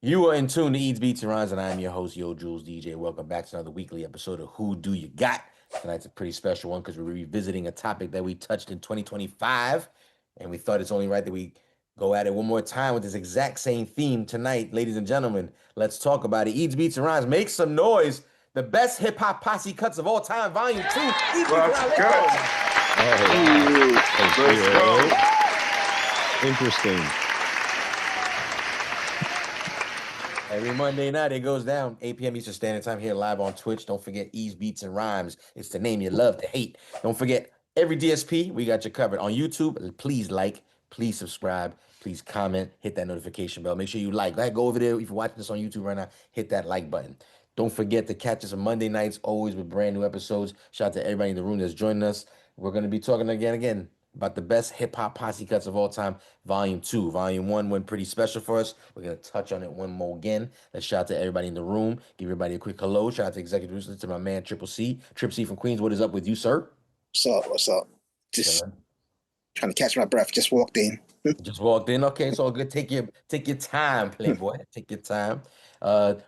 You are in tune to Eats, Beats, and Rhymes, and I'm your host, Yo Jules DJ. Welcome back to another weekly episode of Who Do You Got? Tonight's a pretty special one because we're revisiting a topic that we touched in 2025, and we thought it's only right that we go at it one more time with this exact same theme tonight. Ladies and gentlemen, let's talk about it. Eats, Beats, and Rhymes. Make some noise. The best hip hop posse cuts of all time, Volume 2. Eats, Beats, and Rhymes. Let's go. Oh, wow. Interesting. Every Monday night, it goes down 8 p.m. Eastern Standard Time here live on Twitch. Don't forget Ease Beats and Rhymes. It's the name you love to hate. Don't forget every DSP, we got you covered. On YouTube, please like, please subscribe, please comment, hit that notification bell. Make sure you like. Go over there. If you're watching this on YouTube right now, hit that like button. Don't forget to catch us on Monday nights, always with brand new episodes. Shout out to everybody in the room that's joining us. We're going to be talking again about the best hip hop posse cuts of all time, Volume 2. Volume 1 went pretty special for us. We're going to touch on it one more again. Let's shout out to everybody in the room. Give everybody a quick hello. Shout out to executive producer, to my man Triple C. Trip C from Queens, what is up with you, sir? What's up? What's up? Just Chilling. trying to catch my breath. Just walked in. Just walked in. Okay, it's all good. Take your time, Playboy. Take your time.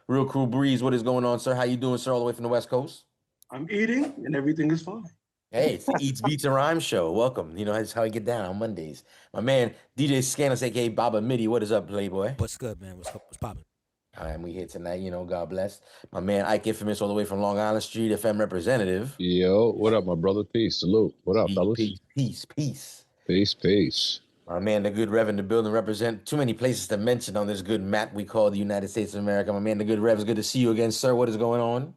Real Cool Breeze, what is going on, sir? How you doing, sir, all the way from the West Coast? I'm eating and everything is fine. Hey, it's the Eats, Beats, and Rhymes show. Welcome. You know, that's how I get down on Mondays. My man, DJ Scandalous, a.k.a. Baba Midi. What is up, Playboy? What's good, man? What's poppin'? All right, we here tonight. You know, God bless. My man, Ike Infamous, all the way from Long Island Street, FM representative. Yo, what up, my brother? Peace. Salute. What up, fellas? Peace. Peace. My man, the good Rev in the building, represent too many places to mention on this good map we call the United States of America. My man, the good Rev, it's good to see you again, sir. What is going on?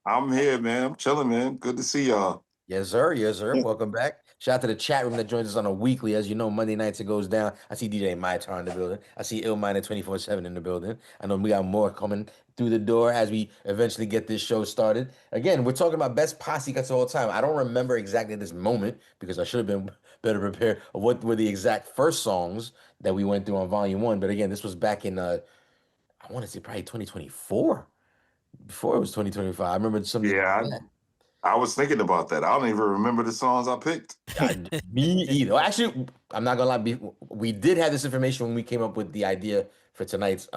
I'm here, man. I'm chilling, man. Good to see y'all. Yes, sir. Welcome back. Shout out to the chat room that joins us on a weekly. As you know, Monday nights it goes down. I see DJ Mytar in the building. I see Illminder 24/7 in the building. I know we got more coming through the door as we eventually get this show started. Again, we're talking about best posse cuts of all time. I don't remember exactly this moment because I should have been better prepared of what were the exact first songs that we went through on Volume 1. But again, this was back in, I want to say probably 2024. Before it was 2025. I remember something like that. I was thinking about that. I don't even remember the songs I picked. Me either. Well, actually, I'm not gonna lie. We did have this information when we came up with the idea for tonight's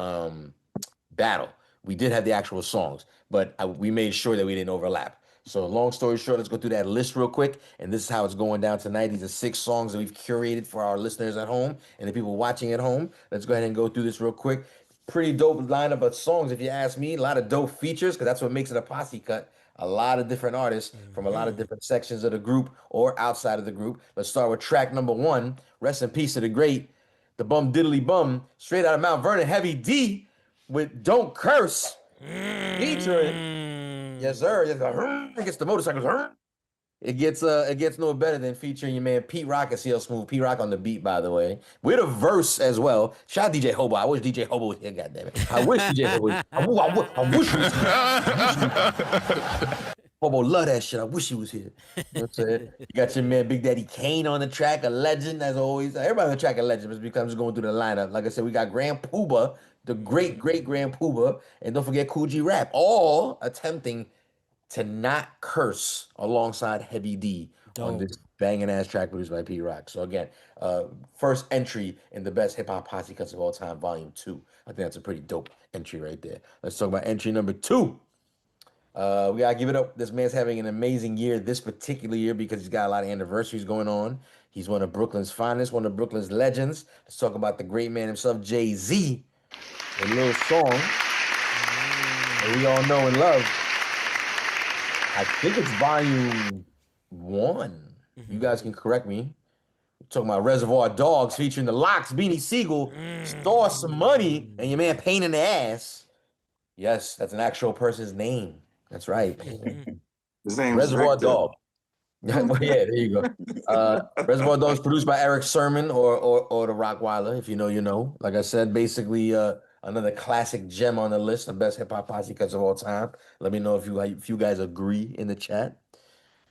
battle. We did have the actual songs, but we made sure that we didn't overlap. So, long story short, let's go through that list real quick. And this is how it's going down tonight. These are 6 songs that we've curated for our listeners at home and the people watching at home. Let's go ahead and go through this real quick. Pretty dope lineup of songs, if you ask me. A lot of dope features, because that's what makes it a posse cut. A lot of different artists from a lot of different sections of the group or outside of the group. Let's start with track number 1. Rest in peace to the great, the Bum Diddly Bum, straight out of Mount Vernon, Heavy D with Don't Curse. Featuring, yes, sir. It gets the motorcycles. It gets no better than featuring your man Pete Rock and CL Smooth. Pete Rock on the beat, by the way, with a verse as well. Shout out DJ Hobo. I wish DJ Hobo was here. Goddamn it! I wish DJ Hobo. I wish he was here. Hobo love that shit. I wish he was here. You know what I'm saying? You got your man Big Daddy Kane on the track, a legend as always. Everybody on the track, a legend. Just because I'm just going through the lineup. Like I said, we got Grand Pooba, the great Grand Pooba, and don't forget Cool G Rap, all attempting to not curse alongside Heavy D on this banging ass track produced by Pete Rock. So again, first entry in the best hip hop posse cuts of all time, Volume 2. I think that's a pretty dope entry right there. Let's talk about entry number 2. We gotta give it up. This man's having an amazing year this particular year because he's got a lot of anniversaries going on. He's one of Brooklyn's finest, one of Brooklyn's legends. Let's talk about the great man himself, Jay-Z. A little song that we all know and love. I think it's Volume 1. You guys can correct me. We're talking about Reservoir Dogs featuring the Locks, Beanie Siegel, Store Some Money, and your man Pain in the Ass. Yes, that's an actual person's name. That's right. His name's Reservoir Victor. Dog. Yeah, there you go. Reservoir Dogs produced by Eric Sermon or the Rockweiler. If you know, you know. Like I said, basically another classic gem on the list of best hip hop posse cuts of all time. Let me know if you guys agree in the chat.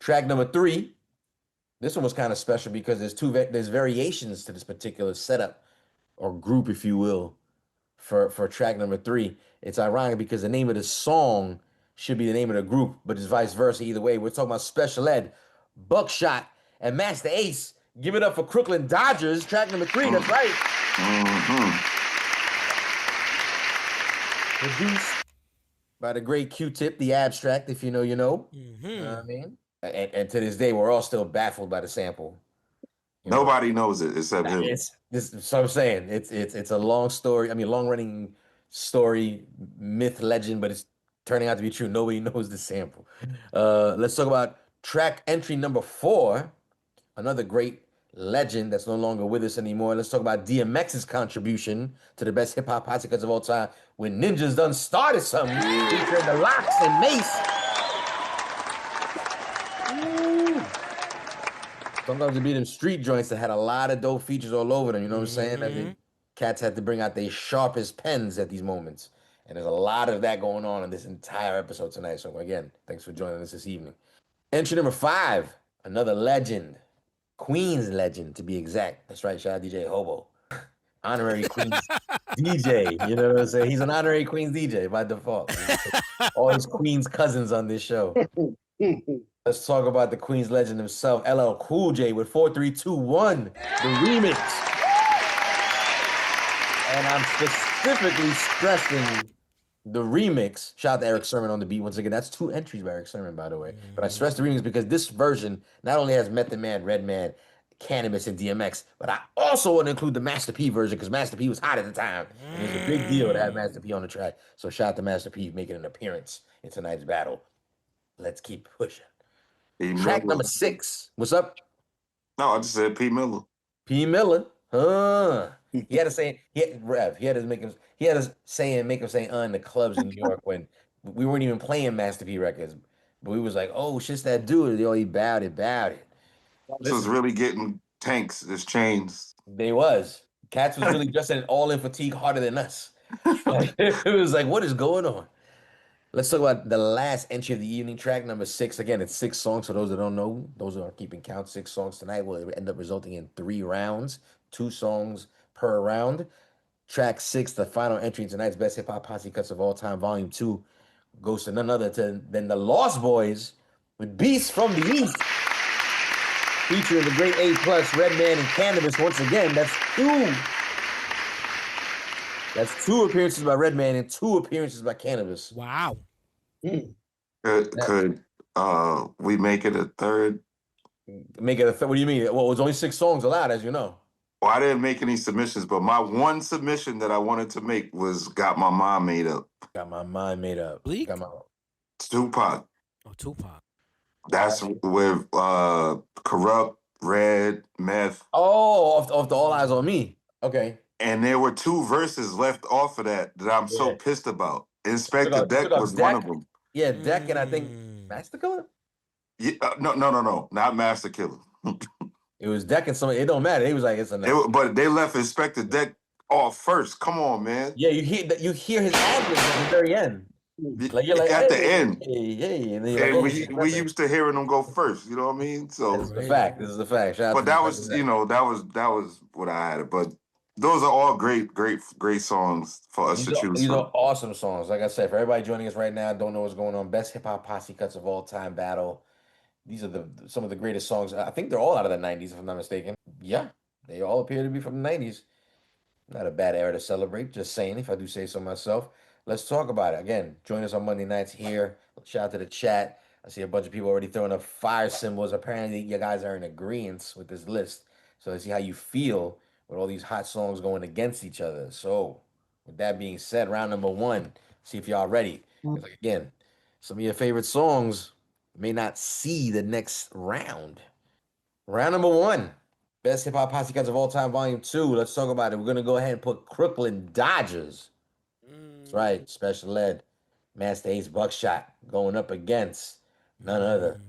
Track number 3. This one was kind of special because there's variations to this particular setup or group, if you will, for track number 3. It's ironic because the name of the song should be the name of the group, but it's vice versa. Either way, we're talking about Special Ed, Buckshot, and Master Ace. Give it up for Crooklyn Dodgers, track number 3. That's right. Produced by the great Q-Tip, the abstract, if you know, you know. You know what I mean? And to this day, we're all still baffled by the sample. You know, Nobody knows it except him. it's this. So I'm saying it's a long story. I mean, long running story, myth, legend, but it's turning out to be true. Nobody knows the sample. Let's talk about track entry number 4. Another great legend that's no longer with us anymore. Let's talk about DMX's contribution to the best hip hop posse cuts of all time. When Ninjas done started something, featuring the Locks and Mace. Ooh. Sometimes it be them street joints that had a lot of dope features all over them. You know what I'm saying? I think cats had to bring out their sharpest pens at these moments. And there's a lot of that going on in this entire episode tonight. So again, thanks for joining us this evening. Entry number 5, another legend. Queens legend, to be exact. That's right, shout out DJ Hobo. Honorary Queens DJ. You know what I'm saying? He's an honorary Queens DJ by default. All his Queens cousins on this show. Let's talk about the Queens legend himself, LL Cool J with 4321, the remix. And I'm specifically stressing the remix. Shout out to Eric Sermon on the beat once again. That's 2 entries by Eric Sermon, by the way. But I stress the remix because this version not only has Method Man, Redman, Cannabis, and DMX, but I also want to include the Master P version because Master P was hot at the time. And it was a big deal to have Master P on the track. So shout out to Master P making an appearance in tonight's battle. Let's keep pushing. Track number 6. What's up? No, I just said P. Miller. P. Miller. He had to say, he had to make him say in the clubs in New York when we weren't even playing Master P records. But we was like, oh, shit's that dude. Yo, he bowed it. This was really getting tanks, this chains. They was. Cats was really dressed in all in fatigue harder than us. Like, it was like, what is going on? Let's talk about the last entry of the evening, track number 6. Again, it's 6 songs. For those that don't know, those who are keeping count, 6 songs tonight will end up resulting in 3 rounds, 2 songs per round. Track 6, the final entry in tonight's best hip hop posse cuts of all time, volume 2, goes to none other than the Lost Boys with Beasts from the East, featuring the great A+, Redman, and Cannabis. Once again, that's 2. That's 2 appearances by Redman and 2 appearances by Cannabis. Wow. Could we make it a third? Make it a third? What do you mean? Well, it was only 6 songs allowed, as you know. Well, I didn't make any submissions, but my one submission that I wanted to make was Got My Mind Made Up. Got my mind made up. Bleak? Tupac. Oh, Tupac. That's with Corrupt, Red, Meth. Oh, off the All Eyes on Me. Okay. And there were 2 verses left off of that I'm so pissed about. Inspector Deck was Deck. one of them. Yeah, Deck and I think Master Killer? Yeah, no, not Master Killer. It was Deck and somebody. It don't matter. He was like, it's enough. But they left Inspector Deck off first. Come on, man. Yeah, you hear his ad at the very end. Like you're like at the hey, end. Hey, and, and we used to hearing them go first. You know what I mean? So this is the fact. This is the fact. But that was that was what I had. But those are all great songs for us to choose from. These are awesome songs. Like I said, for everybody joining us right now, don't know what's going on. Best hip hop posse cuts of all time battle. These are some of the greatest songs. I think they're all out of the 90s, if I'm not mistaken. Yeah, they all appear to be from the 90s. Not a bad era to celebrate. Just saying, if I do say so myself. Let's talk about it. Again, join us on Monday nights here. Shout out to the chat. I see a bunch of people already throwing up fire symbols. Apparently, you guys are in agreement with this list. So let's see how you feel with all these hot songs going against each other. So, with that being said, round number 1. See if y'all ready. Like, again, some of your favorite songs may not see the next round. Round number 1. Best hip hop posse cuts of all time, volume 2. Let's talk about it. We're gonna go ahead and put Crooklyn Dodgers. That's right, Special Ed, Master Ace Buckshot going up against none other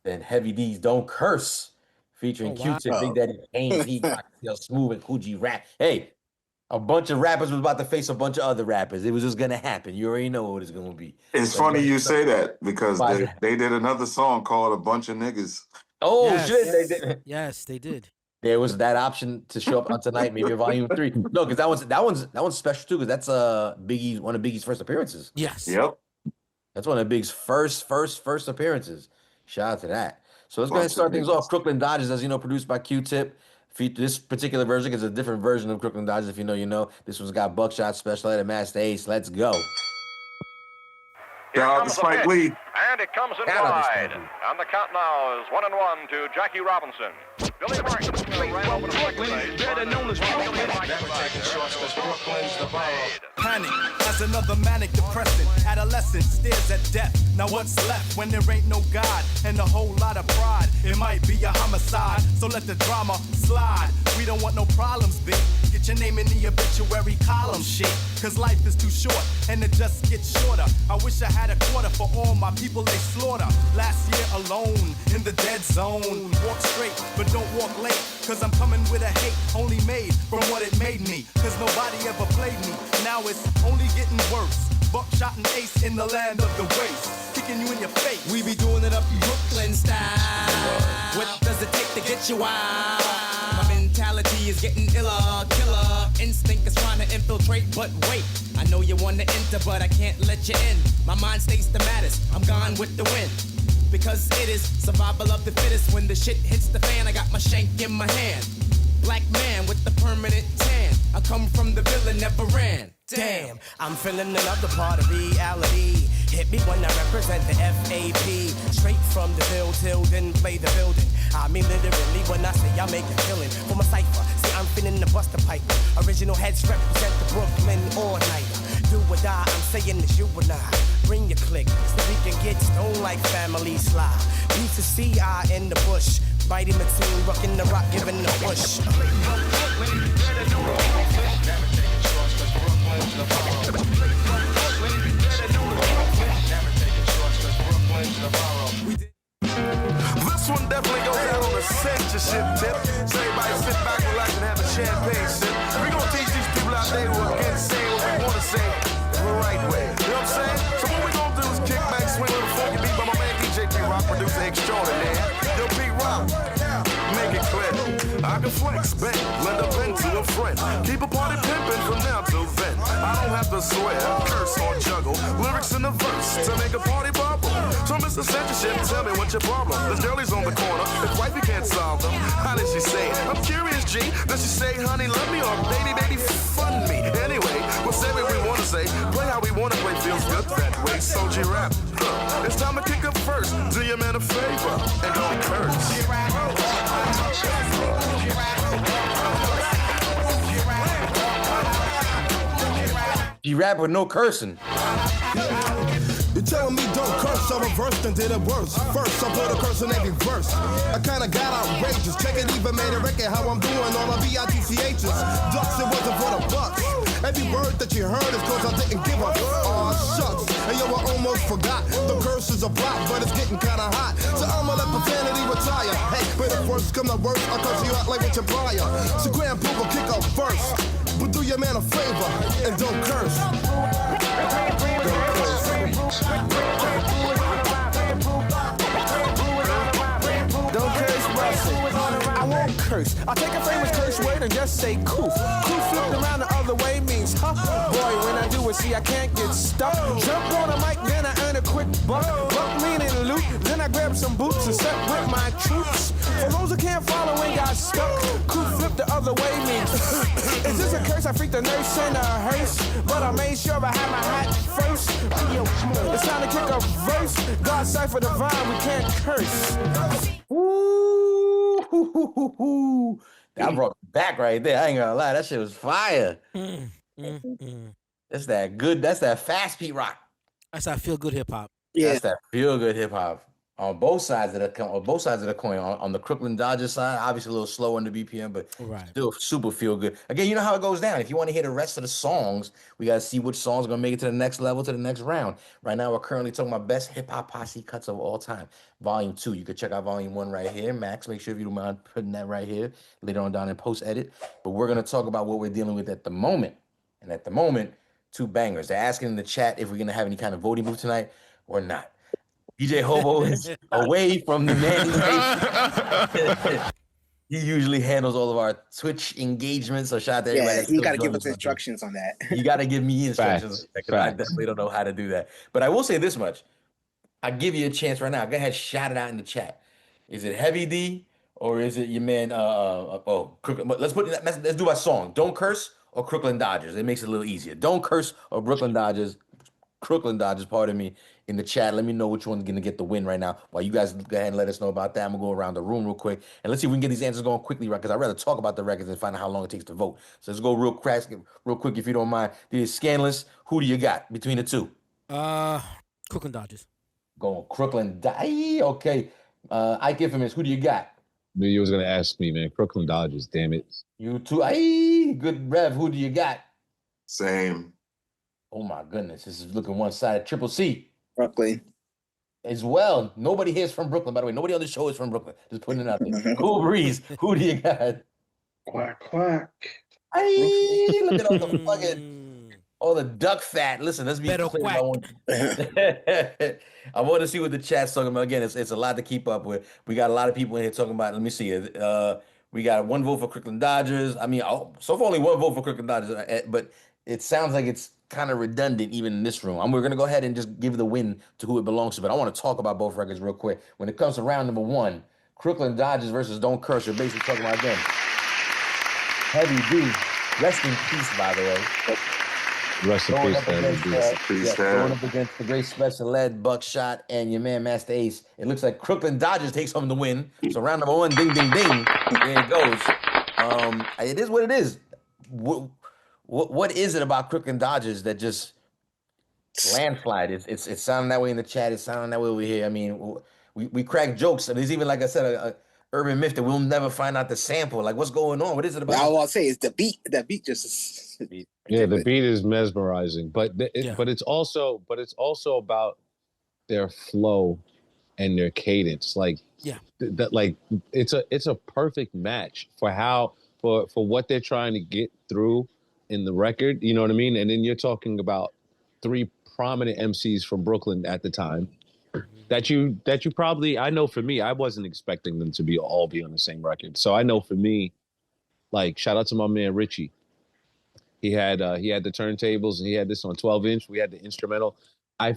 than Heavy D's Don't Curse, featuring Q-Tip, Big Daddy Kane, Heat, Smooth, and Coogee Rap. Hey, a bunch of rappers was about to face a bunch of other rappers. It was just gonna happen. You already know what it's gonna be. It's funny you say that because they did another song called A Bunch of Niggas. Oh shit, they did. Yes, they did. There was that option to show up on tonight, maybe a volume 3. No, because that one's special too, because that's one of Biggie's first appearances. Yes. Yep. That's one of Biggie's first appearances. Shout out to that. So let's go ahead and start things off. Crooklyn Dodgers, as you know, produced by Q-Tip. This particular version is a different version of Crooklyn Dodgers. If you know, you know. This one's got Buckshot, Special Ed, and Master Ace. Let's go. Shout out to Spike Lee. And it comes in Shout out to wide. Spike Lee. And the count now is 1-1 to Jackie Robinson. Billy Martin ran over to second base. Better known as Brooklyn. Never taking shots because Brooklyn's the ball. Panic as another manic depressant. Adolescent stares at death. Now what's left when there ain't no God and a whole lot of pride? It might be a homicide, so let the drama slide. We don't want no problems, B. Get your name in the obituary column, shit. Cause life is too short and it just gets shorter. I wish I had a quarter for all my people they slaughter. Last year alone in the dead zone. Walk straight, but don't walk late. Cause I'm coming with a hate only made from what it made me. Cause nobody ever played me. Now it's only getting worse. Buckshot and ace in the land of the waste. Kicking you in your face. We be doing it up Brooklyn style. What does it take to get you out? My mentality is getting iller, killer. Instinct is trying to infiltrate, but wait. I know you want to enter, but I can't let you in. My mind stays the maddest. I'm gone with the wind. Because it is survival of the fittest. When the shit hits the fan, I got my shank in my hand. Black man with the permanent tan. I come from the villain, never ran. Damn, I'm feeling another part of reality. Hit me when I represent the FAP. Straight from the bill till then play the building. I mean literally when I say I make a killing for my cipher. See, I'm finna the Buster Pipe. Original heads represent the Brooklyn all-nighter. Do or die, I'm saying it's you and I. Bring your click so we can get stoned like family slide. Piece of CI in the bush. Mighty Mateen rocking the rock, giving the push. This one definitely goes out on a censorship tip. So everybody sit back, relax, and have a champagne sip. We're gonna teach these people out there who are against saying what we wanna say the right way. You know what I'm saying? So what we gonna do is kick back, swing with a funky beat by my man DJ P-Rock, producer extraordinaire. Yo, P-Rock, make it clear. I can flex, bend, lend a pen to a friend. Keep a party pimping from now till then. I don't have to swear, curse, or juggle lyrics in the verse to make a party bubble. So Mr. Censorship, tell me what's your problem. This girlie's on the corner, if wifey can't solve them. How did she say it? I'm curious, G. Does she say, honey, love me, or baby, baby, fun me? Anyway, we'll say what we wanna say, play how we wanna play, feels good that way. So G-Rap, it's time to kick up first. Do your man a favor and don't curse. G-Rap with no cursing. You're telling me don't curse, I reversed and did it worse. First, I put a curse in every verse. I kinda got outrageous. Check it, even made a record how I'm doing all the BITCHs. Ducks, it wasn't for the bucks. Every word that you heard is cause I didn't give a aw shucks. And yo, I almost forgot. The curse is a block, but it's getting kinda hot. So I'ma let profanity retire. Hey, but if worst come to worst, I'll curse you out like with your prior. So Grand Pooh will kick up first. But do your man a favor and don't curse. Don't curse, Russell. I won't curse. I'll take a famous curse word and just say coof. Coof flipped around the other way means huh. Boy, when I do it, see, I can't get stuck. Jump on a mic, then I earn a quick buck. Buck meaning loot, then I grab some boots and set with my troops. For those who can't follow and got stuck, coof flipped the other way means is this a curse? I freaked the nurse in a hearse, but I made sure I had my hat first. It's time to kick a verse. God cipher divine, we can't curse. Ooh, that brought me back right there. I ain't gonna lie, that shit was fire. That's that good. That's that fast Pete Rock. That's that feel good hip hop. Yeah. That's that feel good hip hop. On both sides of the coin. On the Crooklyn Dodgers side, obviously a little slow on the BPM, but Right. still super feel good. Again, you know how it goes down. If you want to hear the rest of the songs, we gotta see which songs are gonna make it to the next level, to the next round. Right now, we're currently talking about best hip hop posse cuts of all time. Volume 2. You could check out Volume 1 right here. Max, make sure if you don't mind putting that right here later on down in post edit. But we're gonna talk about what we're dealing with at the moment. And at the moment, 2 bangers. They're asking in the chat if we're gonna have any kind of voting booth tonight or not. DJ Hobo is away from the man. He usually handles all of our Twitch engagements. So shout out to everybody. Yeah, you got to give us instructions on that. You got to give me instructions. Facts. I definitely don't know how to do that. But I will say this much. I give you a chance right now. Go ahead, shout it out in the chat. Is it Heavy D or is it your man? Let's do by song. Don't Curse or Crooklyn Dodgers. It makes it a little easier. Don't Curse or Brooklyn Dodgers. Crooklyn Dodgers, pardon me, in the chat. Let me know which one's gonna get the win right now. While you guys go ahead and let us know about that, I'm gonna go around the room real quick and let's see if we can get these answers going quickly, right? Because I'd rather talk about the records and find out how long it takes to vote. So let's go real quick if you don't mind. The Scanless, who do you got between the two? Crooklyn Dodgers. Going Crooklyn. Okay. Ike Infamous, who do you got? Knew you was gonna ask me, man. Brooklyn Dodgers, damn it. You too. Good Rev, who do you got? Same. Oh my goodness, this is looking one-sided. Triple C Brooklyn. as well. Nobody here is from Brooklyn, by the way. Nobody on the show is from Brooklyn. Just putting it out there. Cool Breeze, who do you got? Quack, quack. Look at all the fucking all the duck fat. Listen, let's be Better clear. quack. I want to see what the chat's talking about. Again, it's a lot to keep up with. We got a lot of people in here talking about. Let me see. We got one vote for Crooklyn Dodgers. I mean, so far only one vote for Crooklyn Dodgers, but it sounds like it's kind of redundant even in this room. We're gonna go ahead and just give the win to who it belongs to. But I want to talk about both records real quick. When it comes to round number one, Crooklyn Dodgers versus Don't Curse. We're basically talking about again. Heavy D. Rest in peace, by the way. Rest in peace, going up against the great special ed, Buckshot, and your man Master Ace. It looks like Crooklyn Dodgers takes home the win. So round number one, ding, ding, ding. There it goes. It is what it is. What is it about Crooklyn Dodgers that just landslide? It's sounding that way in the chat. It's sounding that way over here. I mean, we crack jokes, and there's even, like I said, a urban myth that we'll never find out the sample. Like, what's going on? What is it about? All I'll say is the beat. That beat just is. Yeah, the beat is mesmerizing, but it's also about their flow and their cadence. Like like it's a perfect match for what they're trying to get through in the record. You know what I mean? And then you're talking about three prominent MCs from Brooklyn at the time that you probably, I know for me, I wasn't expecting them to all be on the same record. So I know for me, like, shout out to my man Richie. He had the turntables and he had this on 12-inch. We had the instrumental. I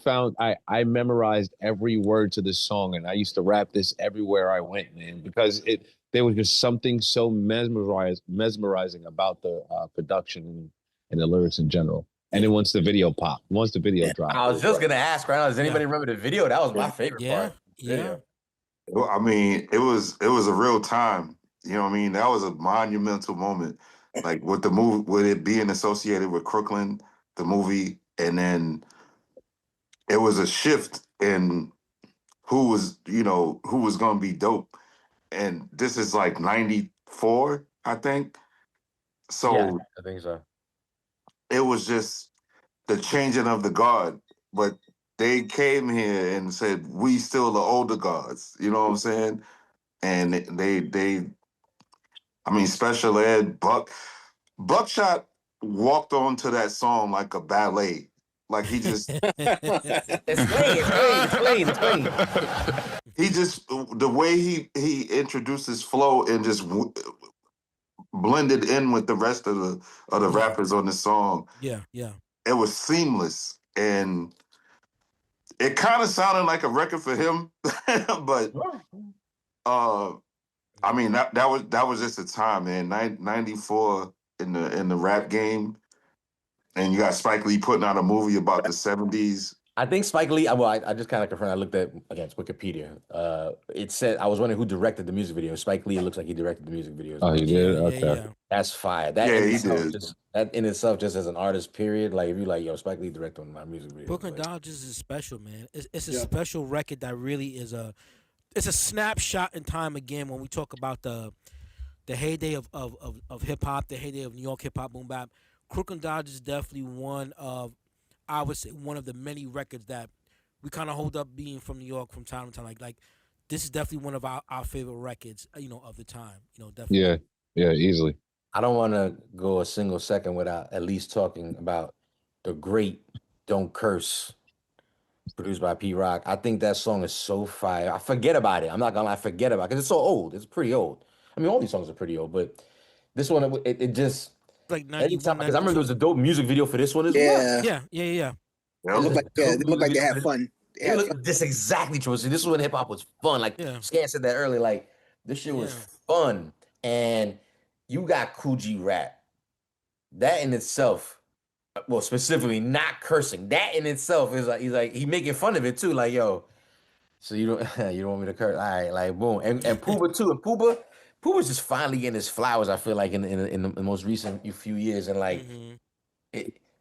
memorized every word to this song, and I used to rap this everywhere I went, man, because there was just something so mesmerizing about the production and the lyrics in general. And then once the video dropped. I was just gonna ask right now, does anybody remember the video? That was my favorite part. Yeah. Well, I mean, it was a real time. You know what I mean? That was a monumental moment. Like with the movie, with it being associated with Crooklyn, the movie, and then it was a shift in who was going to be dope. And this is like 94, I think. So yeah, I think so. It was just the changing of the guard. But they came here and said, we still the older guards. You know what I'm saying? And I mean, special ed, Buckshot walked onto that song like a ballet. Like he just explain. He just, the way he introduced his flow and just blended in with the rest of the rappers on the song. Yeah. It was seamless, and it kind of sounded like a record for him, but I mean that was just a time, man. 94 in the rap game, and you got Spike Lee putting out a movie about the 70s. I think Spike Lee. Well, I just kind of confirmed. I looked at against Wikipedia. It said, I was wondering who directed the music video. Spike Lee. It looks like he directed the music videos. Oh, he did. Okay, yeah. That's fire. That in itself, just as an artist, period. Like if you like, yo, Spike Lee directed one of my music videos. Brooklyn Dodgers is special, man. It's a special record that really is it's a snapshot in time again when we talk about the heyday of hip hop, the heyday of New York hip hop, boom bap. Crooklyn Dodgers is definitely one of, I would say, one of the many records that we kind of hold up being from New York from time to time. Like this is definitely one of our favorite records, of the time. Definitely. Yeah, easily. I don't want to go a single second without at least talking about the great "Don't Curse," produced by P Rock. I think that song is so fire. I forget about it. I'm not gonna lie, I forget about it because it's so old. It's pretty old. I mean, all these songs are pretty old, but this one, it just like anytime, because I remember there was a dope music video for this one as well. Yeah. It looked like they had fun. This exactly true. See, this is when hip hop was fun. Like Scan said that earlier. Like this shit was fun, and you got Coogee rap. That in itself, well, specifically not cursing. That in itself is like he making fun of it too. Like, yo, so you don't you don't want me to curse? All right, like boom. And Pooba too. And Pooba's just finally getting his flowers. I feel like in the most recent few years, and like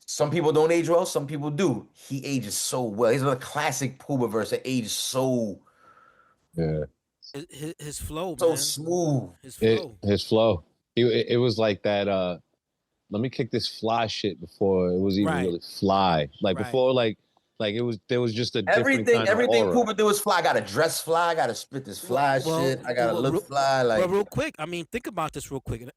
some people don't age well, some people do. He ages so well. He's another classic Pooba verse that ages so Yeah. His flow, so man. smooth. His flow. His flow. It was like that. Let me kick this fly shit before it was even really fly. Like before, like it was. There was just a different kind of everything aura. Pooba do is fly. I gotta dress fly. I gotta spit this fly shit. I gotta look fly. Like, well, real quick. I mean, think about this real quick.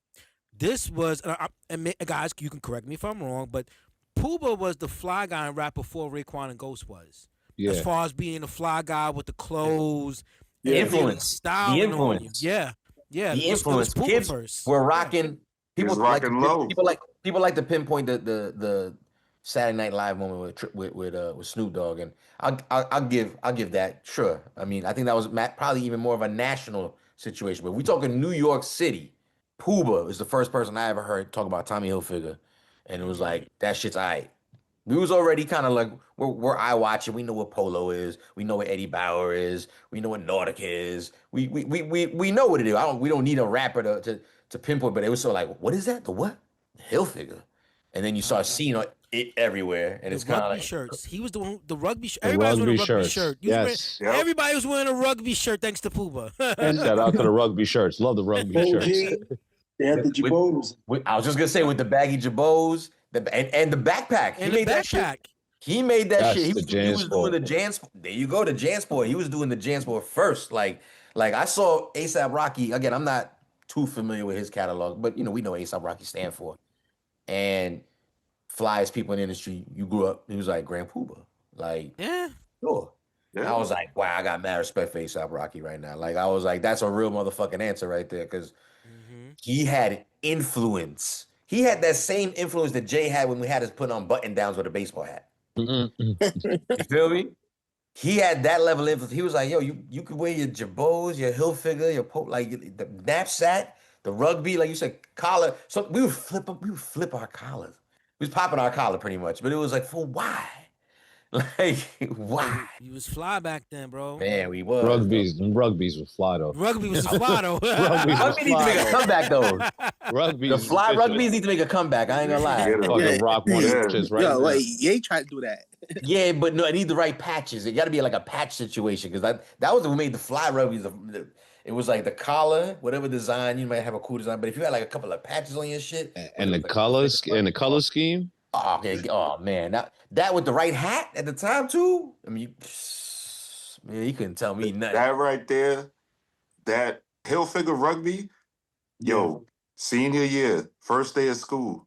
This was, and guys, you can correct me if I'm wrong, but Pooba was the fly guy in rap before Raekwon and Ghost was. Yeah. As far as being the fly guy with the clothes, the influence, styling on you. Yeah, the influence. Pooba Kids first. were rocking. People like low. People like to pinpoint the Saturday Night Live moment with Snoop Dogg, and I'll give that, sure. I mean, I think that was probably even more of a national situation, but we talking New York City. Pooba is the first person I ever heard talk about Tommy Hilfiger, and it was like, that shit's alright. We was already kind of like, we're eye watching. We know what Polo is. We know what Eddie Bauer is. We know what Nautica is. We know what it is. We don't need a rapper to pinpoint, but it was so like, what is that? The what? Hilfiger. And then you start seeing it everywhere, and it's kind of like shirts. He was doing the rugby shirt. Everybody's wearing a rugby shirts. shirt. Yes. Everybody was wearing a rugby shirt thanks to Pooba. Shout out to the rugby shirts. Love the rugby shirts. They had the Jabos. I was just gonna say with the baggy Jabos, and the backpack. And the backpack. He made that shit. He was Jansport. doing the Jansport. There you go, the Jansport. He was doing the Jansport first. Like I saw ASAP Rocky. Again, I'm not too familiar with his catalog, but we know what ASAP Rocky stand for. And flyest people in the industry, you grew up. He was like Grand Pooba. Like, sure. Yeah. I was like, wow, I got mad respect for ASAP Rocky right now. Like, I was like, that's a real motherfucking answer right there, because he had influence. He had that same influence that Jay had when we had us putting on button downs with a baseball hat. You feel me? He had that level of influence. He was like, yo, you could wear your Jabos, your Hilfiger, your like the knapsack, the rugby, like you said, collar. So we would flip our collars. We was popping our collar pretty much, but it was like, for why? Like, why? You was fly back then, bro. Man, we was. Rugby's was fly though. Rugby was fly though. Rugby needs to make a comeback though. Rugby. The fly rugbies need to make a comeback. I ain't gonna lie. Rock one just right. Yo, like Ye tried to do that. Yeah, but no, I need the right patches. It got to be like a patch situation, because that was what made the fly rugbies. It was like the collar, whatever design, you might have a cool design, but if you had like a couple of patches on your shit, and the colors and the color scheme. Oh, okay. Oh man, that with the right hat at the time too. I mean, you couldn't tell me nothing. That right there, that Hilfiger rugby, yo, senior year, first day of school,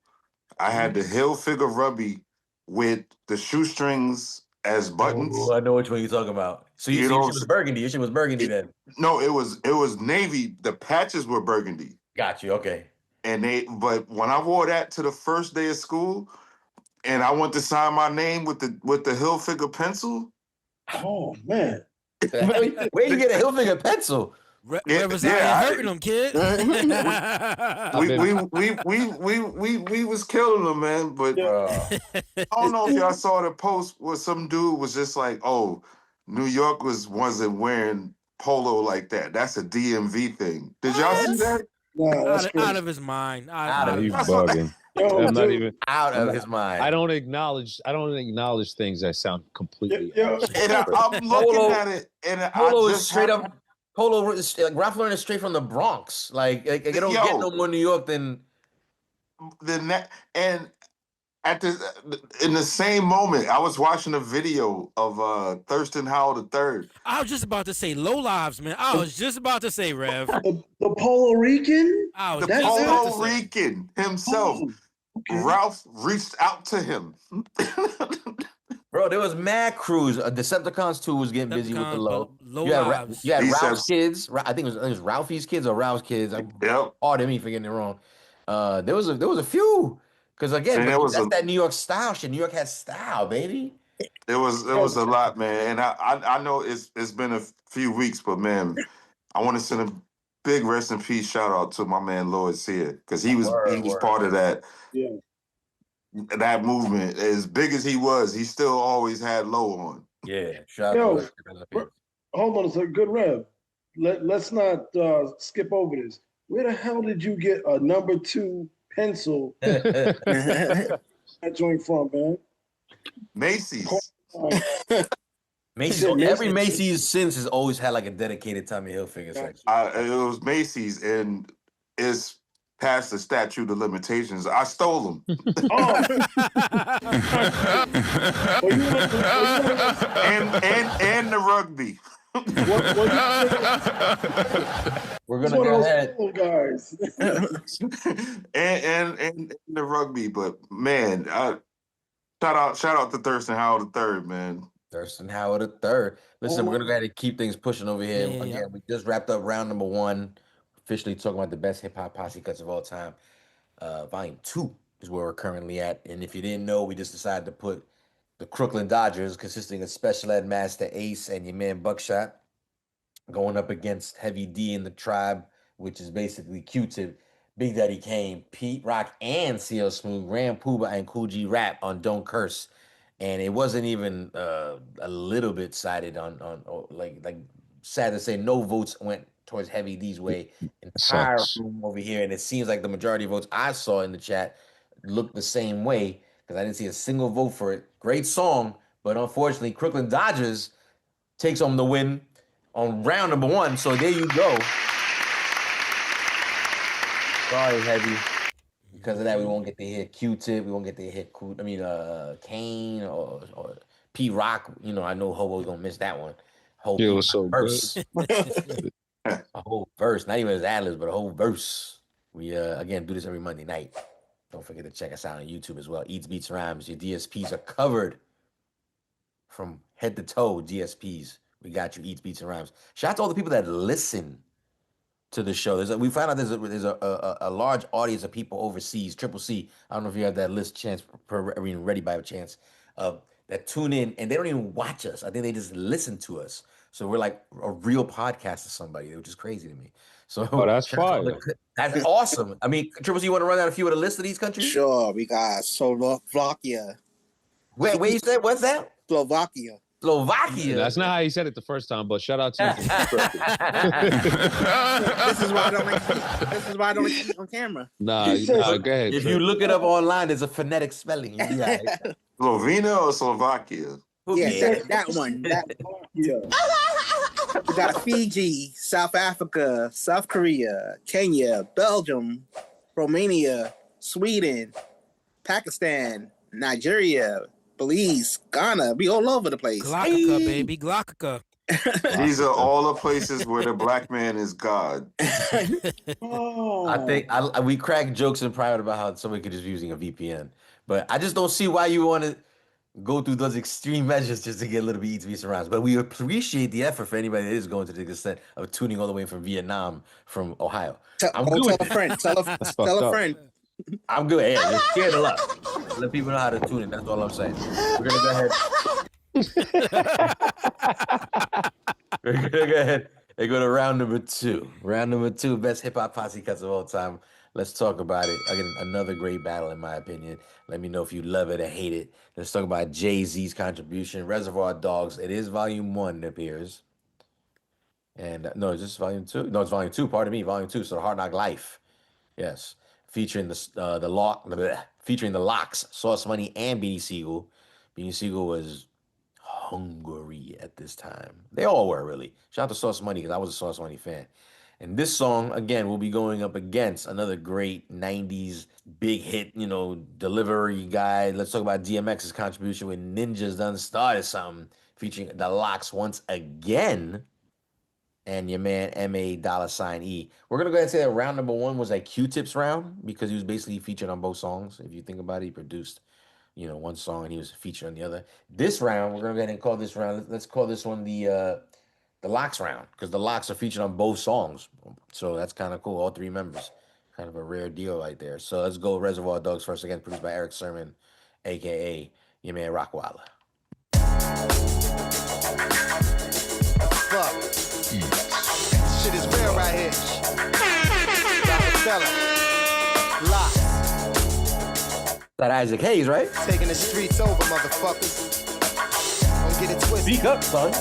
I had the Hilfiger rugby with the shoestrings as buttons. Oh, I know which one you're talking about. So your shit was burgundy. Your shit was burgundy then. No, it was navy. The patches were burgundy. Got you. Okay. But when I wore that to the first day of school, and I went to sign my name with the Hilfiger pencil. Oh man, where you get a Hilfiger pencil? Hurting them, kid. we was killing them, man. But I don't know if y'all saw the post where some dude was just like, "Oh, New York wasn't wearing polo like that. That's a DMV thing." Did y'all see that? No, out of his mind. Out of his bugging. Yo, I'm not even out of his mind. I don't acknowledge things that sound completely. And I'm looking at it, and Polo is straight up. Polo is Ralph Lauren is straight from the Bronx. Like it don't get no more New York than that. And in the same moment, I was watching a video of Thurston Howell III. I was just about to say low lives, man. I was just about to say, Rev. The Puerto Rican? The Puerto Rican himself. Ralph reached out to him. Bro, there was mad crews. Decepticons 2 was getting busy with the low. You had Ralph's kids. I think it was Ralphie's kids or Ralph's kids. Pardon me for getting it wrong. There was a few. Because again, that's that New York style shit. New York has style, baby. It was a lot, man. And I know it's been a few weeks, but man, I want to send a big rest in peace shout out to my man Lloyd Sear, because he was part of that. Yeah. that movement. As big as he was, he still always had low on. Yeah, shout Yo, out to hold on a second. Good Rev. Let's not skip over this. Where the hell did you get a number 2 pencil that joint from, man? Macy's. Macy's. Every Macy's since has always had like a dedicated Tommy Hilfiger section. It was Macy's, and it's past the statute of limitations. I stole them. and the rugby. We're gonna go ahead. Guys. and the rugby, but man, shout out to Thurston Howell III, man. Thurston Howell III. Listen, we're gonna go ahead and keep things pushing over here. Again, we just wrapped up round number 1, officially talking about the best hip hop posse cuts of all time. Volume 2 is where we're currently at, and if you didn't know, we just decided to put the Crooklyn Dodgers, consisting of Special Ed Master Ace and your man Buckshot, going up against Heavy D and the Tribe, which is basically Q-Tip, Big Daddy Kane, Pete Rock, and CL Smooth, Ram Puba, and Cool G Rap on Don't Curse. And it wasn't even a little bit sided on like sad to say, no votes went towards Heavy D's way. Entire room over here, and it seems like the majority of votes I saw in the chat looked the same way, because I didn't see a single vote for it. Great song, but unfortunately, Crooklyn Dodgers takes home the win on round number 1. So there you go. Sorry, Heavy. Because of that, we won't get to hear Q-Tip. We won't get to hear Kane or P Rock. You know, I know Hobo's gonna miss that one. It was so verse. good. A whole verse, not even his ad-libs, but a whole verse. We again do this every Monday night. Don't forget to check us out on YouTube as well. Eats Beats Rhymes. Your DSPs are covered from head to toe. DSPs, we got you. Eats Beats and Rhymes. Shout out to all the people that listen to the show. We found out there's a large audience of people overseas. Triple C. I don't know if you have that list ready by chance. That tune in and they don't even watch us. I think they just listen to us. So we're like a real podcast to somebody, which is crazy to me. So that's fine. That's awesome. I mean, Triple C, you want to run down a few of the lists of these countries? Sure. We got Slovakia. Where you said? What's that? Slovakia. Slovakia. That's not how he said it the first time, but shout out to you. This is why I don't like it on camera. Nah, go ahead. If you look it up online, there's a phonetic spelling. Yeah. Slovenia or Slovakia? Yeah, that one. Yeah. We got Fiji, South Africa, South Korea, Kenya, Belgium, Romania, Sweden, Pakistan, Nigeria, Belize, Ghana. We all over the place. Glockica, baby, Glockica. These are all the places where the black man is God. I think we crack jokes in private about how somebody could just be using a VPN, but I just don't see why you want to go through those extreme measures just to get a little bit Eats Beats and Rhymes. But we appreciate the effort for anybody that is going to the extent of tuning all the way from Vietnam, from Ohio. I'm good with tell a friend. Tell a friend. I'm good. Yeah, just share the love. Let people know how to tune in. That's all I'm saying. We're gonna go ahead. We're gonna go ahead and go to round number 2. Round number 2, best hip hop posse cuts of all time. Let's talk about it. Again, another great battle in my opinion. Let me know if you love it or hate it. Let's talk about Jay-Z's contribution, Reservoir Dogs. It is volume 1, it appears. And no, is this volume 2? No, it's volume 2. Pardon me, volume 2. So Hard Knock Life. Yes. Featuring the Locks, Sauce Money, and Beanie Siegel. Beanie Siegel was hungry at this time. They all were, really. Shout out to Sauce Money, because I was a Sauce Money fan. And this song, again, will be going up against another great 90s big hit, delivery guy. Let's talk about DMX's contribution with Ninjas Done Started Something, featuring the Locks once again. And your man M.A. $E. We're going to go ahead and say that round number 1 was like Q-Tip's round, because he was basically featured on both songs. If you think about it, he produced, one song and he was featured on the other. This round, we're going to go ahead and call this round, let's call this one the Locks round, because the Locks are featured on both songs. So that's kind of cool. All 3 members. Kind of a rare deal right there. So let's go Reservoir Dogs first, again, produced by Eric Sermon, a.k.a. your man Rockwilder. Fuck. Shit is real right here. That Isaac Hayes, right? Taking the streets over, motherfuckers. Don't get it twisted. Speak up, son.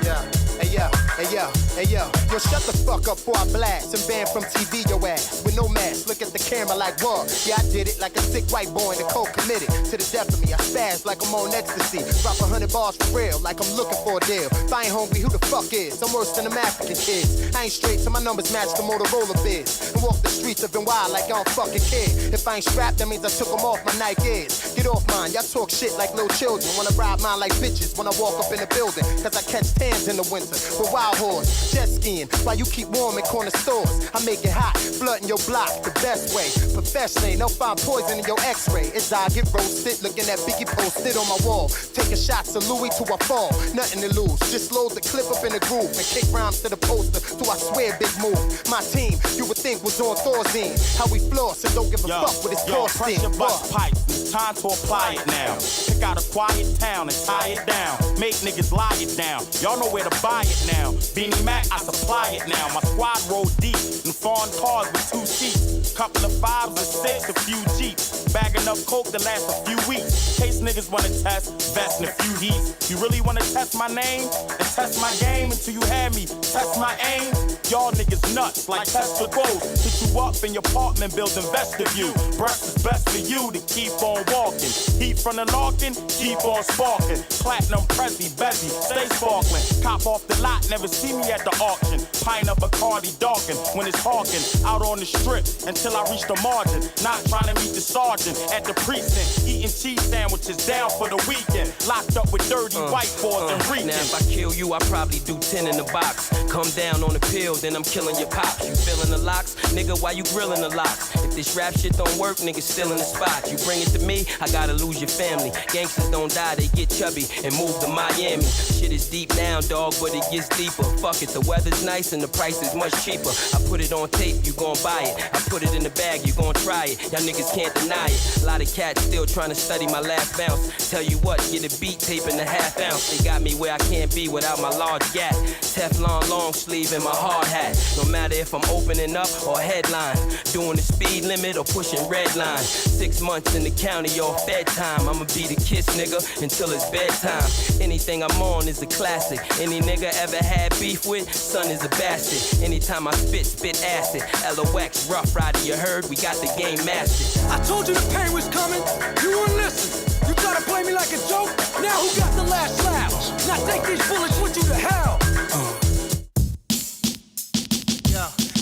Yeah. Hey yo, hey yo, hey yo. Yo, shut the fuck up before I blast and ban from TV your ass with no mask. Look at the camera like what? Yeah, I did it like a sick white boy in the cold committed to the death of me. I spaz like I'm on ecstasy. Drop 100 bars for real, like I'm looking for a deal. If I ain't hungry, who the fuck is? I'm worse than them African kids. I ain't straight, so my numbers match the Motorola biz. And walk the streets of wild like I don't fucking kid. If I ain't strapped, that means I took them off my Nikes. Get off mine, y'all talk shit like little children. Wanna ride mine like bitches when I walk up in the building. Cause I catch tans in the winter with wild horse, jet skiing, while you keep warm in corner stores. I make it hot, flooding your block the best way. Professionally, no find poison in your x-ray. It's I get roasted, looking at Biggie posted on my wall. Taking shots of Louis till I fall, nothing to lose. Just load the clip up in the groove and kick rhymes to the poster till I swear big move. My team, you would think was on Thor's end. How we floss and don't give a fuck what it's costing. Pressure bust pipes, it's time to apply it now. Pick out a quiet town and tie it down. Make niggas lie it down. Y'all know where to buy it now. Beanie Mac, I supply it now. My squad roll deep in foreign cars with 2 seats. Couple of 5s and 6, a few Jeeps. Bagging up coke to last a few weeks. Case niggas wanna test, vest in a few heats. You really wanna test my name and test my game until you have me test my aim? Y'all niggas nuts like Tesla gold. Hit you up in your apartment building vestibule. Breakfast is best for you to keep on walking. Heat from the larkin, keep on sparking. Platinum Prezi, Bezzy, stay sparkling. Cop off the lot, never see me at the auction. Pint of Bacardi darken when it's hawking. Out on the strip until I reach the margin. Not trying to meet the sergeant at the precinct. Eating cheese sandwiches down for the weekend. Locked up with dirty white boys and reeking. Now if I kill you, I probably do 10 in the box. Come down on the pill, then I'm killing your pops. You feeling the locks? Nigga, why you grilling the locks? If this rap shit don't work, niggas still in the spot. You bring it to me, I gotta lose your family. Gangsters don't die, they get chubby and move to Miami. Shit is deep now, dog, but it gets deeper. Fuck it, the weather's nice and the price is much cheaper. I put it on tape, you gon' buy it. I put it in the bag, you gon' try it. Y'all niggas can't deny it. A lot of cats still trying to study my last bounce. Tell you what, get a beat tape in a half ounce. They got me where I can't be without my large gap. Teflon long sleeve and my hard hat. No matter if I'm opening up or headline. Doing the speed limit or pushing red line. 6 months in the county off Fed time. I'ma be the kiss nigga until it's bedtime. Anything I'm on is a classic. Any nigga ever had beef with, son is a bastard. Anytime I spit acid. LOX, Rough Rider, you heard, we got the game mastered. I told you the pain was coming, you wouldn't listen. You try to play me like a joke, now who got the last laugh? Now take these bullets with you to hell.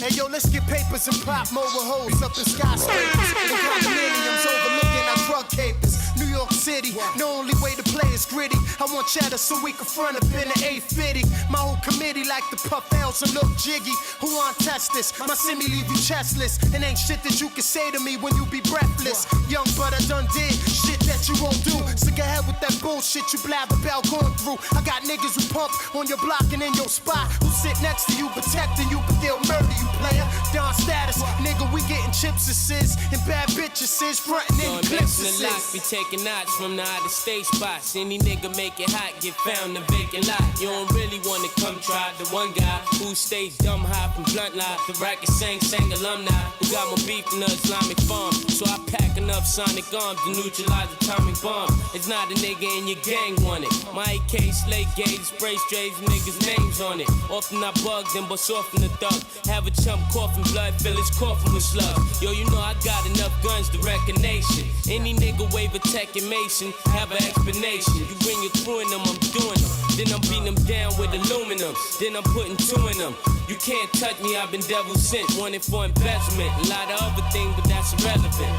Hey yo, let's get papers and pop mobile hoes up in skyscrapers. The condominiums overlooking our drug capers. New York City, the only way to play is gritty. I want cheddar so we can front up in the 850. My whole committee like to puff L's and look jiggy. Who want test this? My semi leave you chestless. And ain't shit that you can say to me when you be breathless. Young but I done did shit that you won't do. Sick ahead with that bullshit you blab about going through. I got niggas who pump on your block and in your spot. Who sit next to you protecting you but they'll murder you, player. Down status, nigga, we getting chips assists and bad bitches sis frontin' in clips assists. Be taking knots from the out of state spots. Any nigga make it hot, get found in a vacant lot. You don't really wanna come try the one guy who stays dumb high from blunt lie. The racket sang alumni who got more beef than the Islamic farm. So I pack enough sonic arms to neutralize atomic bomb. It's not a nigga in your gang want it. My AK slate gauge, spray strays, niggas names on it. Often I bug them, but often the thug. Have a chump coughing blood, fill his coffin with slugs. Yo, you know I got enough guns to wreck a nation. Any nigga wave a tech and mason, have an explanation. You bring your crew in them, I'm doing them. Then I'm beating them down with aluminum. Then I'm putting 2 in them. You can't touch me, I've been devil sent. Wanted for investment. A lot of other things, but that's irrelevant.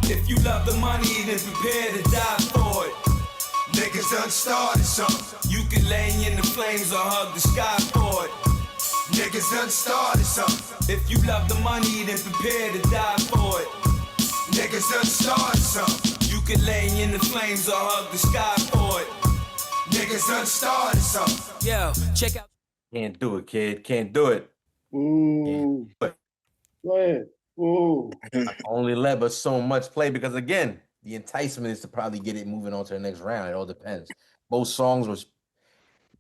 If you love the money, then prepare to die for it. Niggas done started something. You can lay in the flames or hug the sky for it. Niggas done started something. If you love the money, then prepare to die for it. Niggas done started something. You can lay in the flames or hug the sky for it. Niggas done started something. Yo, check out. Can't do it, kid. Can't do it. Ooh. Go ahead. Ooh. Only let but so much play because again, the enticement is to probably get it moving on to the next round. It all depends. Both songs was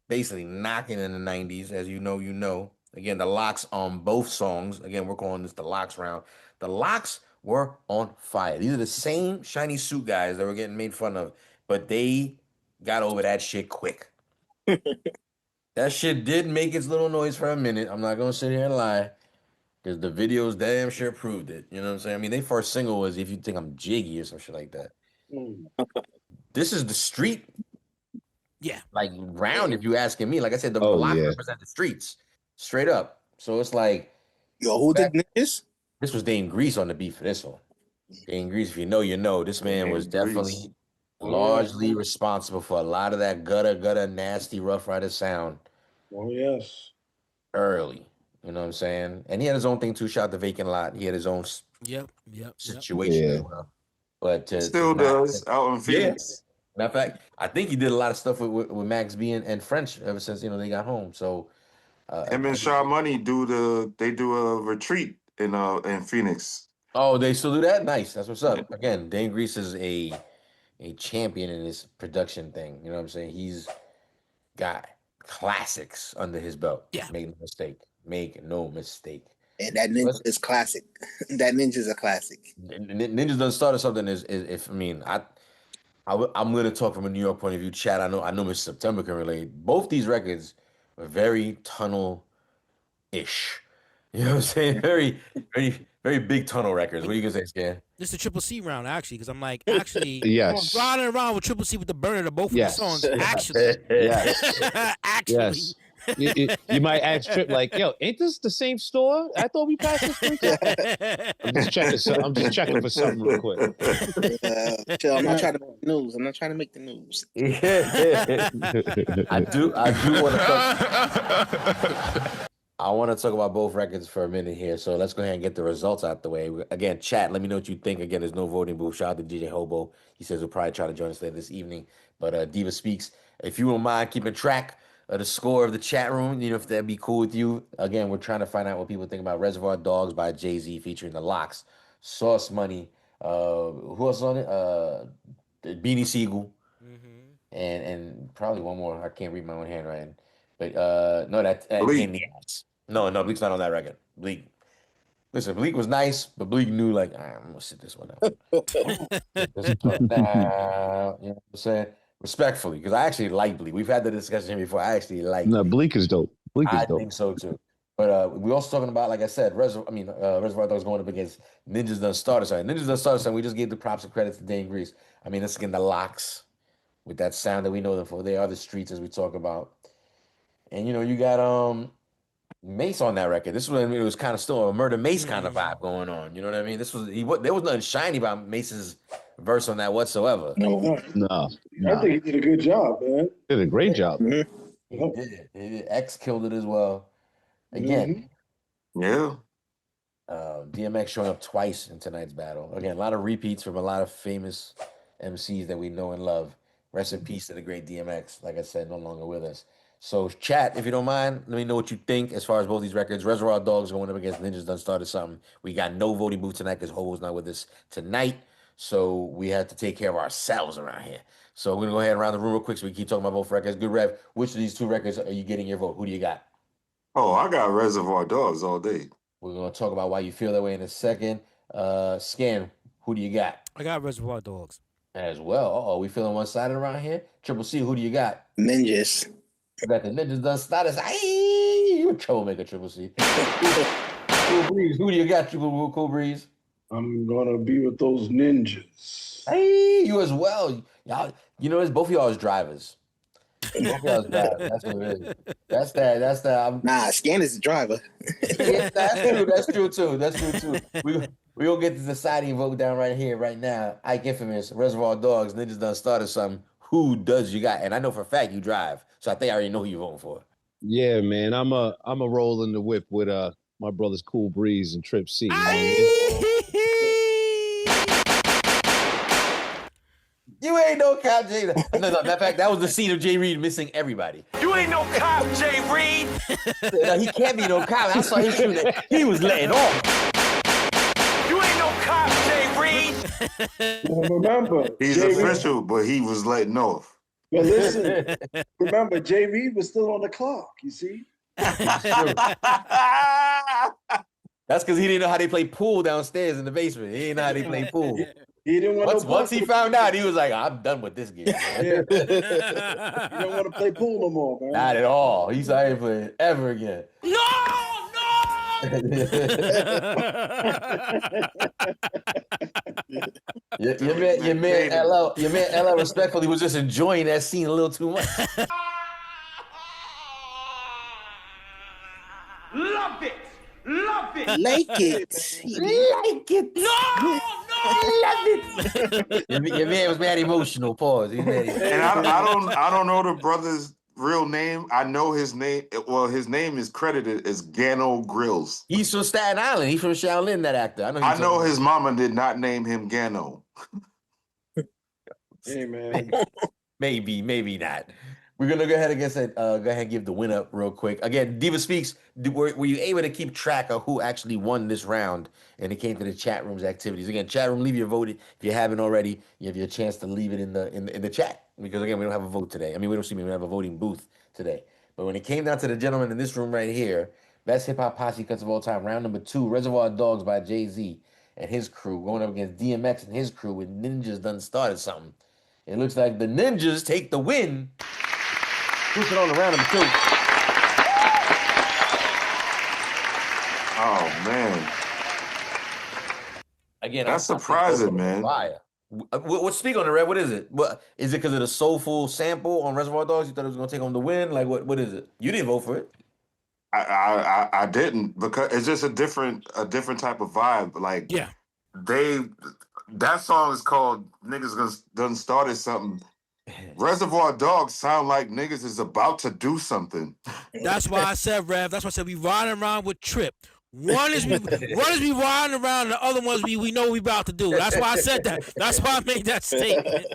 basically knocking in the 90s, as you know. Again, the locks on both songs. Again, we're calling this the locks round. The locks were on fire. These are the same shiny suit guys that were getting made fun of, but they got over that shit quick. That shit did make its little noise for a minute. I'm not gonna sit here and lie. Because the videos damn sure proved it. You know what I'm saying? I mean, their first single was If You Think I'm Jiggy or some shit like that. This is the street, Yeah. like, round, if you asking me. Like I said, the Oh blocks yeah. represent the streets. Straight up. So it's like, Yo, who did this? this was Dame Grease on the beat for this one. Dame Grease, if you know, you know. This man was Dame Grease. definitely largely responsible for a lot of that gutter, nasty Rough Rider sound Oh, yes. early. You know what I'm saying? And he had his own thing too. Shout out to Vacant Lot. He had his own Yep. situation as well. But to Still not, does out in Phoenix. matter of fact, I think he did a lot of stuff with Max B and French ever since they got home. So Him and Shaw Money do a retreat in Phoenix. oh, they still do that? Nice. That's what's up. Again, Dane Grease is a champion in this production thing. You know what I'm saying? He's got classics under his belt. Yeah. Make no mistake. Make no mistake. And that ninja is classic. That ninja's a classic. Ninjas Done Started Something is if I mean I'm gonna talk from a New York point of view. Chad, I know Miss September can relate. Both these records are very tunnel-ish. You know what I'm saying? Very, very, very big tunnel records. What are you gonna say, Scan? This is the Triple C round, actually, because I'm like, actually, Yes. riding around with Triple C with the burner of both Yes. of the songs. Actually, Yes. actually, Yes. You might ask Trip like, "Yo, ain't this the same store? I thought we passed this three times." I'm just checking for something real quick. Chill, I'm not trying to make the news. I'm not trying to make the news. I do want to talk. I want to talk about both records for a minute here. So let's go ahead and get the results out the way. Again, chat. Let me know what you think. Again, there's no voting booth. Shout out to DJ Hobo. He says he'll probably try to join us later this evening. But Diva Speaks. If you don't mind keeping track of the score of the chat room, if that'd be cool with you. Again, we're trying to find out what people think about Reservoir Dogs by Jay-Z featuring the Locks, Sauce Money. Who else on it? Beanie Siegel. And probably one more. I can't read my own handwriting. But no, that Pain in the Ass. No, Bleak's not on that record. Bleak. Listen, Bleak was nice, but Bleak knew, like, I'm going to sit this one out. This one down. You know what I'm saying? Respectfully, because I actually like Bleak. We've had the discussion before. I actually like No, Bleak is dope. I think so, too. But we're also talking about, like I said, Reservoir Dogs going up against Ninjas Done Started Something. Ninjas Done Started Something. We just gave the props and credit to Dane Grease. I mean, let's again the Locks with that sound that we know them for. They are the streets, as we talk about. And, you got Mace on that record. This was when it was kind of still a Murder Mace kind of vibe going on. You know what I mean? There was nothing shiny about Mace's verse on that whatsoever. No. I think he did a good job, man. Did a great job. He did. X killed it as well. Again. Yeah. DMX showing up twice in tonight's battle. Again, a lot of repeats from a lot of famous MCs that we know and love. Rest in peace to the great DMX. Like I said, no longer with us. So, chat, if you don't mind, let me know what you think as far as both these records. Reservoir Dogs going up against Ninjas Done Started Something. We got no voting booth tonight because Hobo's not with us tonight. So, we have to take care of ourselves around here. So, we're going to go ahead and round the room real quick so we keep talking about both records. Good Rev, which of these two records are you getting your vote? Who do you got? Oh, I got Reservoir Dogs all day. We're going to talk about why you feel that way in a second. Scan, who do you got? I got Reservoir Dogs. As well. Uh-oh, we feeling one-sided around here? Triple C, who do you got? Ninjas. I got the Ninjas Done Started. You a troublemaker, Triple C. Cool Breeze, who do you got, Cool Breeze? I'm gonna be with those ninjas. Hey, you as well. Y'all, it's both of y'all as drivers. Both of y'all as drivers. That's what it is. That's that. Nah, Scan is the driver. Yeah, that's true too. We gonna get the deciding vote down right here, right now. Ike Infamous, Reservoir Dogs, Ninjas Done Started Something. Who does you got? And I know for a fact you drive, so I think I already know who you're voting for. Yeah, man. I'm a roll in the whip with my brothers Cool Breeze and Trip C. You know what I mean? You ain't no cop, Jay. No, matter of fact, that was the scene of Jay Reed missing everybody. You ain't no cop, Jay Reed. No, he can't be no cop. I saw him shooting. He was letting off. You ain't no cop, Jay Reed. Well, remember, He's Jay official, but he was letting off. But listen, remember, Jay Reed was still on the clock, you see? That's That's because he didn't know how they play pool downstairs in the basement. He didn't know how they play pool. He didn't want once he found out, he was like, I'm done with this game. Yeah. You don't want to play pool no more, man. Not at all. He's not even playing ever again. Your man LL respectfully was just enjoying that scene a little too much. Love it. Love it. Like it. Like it. No. Love it. Your man was mad emotional. Pause. He's mad emotional. And I don't know the brother's real name. I know his name. Well, his name is credited as Gano Grills. He's from Staten Island. He's from Shaolin, that actor. I know his mama did not name him Gano. Hey, man. Maybe not. We're gonna go ahead and give the win up real quick. Again, Diva Speaks, were you able to keep track of who actually won this round? And it came to the chat room's activities. Again, chat room, leave your vote if you haven't already. You have your chance to leave it in the chat. Because again, we don't have a vote today. I mean, we don't have a voting booth today. But when it came down to the gentleman in this room right here, best hip hop posse cuts of all time, round number 2, Reservoir Dogs by Jay-Z and his crew, going up against DMX and his crew with Ninjas done started something. It looks like the Ninjas take the win. Pushing on to round number 2. Oh man. Again, that's surprising, man. What speak on the red? What is it? What is it? Because of the soulful sample on Reservoir Dogs? You thought it was gonna take home the win? Like what is it? You didn't vote for it. I didn't, because it's just a different type of vibe. Like that song is called Niggas Done Started Something. Reservoir Dogs sound like niggas is about to do something. That's why I said, Rev. That's why I said we riding around with Trip. One is we riding around, the other ones we know we about to do. That's why I said that. That's why I made that statement.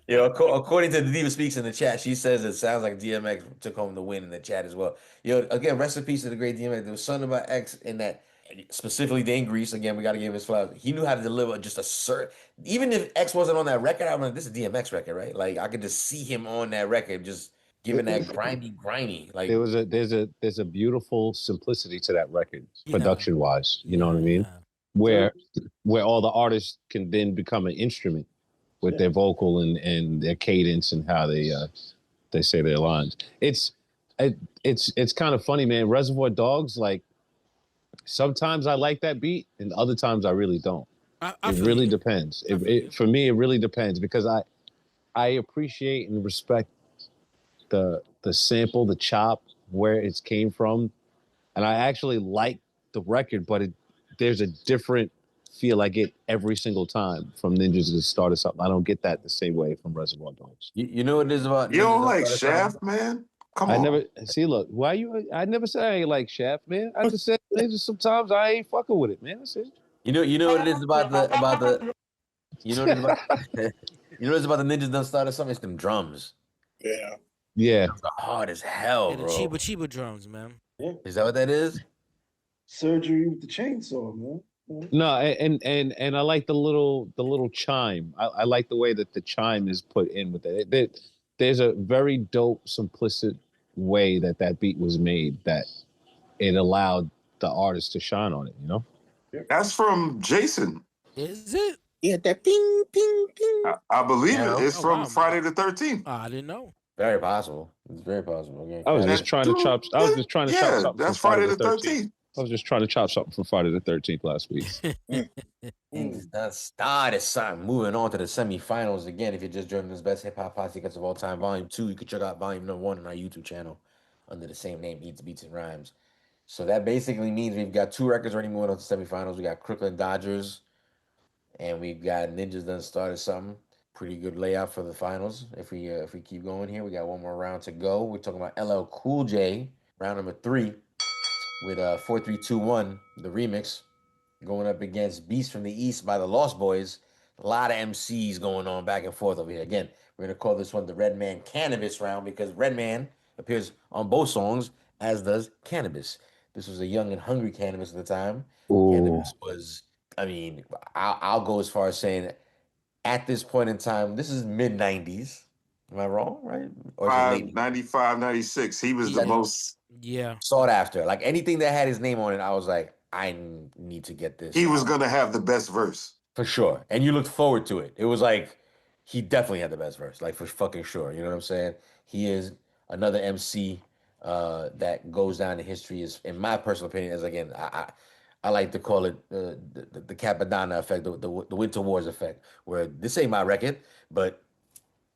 According to the Diva Speaks in the chat, she says it sounds like DMX took home the win in the chat as well. Again, rest in peace to the great DMX. There was something about X in that, specifically Dane Grease. Again, we got to give him his flowers. He knew how to deliver just a certain. Even if X wasn't on that record, I'm like, this is a DMX record, right? Like I could just see him on that record, just giving that grimy. Like there's a beautiful simplicity to that record, production wise. You know what I mean? Where all the artists can then become an instrument with their vocal and their cadence and how they say their lines. It's kind of funny, man. Reservoir Dogs, like sometimes I like that beat and other times I really don't. It really depends. For me, it really depends because I appreciate and respect the sample, the chop, where it came from, and I actually like the record, but there's a different feel I get every single time from Ninjas to Start or something. I don't get that the same way from Reservoir Dogs. You know what it is about? You don't like Shaft, man? Come on. I never said I ain't like Shaft, man. I just said sometimes I ain't fucking with it, man. That's it. You know what it is about the you know what it is about you know what it's about the Ninjas Done Started something? It's them drums. Yeah. They're hard as hell, bro. The cheaper drums, man. Yeah. Is that what that is? Surgery with the chainsaw, man. No, and I like the little chime. I like the way that the chime is put in with it. There's a very dope, simplistic way that beat was made that it allowed the artist to shine on it, you know? That's from Jason. Is it? Yeah, that ping, ping, ping. I believe it. It's from Friday the 13th. I didn't know. Very possible. It's very possible. Okay. I was just trying to chop something. That's Friday the 13th. I was just trying to chop something from Friday the 13th last week. Things done started something. Moving on to the semifinals again. If you're just joining us, best hip hop posse cuts of all time, volume 2. You can check out volume number 1 on our YouTube channel under the same name, Eats, Beats, and Rhymes. So that basically means we've got 2 records already moving on to semifinals. We got Crooklyn Dodgers, and we've got Ninjas Done Started Something. Pretty good layout for the finals. If we keep going here, we got one more round to go. We're talking about LL Cool J, round number 3, with 4321, the remix, going up against Beast from the East by the Lost Boys. A lot of MCs going on back and forth over here. Again, we're gonna call this one the Redman Cannabis round because Redman appears on both songs, as does Cannabis. This was a young and hungry Cannabis at the time. Ooh. Cannabis was, I mean, I'll go as far as saying, at this point in time, this is mid-90s. Am I wrong, right? Or is it late? 95, 96. He was the most Yeah. sought after. Like anything that had his name on it, I was like, need to get this. He was gonna have the best verse for sure, and you looked forward to it. It was like he definitely had the best verse, like for fucking sure. You know what I'm saying? He is another MC that goes down in history. Is, in my personal opinion, as again, I like to call it the Capadonna effect, the Winter Wars effect, where this ain't my record, but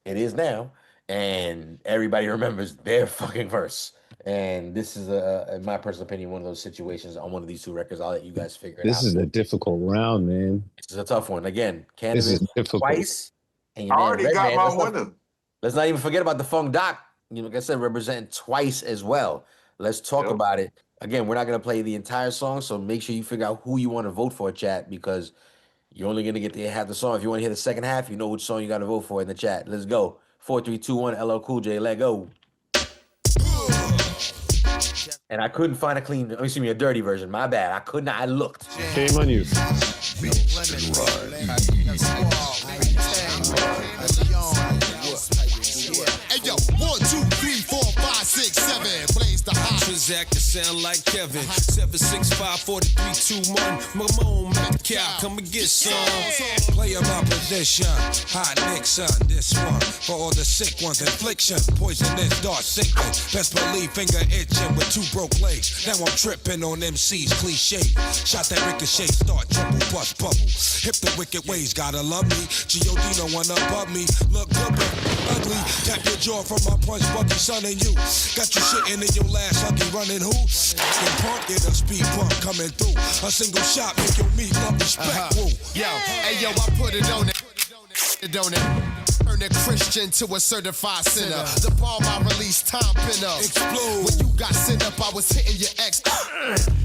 it is now, and everybody remembers their fucking verse. And this is, in my personal opinion, one of those situations on one of these two records. I'll let you guys figure it out. This is a difficult round, man. This is a tough one. Again, this is Cannabis difficult. Twice. And I already got my winner. Let's not even forget about the Funk Doc. You know, like I said, representing Twice as well. Let's talk about it. Again, we're not going to play the entire song, so make sure you figure out who you want to vote for, chat, because you're only going to get to half the song. If you want to hear the second half, you know which song you got to vote for in the chat. Let's go. 4, 3, 2, 1, LL Cool J, let go. And I couldn't find a dirty version. My bad. I couldn't. I looked. Shame on you. Hey yo, 1, 2, 3, 4, 5, 6, 7. Blaze the high. Transact to sound like Kevin. 765 4321. Mamone, Mac Cow, come and get some. Player my position. Hot Nixon, this one. For all the sick ones, infliction. Poisonous, dark sickness. Best believe finger itching with 2 broke legs. Now I'm tripping on MC's cliche. Shot that ricochet, start trouble, bust bubble. Hip the wicked ways, gotta love me. G.O.D. no one above me. Look good, but ugly. Tap your jaw from my punch, Bucky, son, and you. Got you shitting in your last lucky running who? Fucking punk, get a speed bump coming through. A single shot make your meat love respect. Yo, hey yo, I put it on it. Don't it? Turn a Christian to a certified sinner. The bomb I released, time pinner. Explode. When you got sent up, I was hitting your ex.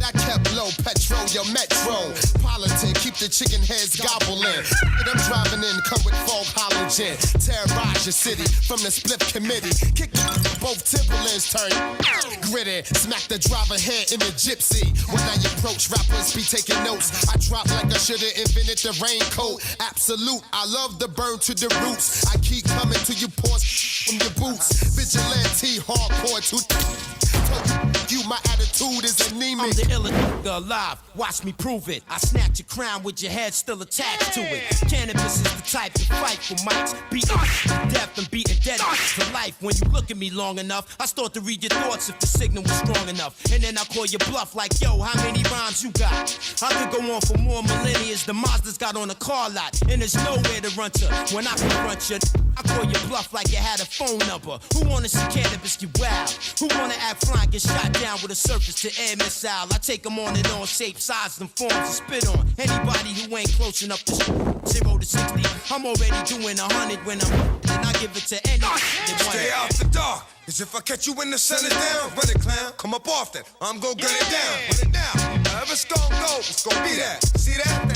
That kept low, petrol, your metro. Politic, keep the chicken heads gobbling. I'm driving in, come with fog halogen. Terrorize your city from the split committee. Kick both Timberlands, turn gritty. Smack the driver head in the gypsy. When I approach, rappers be taking notes. I drop like I should've invented the raincoat. Absolute, I love the burn to the roots. I keep coming to you, pause from your boots. Vigilante, hardcore to you, my attitude is anemic. I'm the illest alive, watch me prove it. I snatch your crown with your head still attached to it. Cannabis is the type to fight for mics. Beating to death and beating dead for life. When you look at me long enough, I start to read your thoughts if the signal was strong enough. And then I call your bluff like, yo, how many rhymes you got? I could go on for more millennia. The Mazda's got on a car lot. And there's nowhere to run to. When I confront you, I call your bluff like you had a phone number. Who wanna see cannabis get wild? Who wanna act fly and get shot down with a surface to air missile? I take them on and on, shape, size, and forms to spit on. Anybody who ain't close enough to 0 to 60, I'm already doing 100 when I'm and I give it to anyone. Stay out the dark. Cause if I catch you in the sun it down, run it, clown, come up off that. I'm gon' gun it down, run it down. However it's gon' go, it's gon' be that. See that?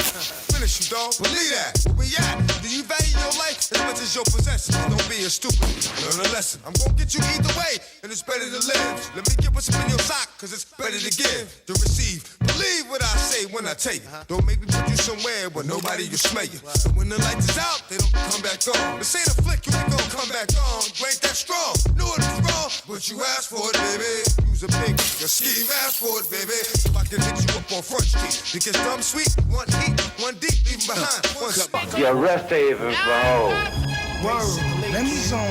Finish you, dog. Believe that. Where we at? Do you value your life as much as your possessions? Don't be a stupid. Learn a lesson. I'm gon' get you either way, and it's better to live. Let me get what's up in your sock, cause it's better to give, to receive. Believe what I say when I tell you. Don't make me put you somewhere where nobody can smell you. So when the lights is out, they don't come back on. This ain't a flick, you ain't gon' come back on. You ain't that strong. Knew it was wrong, but you asked for it, baby. Use a pig, your scheme asked for it, baby. If I can hit you up on Front Street, because dumb sweet, one heat, one deep, leaving behind one spot. Your rest haven for home. Word. Let me zone.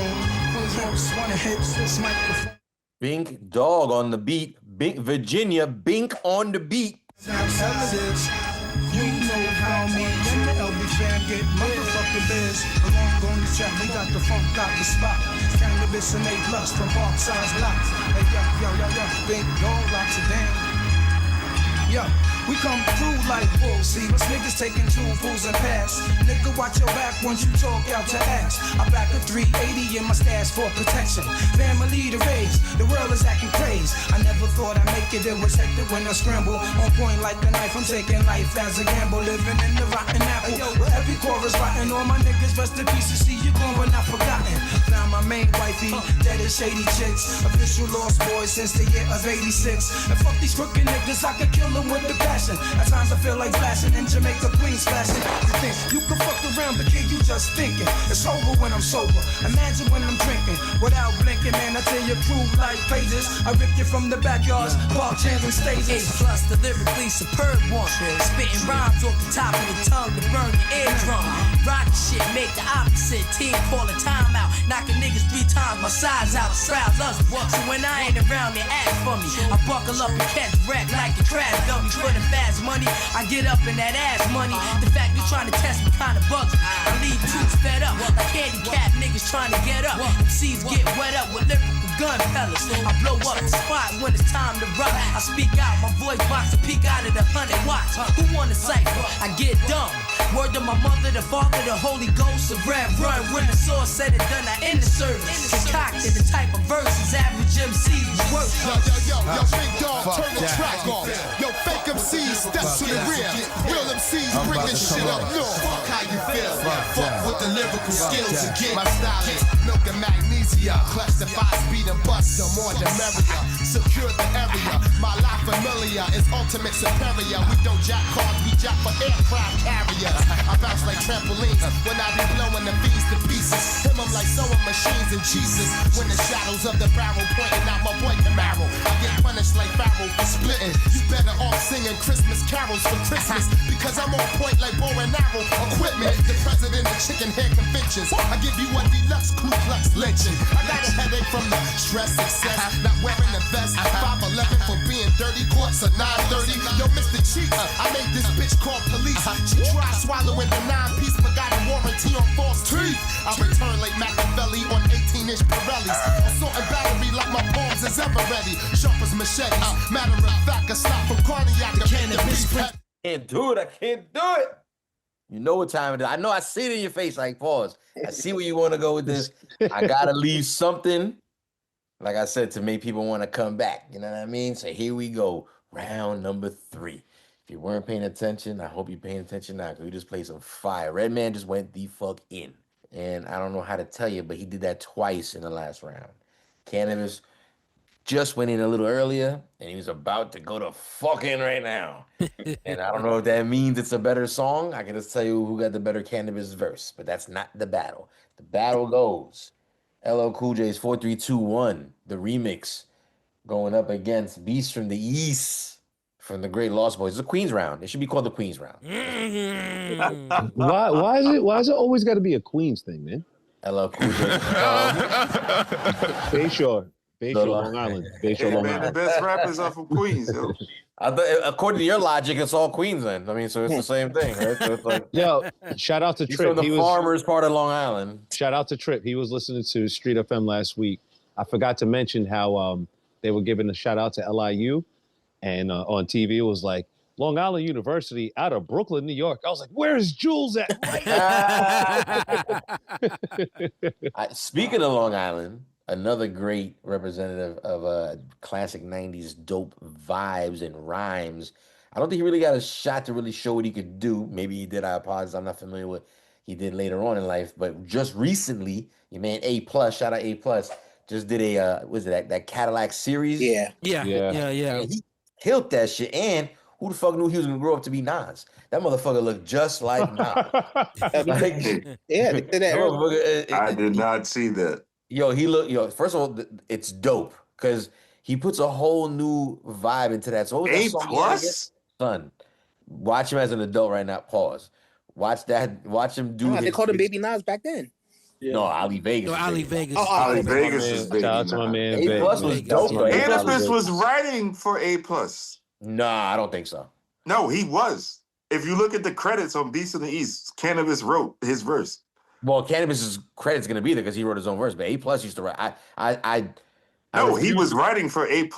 Just wanna hit this microphone. Bink Dog on the beat. Bink Virginia. Bink on the beat. You know how me and the LB fam get motherfucking biz. Along on the track, we got the funk, got the spot. Cannabis and A plus from Parkside's blocks. Hey, yo, Bink Dog locks it down. Yo, we come through like wolves. See, us niggas taking 2 fools and pass. Nigga, watch your back once you talk out to ass. I back a 380 in my stash for protection. Family to raise, the world is acting crazy. I never thought I'd make it was hectic when I scramble. On point like the knife, I'm taking life as a gamble. Living in the rotten apple, with every chorus rotten. All my niggas rest in peace, you see you gone but not forgotten. Found my main wifey, dead and shady chicks. Official lost boy since the year of 86. And fuck these crooked niggas, I could kill them with the back. passion. At times I feel like flashing in Jamaica, Queens fashion. You think you can fuck around, but kid, you just thinking. It's over when I'm sober. Imagine when I'm drinking without blinking, man. I tell your crew like pages. I rip you from the backyards, park chairs and stages. Plus the lyrically superb one. Spitting rhymes off the top of the tongue to burn your eardrum. Rock shit, make the opposite. Team call a timeout. Knocking niggas 3 times my size out. Crowds us. So when I ain't around, they ask for me. I buckle up and catch wreck like a crash dummy for the fast money. I get up in that ass money. The fact you trying to test me kinda bugs me. I leave troops fed up like handicapped niggas trying to get up. MCs get wet up with lyrical gun pellets. I blow up the spot when it's time to rock. I speak out, my voice box to peek out of the 100 watts. Who want a cipher? I get dumb. Word to my mother, the father, the Holy Ghost, the Rev Run. When the source said it done, I end the service. Concocted the type of verses average MCs work. Yo, big dog, turn the track off. Yo, fake MCs, step to the rear. Real MCs, bring this shit up north. Fuck how you feel. Fuck with the lyrical skills again. My style is milk and magnesia. Clutch the 5-speed and bust, the more the merrier. Secure the area. My life familiar is ultimate superior. We don't jack cars, we jack for aircraft carriers. I bounce like trampolines when I be blowing the beats to pieces. Him, I'm like sewing machines and Jesus. When the shadows of the barrel pointing out my boy Camaro. I get punished like Pharaoh for splitting. You better off singing Christmas carols for Christmas. Because I'm on point like bow and arrow equipment. The president of chicken hair conventions. I give you a deluxe Ku Klux lynching. I got a headache from the stress, success, not wearing the vest. 5'11" for being dirty, courts at 9:30. Yo, Mr. Cheeks, I made this bitch call police. She tried swallowing the 9-piece, but got a warranty on false teeth. I return like Machiavelli on 18-inch Pirellis. Assault and battery like my palms is ever ready. Sharp as machetes. Matter of fact, I stop from cardiac. Cannabis. Can't do it. I can't do it. You know what time it is. I know I see it in your face. Like, pause. I see where you want to go with this. I gotta leave something, like I said, to make people want to come back. You know what I mean? So here we go. Round number 3. If you weren't paying attention, I hope you're paying attention now, because we just played some fire. Redman just went the fuck in. And I don't know how to tell you, but he did that twice in the last round. Cannabis just went in a little earlier, and he was about to go to fuck in right now. And I don't know if that means it's a better song. I can just tell you who got the better Cannabis verse, but that's not the battle. The battle goes LL Cool J's 4321, the remix, going up against Beast from the East from the Great Lost Boys. It's a Queens round. It should be called the Queens round. Why is it always got to be a Queens thing, man? LL Cool J. Bayshore, Long Island. Bayshore, Long Man, the Island. best rappers are from Queens, yo. According to your logic, it's all Queens then. I mean, so it's the same thing, right? So it's like, Yo, shout out to he's Trip. from the farmers part of Long Island. Shout out to Trip. He was listening to Street FM last week. I forgot to mention how they were giving a shout out to LIU, and on TV it was like Long Island University out of Brooklyn, New York. I was like, where's Jules at? Speaking of Long Island, another great representative of classic 90s dope vibes and rhymes. I don't think he really got a shot to really show what he could do. Maybe he did. I apologize. I'm not familiar with what he did later on in life. But just recently, your man A+, shout out A+, just did a, that Cadillac series? Yeah. And he killed that shit. And who the fuck knew he was going to grow up to be Nas? That motherfucker looked just like Nas. Yeah, they did that. I did not see that. First of all, it's dope because he puts a whole new vibe into that. So what was that song he had again? Son, watch him as an adult right now. Pause. Watch him do. They called him Baby Nas back then. No, Ali Vegas. Ali Vegas. Ali Vegas is Baby Shout out to my man. A+ was dope. Cannabis was writing for A+. Nah, I don't think so. No, he was. If you look at the credits on Beast in the East, Cannabis wrote his verse. Well, Cannabis's credit's gonna be there because he wrote his own verse, but A+ used to write. He was writing for A+.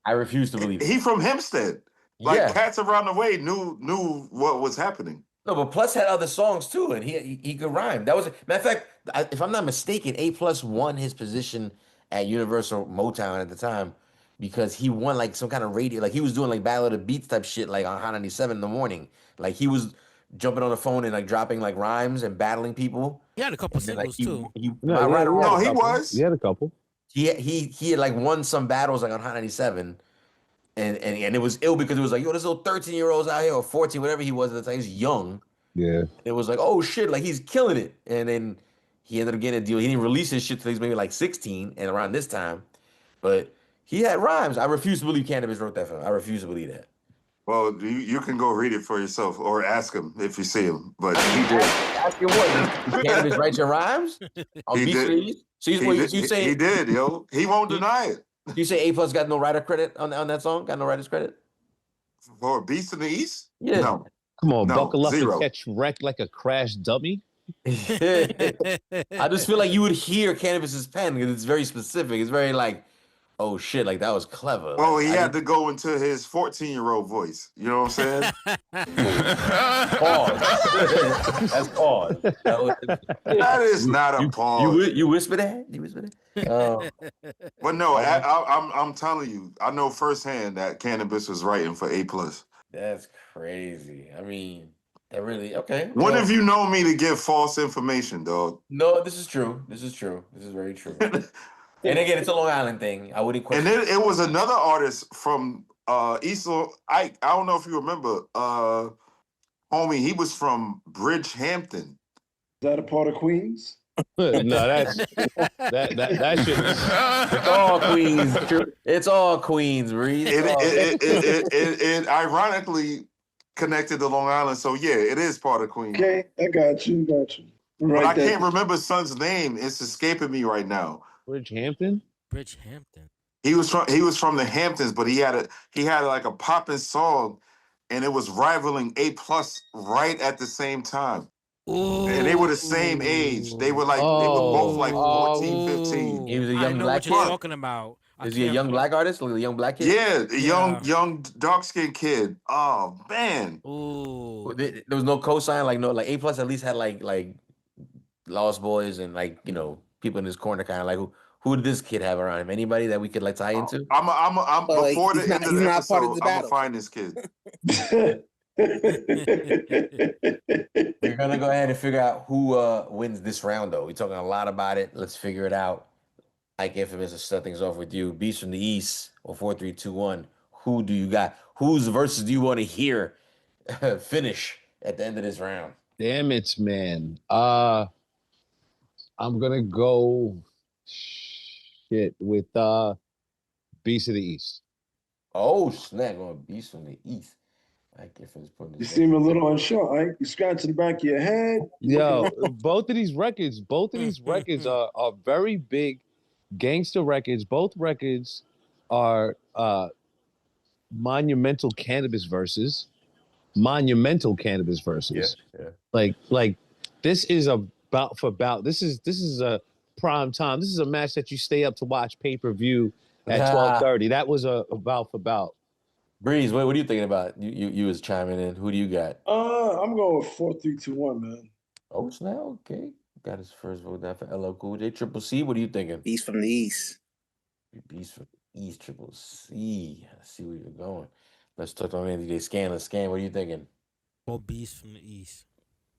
I refuse to believe it. He from Hempstead. Cats around the way knew what was happening. No, but Plus had other songs too, and he could rhyme. That was matter of fact, if I'm not mistaken, A+ won his position at Universal Motown at the time because he won like some kind of radio, like he was doing like Battle of the Beats type shit, like on Hot 97 in the morning. Like he was jumping on the phone and like dropping like rhymes and battling people. He had a couple singles too. He was. He had a couple. He had like won some battles like on Hot 97. and it was ill because it was like, yo, this little 13-year-olds out here or 14, whatever he was at the time, he's young. Yeah. It was like, oh shit, like he's killing it. And then he ended up getting a deal. He didn't release his shit till he was maybe like 16 and around this time. But he had rhymes. I refuse to believe Cannabis wrote that for him. I refuse to believe that. Well, you can go read it for yourself or ask him if you see him. But he did. Ask him what? Does Cannabis write your rhymes? He did. So you say he did, yo. He won't deny it. You say A Plus got no writer credit on that song? Got no writer's credit? For Beast in the East? Yeah. No. Come on, No, buckle up zero. and catch wreck like a crash dummy. I just feel like you would hear Cannabis's pen because it's very specific. It's very like, oh shit, like that was clever. Well, like, he had to go into his 14-year-old voice. You know what I'm saying? Pause. That's pause. That is not a pause. You whisper that? You whisper that? But no, I'm telling you, I know firsthand that Cannabis was writing for A+. That's crazy. I mean, that really okay. When have you known me to give false information, dog? No, this is true. This is true. This is very true. And again, it's a Long Island thing. I wouldn't question. And then it was another artist from East. I don't know if you remember, homie. He was from Bridgehampton. Is that a part of Queens? No, that's that shit. It's all Queens. It's all Queens, Reed. It ironically connected to Long Island, so yeah, it is part of Queens. Okay, I got you. But I can't remember son's name. It's escaping me right now. Bridgehampton. He was from the Hamptons, but he had like a poppin' song, and it was rivaling A+ right at the same time. Ooh. And they were the same age. They were like they were both like 14, 15. He was a young black kid. What you're talking about? Is he a young black artist? Like a young black kid? Yeah, a young dark-skinned kid. Oh man. Ooh. There was no cosign, like A+ at least had like Lost Boys and like, you know, people in his corner kind of like who did this kid have around him? Anybody that we could like tie into? I'm before the end of the episode, I'm gonna find this kid. We're gonna go ahead and figure out who wins this round, though. We're talking a lot about it. Let's figure it out. Ike Infamous to start things off with you. Beast from the East or 4, 3, 2, 1. Who do you got? Whose verses do you want to hear finish at the end of this round? Damn it, man. I'm gonna go with Beast of the East. Oh snap! Going Beast from the East. You seem a little unsure, Ike. You scratching the back of your head. Yo, both of these records are very big gangster records. Both records are monumental cannabis verses. Yeah. Like this is a bout for bout. This is a prime time. This is a match that you stay up to watch pay-per-view at 12:30. That was a bout for bout. Breeze, what are you thinking about? You was chiming in. Who do you got? I'm going with 4, 3, 2, 1, man. Oh snap! Okay, got his first vote down for LL Cool J. Triple C. What are you thinking? Beast from the East. Beast from the East. Triple C. I see where you're going. Let's touch on NDJ Scan. Let's scan. What are you thinking? Oh, Beast from the East.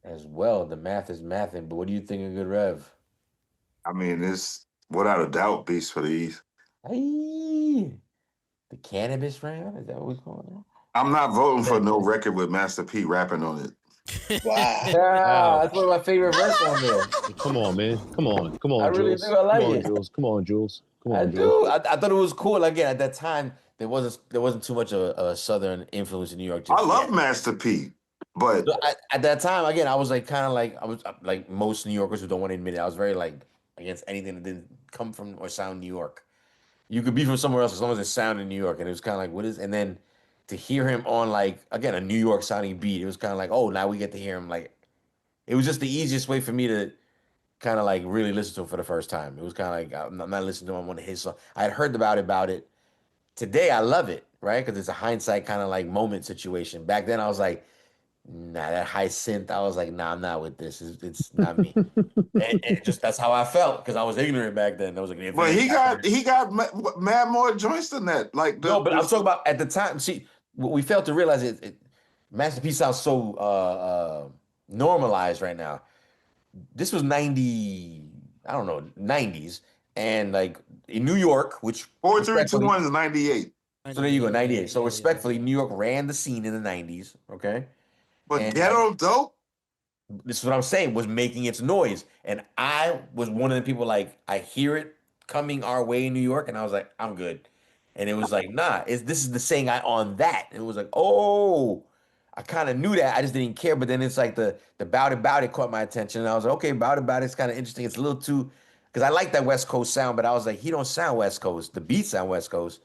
As well, the math is mathing. But what do you think of Good Rev? I mean, it's without a doubt Beast for the East. Hey. The cannabis round? Is that what we're calling it? I'm not voting for no record with Master P rapping on it. Wow. That's one of my favorite verses on there. Come on, man. Come on, I really Jules. do. I like it. Come on, Jules. I do. I thought it was cool. Again, at that time, there wasn't too much of a Southern influence in New York. I love Master P, but so at that time, again, I was like kind of like I was like most New Yorkers who don't want to admit it. I was very like against anything that didn't come from or sound New York. You could be from somewhere else as long as it sounded New York, and it was kind of like what is? And then to hear him on like again a New York sounding beat, it was kind of like oh now we get to hear him like. It was just the easiest way for me to kind of like really listen to him for the first time. It was kind of like I'm not listening to him on one of his songs. I had heard about it. Today I love it, right? Because it's a hindsight kind of like moment situation. Back then I was like, nah, that high synth. I was like, nah, I'm not with this. It's not me. and just that's how I felt because I was ignorant back then. I was like, but he got mad more joints than that. Like no, but I'm talking about at the time. See, we failed to realize it Master P sounds so normalized right now. This was 90s, and like in New York, which 4, 3, 2, 1 is 98. So there you go, 98. Yeah, So yeah, respectfully, New York ran the scene in the 90s, okay? But And ghetto dope. this is what I'm saying, was making its noise. And I was one of the people like, I hear it coming our way in New York, and I was like, I'm good. And it was like, nah, this is the saying I on that. And it was like, oh, I kind of knew that. I just didn't care. But then it's like the Bout It caught my attention. And I was like, okay, Bout It's kind of interesting. It's a little too, because I like that West Coast sound, but I was like, he don't sound West Coast. The beats sound West Coast.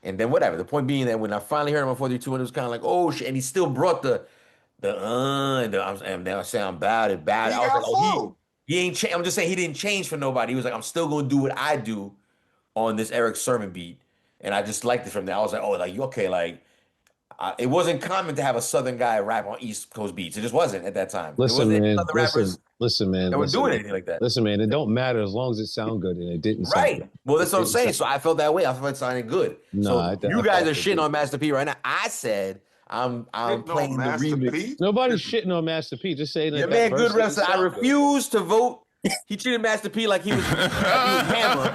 And then whatever. The point being that when I finally heard him on 432, and it was kind of like, oh shit, and he still brought and then I sound bad it bad. He I was like, got oh, flow. he ain't I'm just saying he didn't change for nobody. He was like, I'm still gonna do what I do on this Eric Sermon beat. And I just liked it from there. I was like, oh, like you okay, like it wasn't common to have a Southern guy rap on East Coast beats. It just wasn't at that time. There Listen, wasn't any man. other rappers Listen, man. that were doing anything like that. Listen, man. It don't matter as long as it sound good, and it didn't sound Right. good. Well, that's It what I'm didn't saying. sound- So I felt that way. I felt it sounded good. Nah, So you I guys thought are it shitting did. on Master P right now. I said I'm Shitting on playing the Master remix. P? Nobody's shitting on Master P. Just saying that Your that man, verse Good Rep didn't said, I sound good. refuse to vote. He treated Master P like he was Hammer.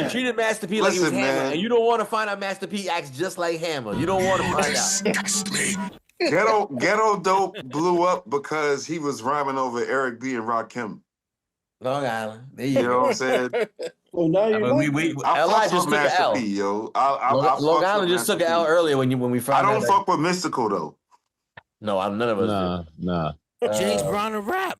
He treated Master P like he was Listen, Hammer. man. And you don't want to find out Master P acts just like Hammer. You don't want to find out. Ghetto dope blew up because he was rhyming over Eric B and Rakim. Long Island. There You know what I'm saying? Well, now I you mean, like I LI fucks just with took an Master L. P, yo. I Long fucks Island with just took Master an L P. earlier when we I found don't out. fuck with Mystical though. No, none of us Nah. do. James Brown and rap.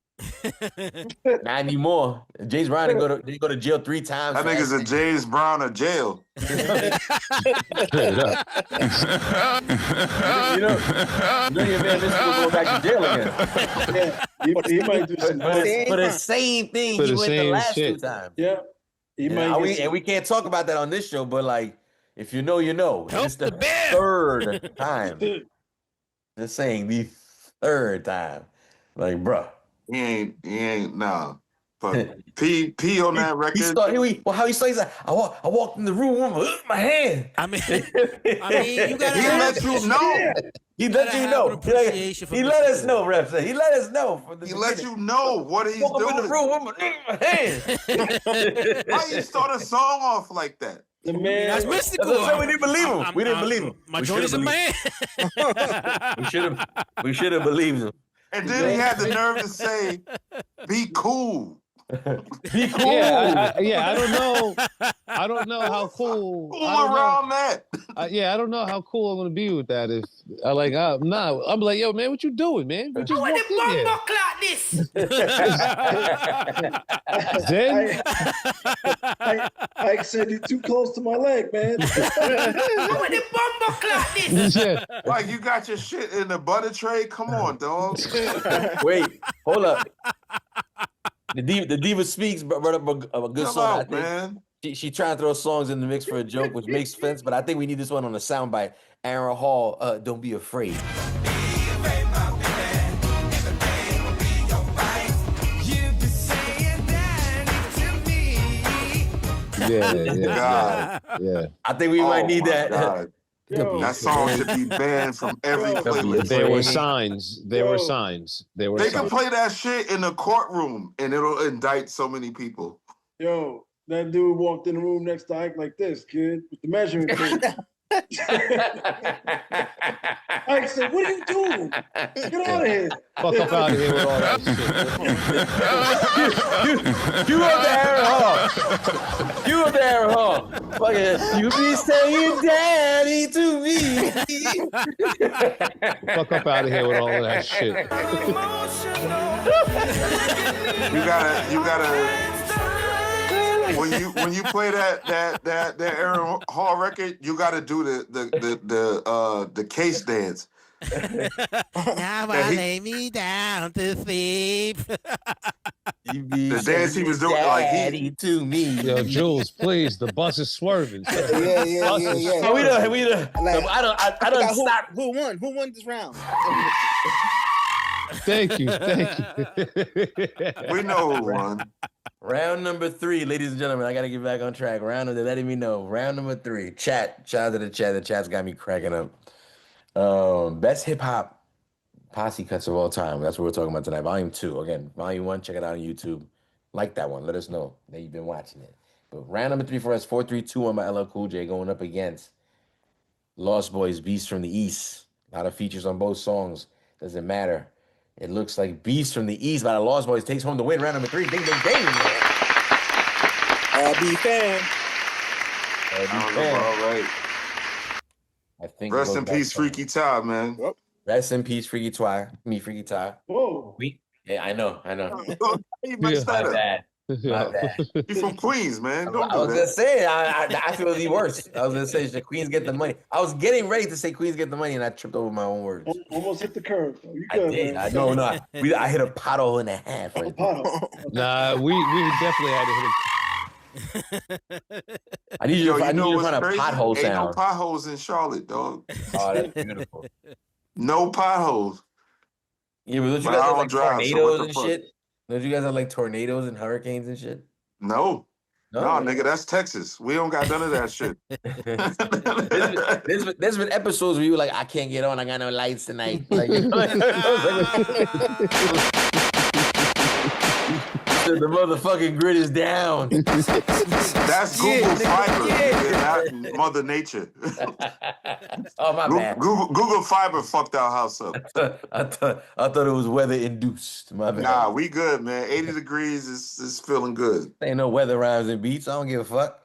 Not anymore. James Brown didn't go to jail 3 times. That for nigga's a James Brown of jail. you know your man Mystical going back to jail again. Yeah, he might do some. For the same thing For he the went the same last shit. 2 times. Yeah, he And, might. and we can't talk about that on this show, but like, if you know, you know. And it's the third time. Just saying, the third time. Like, bruh. He ain't nah. But P on that record. How he starts like, I walked in the room with my hand. I mean, you gotta He let you know. He let you know. Appreciation He let us know, Ref. He let us know. From the He let beginning. you know what he's Walk up doing. in the room with my hand. Why you start a song off like that? The man. That's mystical. That's what I'm saying. We didn't believe him. We didn't believe him. My We joint is a should've man. We should have believed him. And then he had the nerve to say, "Be cool." Be cool. Yeah, I don't know. I don't know how cool. Cool I don't know. around that. I don't know how cool I'm gonna be with that. If I like, I'm like, yo, man, what you doing, man? We just walked in here. Then Ike said you're too close to my leg, man. yeah. Like you got your shit in the butter tray. Come on, dog. Wait, hold up. The Diva Speaks brought up a good Come song. I out, think man. she trying to throw songs in the mix for a joke, which makes sense. But I think we need this one on a soundbite. Aaron Hall, Don't Be Afraid. Yeah. I think we might need my that. God. That song should be banned from every playlist. There were signs. There were signs. There were They signs. can play that shit in the courtroom and it'll indict so many people. Yo, that dude walked in the room next to Ike like this, kid, with the measuring tape. Ike said, "What are you doing? Get out of here! Fuck up out of here with all that shit." You up there, Aaron Hall. You up there, Aaron Hall. Fuck it. You be saying daddy to me. Fuck up out of here with all of that shit. You gotta when you play that Aaron Hall record, you gotta do the case dance. Now I lay me down to sleep. The dance he was doing, like daddy to me. Yo, Jules, please. The bus is swerving. Yeah. Oh, we done. Like, I don't stop. Who won? Who won this round? Thank you. We know who won. Round number 3, ladies and gentlemen. I gotta get back on track. They're letting me know. Round number 3. Chat. Shout out to the chat. The chat's got me cracking up. Best hip hop posse cuts of all time. That's what we're talking about tonight. Volume 2. Again, Volume 1. Check it out on YouTube. Like that one. Let us know that you've been watching it. But round number 3 for us. 4-3-2-1 by LL Cool J going up against Lost Boys, Beast from the East. A lot of features on both songs. Doesn't matter. It looks like Beast from the East by the Lost Boys takes home the win. Round number 3. Ding, ding, ding. LB fan. LB fan. All right. I think. Rest in peace, Freaky Ty, man. Rest in peace, Freaky Ty. Freaky Ty. Whoa. Yeah, I know. He messed My that up. bad. My bad. He from Queens, man. Don't I do was that. gonna say, I feel the worst. I was gonna say, should Queens get the money? I was getting ready to say Queens get the money, and I tripped over my own words. Almost hit the curve. You I good, did. man. No. I hit a pothole and a half. Right there. Nah, we definitely had to hit I need you. I need you to what's find a crazy? pothole Ain't sound. no potholes in Charlotte, dog. Oh, that's beautiful. No potholes. Yeah, but don't you But guys I have don't like drive, so what tornadoes the and fuck? shit? Don't you guys have like tornadoes and hurricanes and shit? No. No, No, man. nigga, that's Texas. We don't got none of that shit. There's been episodes where you were like, I can't get on. I got no lights tonight. Like, you know, the motherfucking grid is down. That's Google Fiber, nigga, not Mother Nature. Oh, my bad. Google Fiber fucked our house up. I thought it was weather induced. My bad. Nah, we good, man. 80 degrees is feeling good. Ain't no weather rhymes and beats. I don't give a fuck.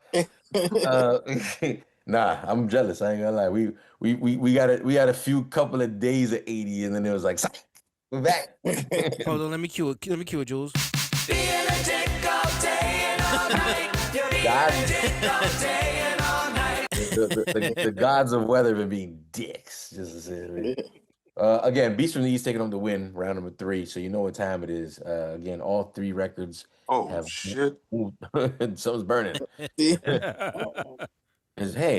Nah, I'm jealous. I ain't gonna lie. We got a few couple of days of 80, and then it was like, we're back. Hold on, let me cue it, Jules. The gods of weather have been being dicks. Just to say it. Again, Beast from the East taking home the win, round number 3. So you know what time it is. Again, all 3 records. Shit. Something's burning. Hey,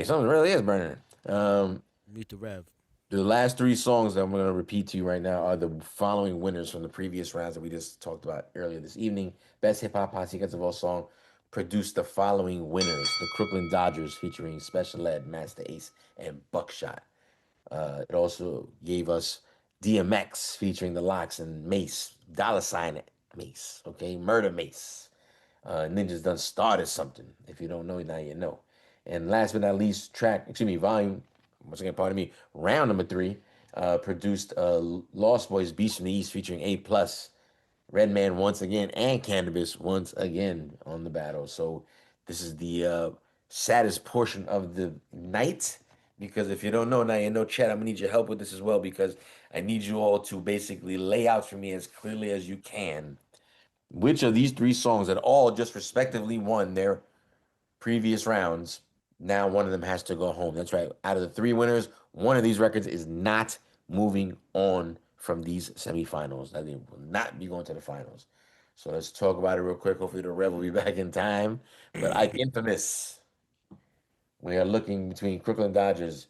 something really is burning. Mute the rev. The last 3 songs that I'm going to repeat to you right now are the following winners from the previous rounds that we just talked about earlier this evening. Best Hip Hop Posse of All song produced the following winners: the Crooklyn Dodgers featuring Special Ed, Master Ace, and Buckshot. It also gave us DMX featuring the Locks and Mace, Dollar Sign Mace, okay, Murder Mace. Ninjas Done Started Something. If you don't know, now you know. And last but not least, volume, once again, pardon me, round number 3, produced Lost Boys Beast from the East featuring A+, Redman once again, and Cannabis once again on the battle. So this is the saddest portion of the night, because if you don't know, now you know, chat, I'm gonna need your help with this as well, because I need you all to basically lay out for me as clearly as you can which of these 3 songs that all just respectively won their previous rounds. Now one of them has to go home. That's right. Out of the 3 winners, one of these records is not moving on from these semifinals. That they will not be going to the finals. So let's talk about it real quick. Hopefully the Rev will be back in time. But Ike Infamous, we are looking between Crooklyn Dodgers,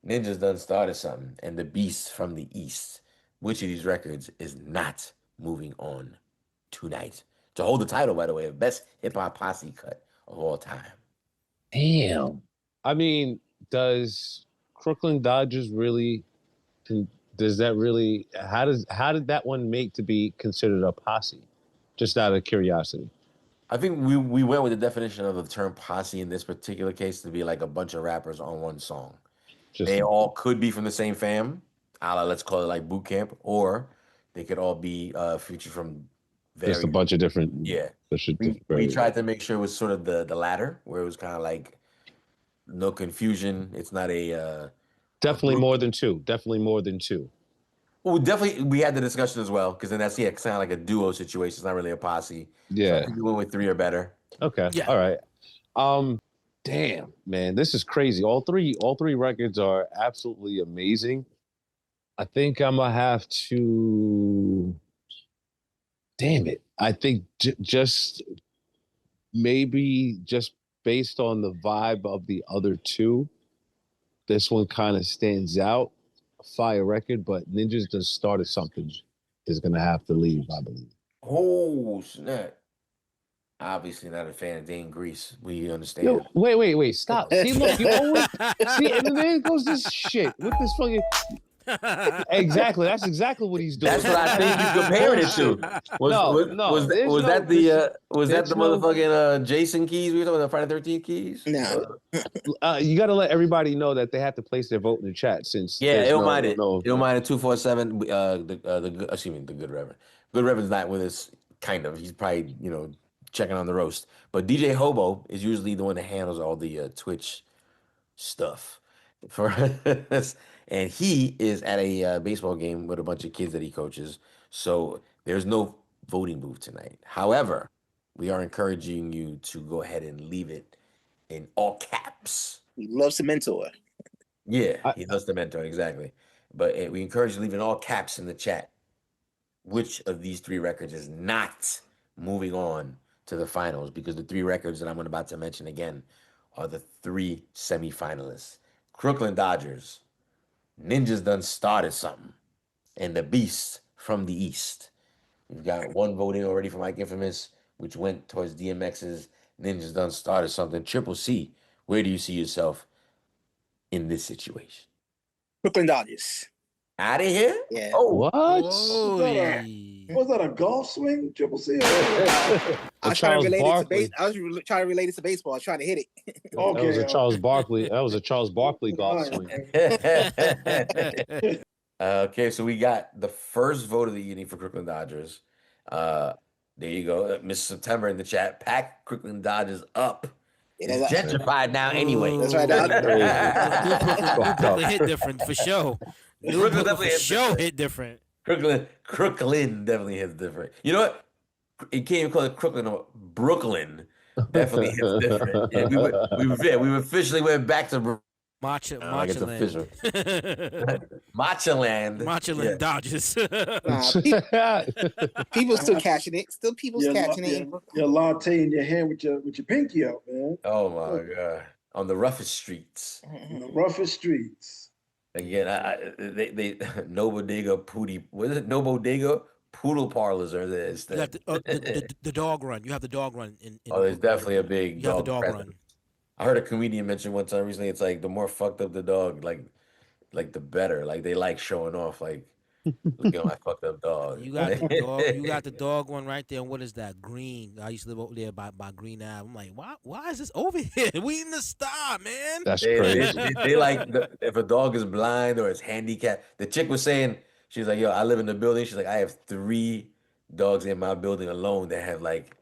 Ninjas Done Started Something, and the Beast from the East. Which of these records is not moving on tonight to hold the title, by the way, of best hip hop posse cut of all time? Damn. I mean, does Crooklyn Dodgers really? Does that really? How did that one make to be considered a posse? Just out of curiosity. I think we went with the definition of the term posse in this particular case to be like a bunch of rappers on one song. They all could be from the same fam, let's call it like boot camp, or they could all be featured from just a bunch of different. Yeah. We tried to make sure it was sort of the latter, where it was kind of like no confusion. It's not a definitely more than two. Definitely more than 2. Well, definitely we had the discussion as well, because then that's kind of like a duo situation. It's not really a posse. Yeah. So we went with 3 or better. Okay. Yeah. All right. Damn, man, this is crazy. All three records are absolutely amazing. I think I'm gonna have to. Damn it! I think just maybe just based on the vibe of the other 2, this one kind of stands out. A fire record, but Ninjas Done Started Something is gonna have to leave, I believe. Oh snap! Obviously not a fan of Dane Grease. We understand. Yo, wait, stop. See, look, you always see, and then goes this shit with this fucking. Exactly. That's exactly what he's doing. That's what I think you compared it to. Was that the motherfucking Jason keys we were talking about, the Friday 13th keys? No. You got to let everybody know that they have to place their vote in the chat since It'll mind it. It'll mind it 247. The Good Reverend. Good Reverend's not with us. Kind of. He's probably checking on the roast. But DJ Hobo is usually the one that handles all the Twitch stuff for us. And he is at a baseball game with a bunch of kids that he coaches. So there's no voting booth tonight. However, we are encouraging you to go ahead and leave it in all caps. He loves to mentor. Yeah, he loves to mentor, exactly. But we encourage you to leave in all caps in the chat. Which of these three records is not moving on to the finals? Because the three records that I'm about to mention again are the three semifinalists. Crooklyn Dodgers, Ninjas Done Started Something, and the Beast from the East. We've got one vote in already for Mike Infamous, which went towards DMX's Ninjas Done Started Something. Triple C, where do you see yourself in this situation? Brooklyn Dodgers. Out of here? Yeah. Oh, what? Was that a golf swing? Triple C? I was trying to relate it to baseball. I was trying to hit it. Okay. That was a Charles Barkley. That was a Charles Barkley golf swing. Okay, so we got the first vote of the evening for Crooklyn Dodgers. There you go, Miss September in the chat. Pack Crooklyn Dodgers up. It's gentrified now anyway. That's right. Brooklyn hit different for sure. Brooklyn definitely hit different. Crooklyn definitely hits different. You know what? You can't even call it Crooklyn or Brooklyn. Definitely hits different. Yeah, we officially went back to Matcha Land. Matcha Land Dodgers. People still catching it. Still people's catching it. Your latte in your hand with your pinky out, man. Oh my god! On the roughest streets. On the roughest streets. Again, they no bodega pooty. What is it? No bodega poodle parlors are there. You got the dog run. You have the dog run. There's definitely a big you have the dog presence. run. I heard a comedian mention one time recently. It's like the more fucked up the dog, like the better. Like they like showing off. Like, look at my fucked up dog. You got the dog. You got the dog one right there. And what is that? Green. I used to live over there by Green Ave. I'm like, why is this over here? We in the Star, man. That's crazy. They like if a dog is blind or is handicapped. The chick was saying, she was like, yo, I live in the building. She's like, I have 3 dogs in my building alone that have like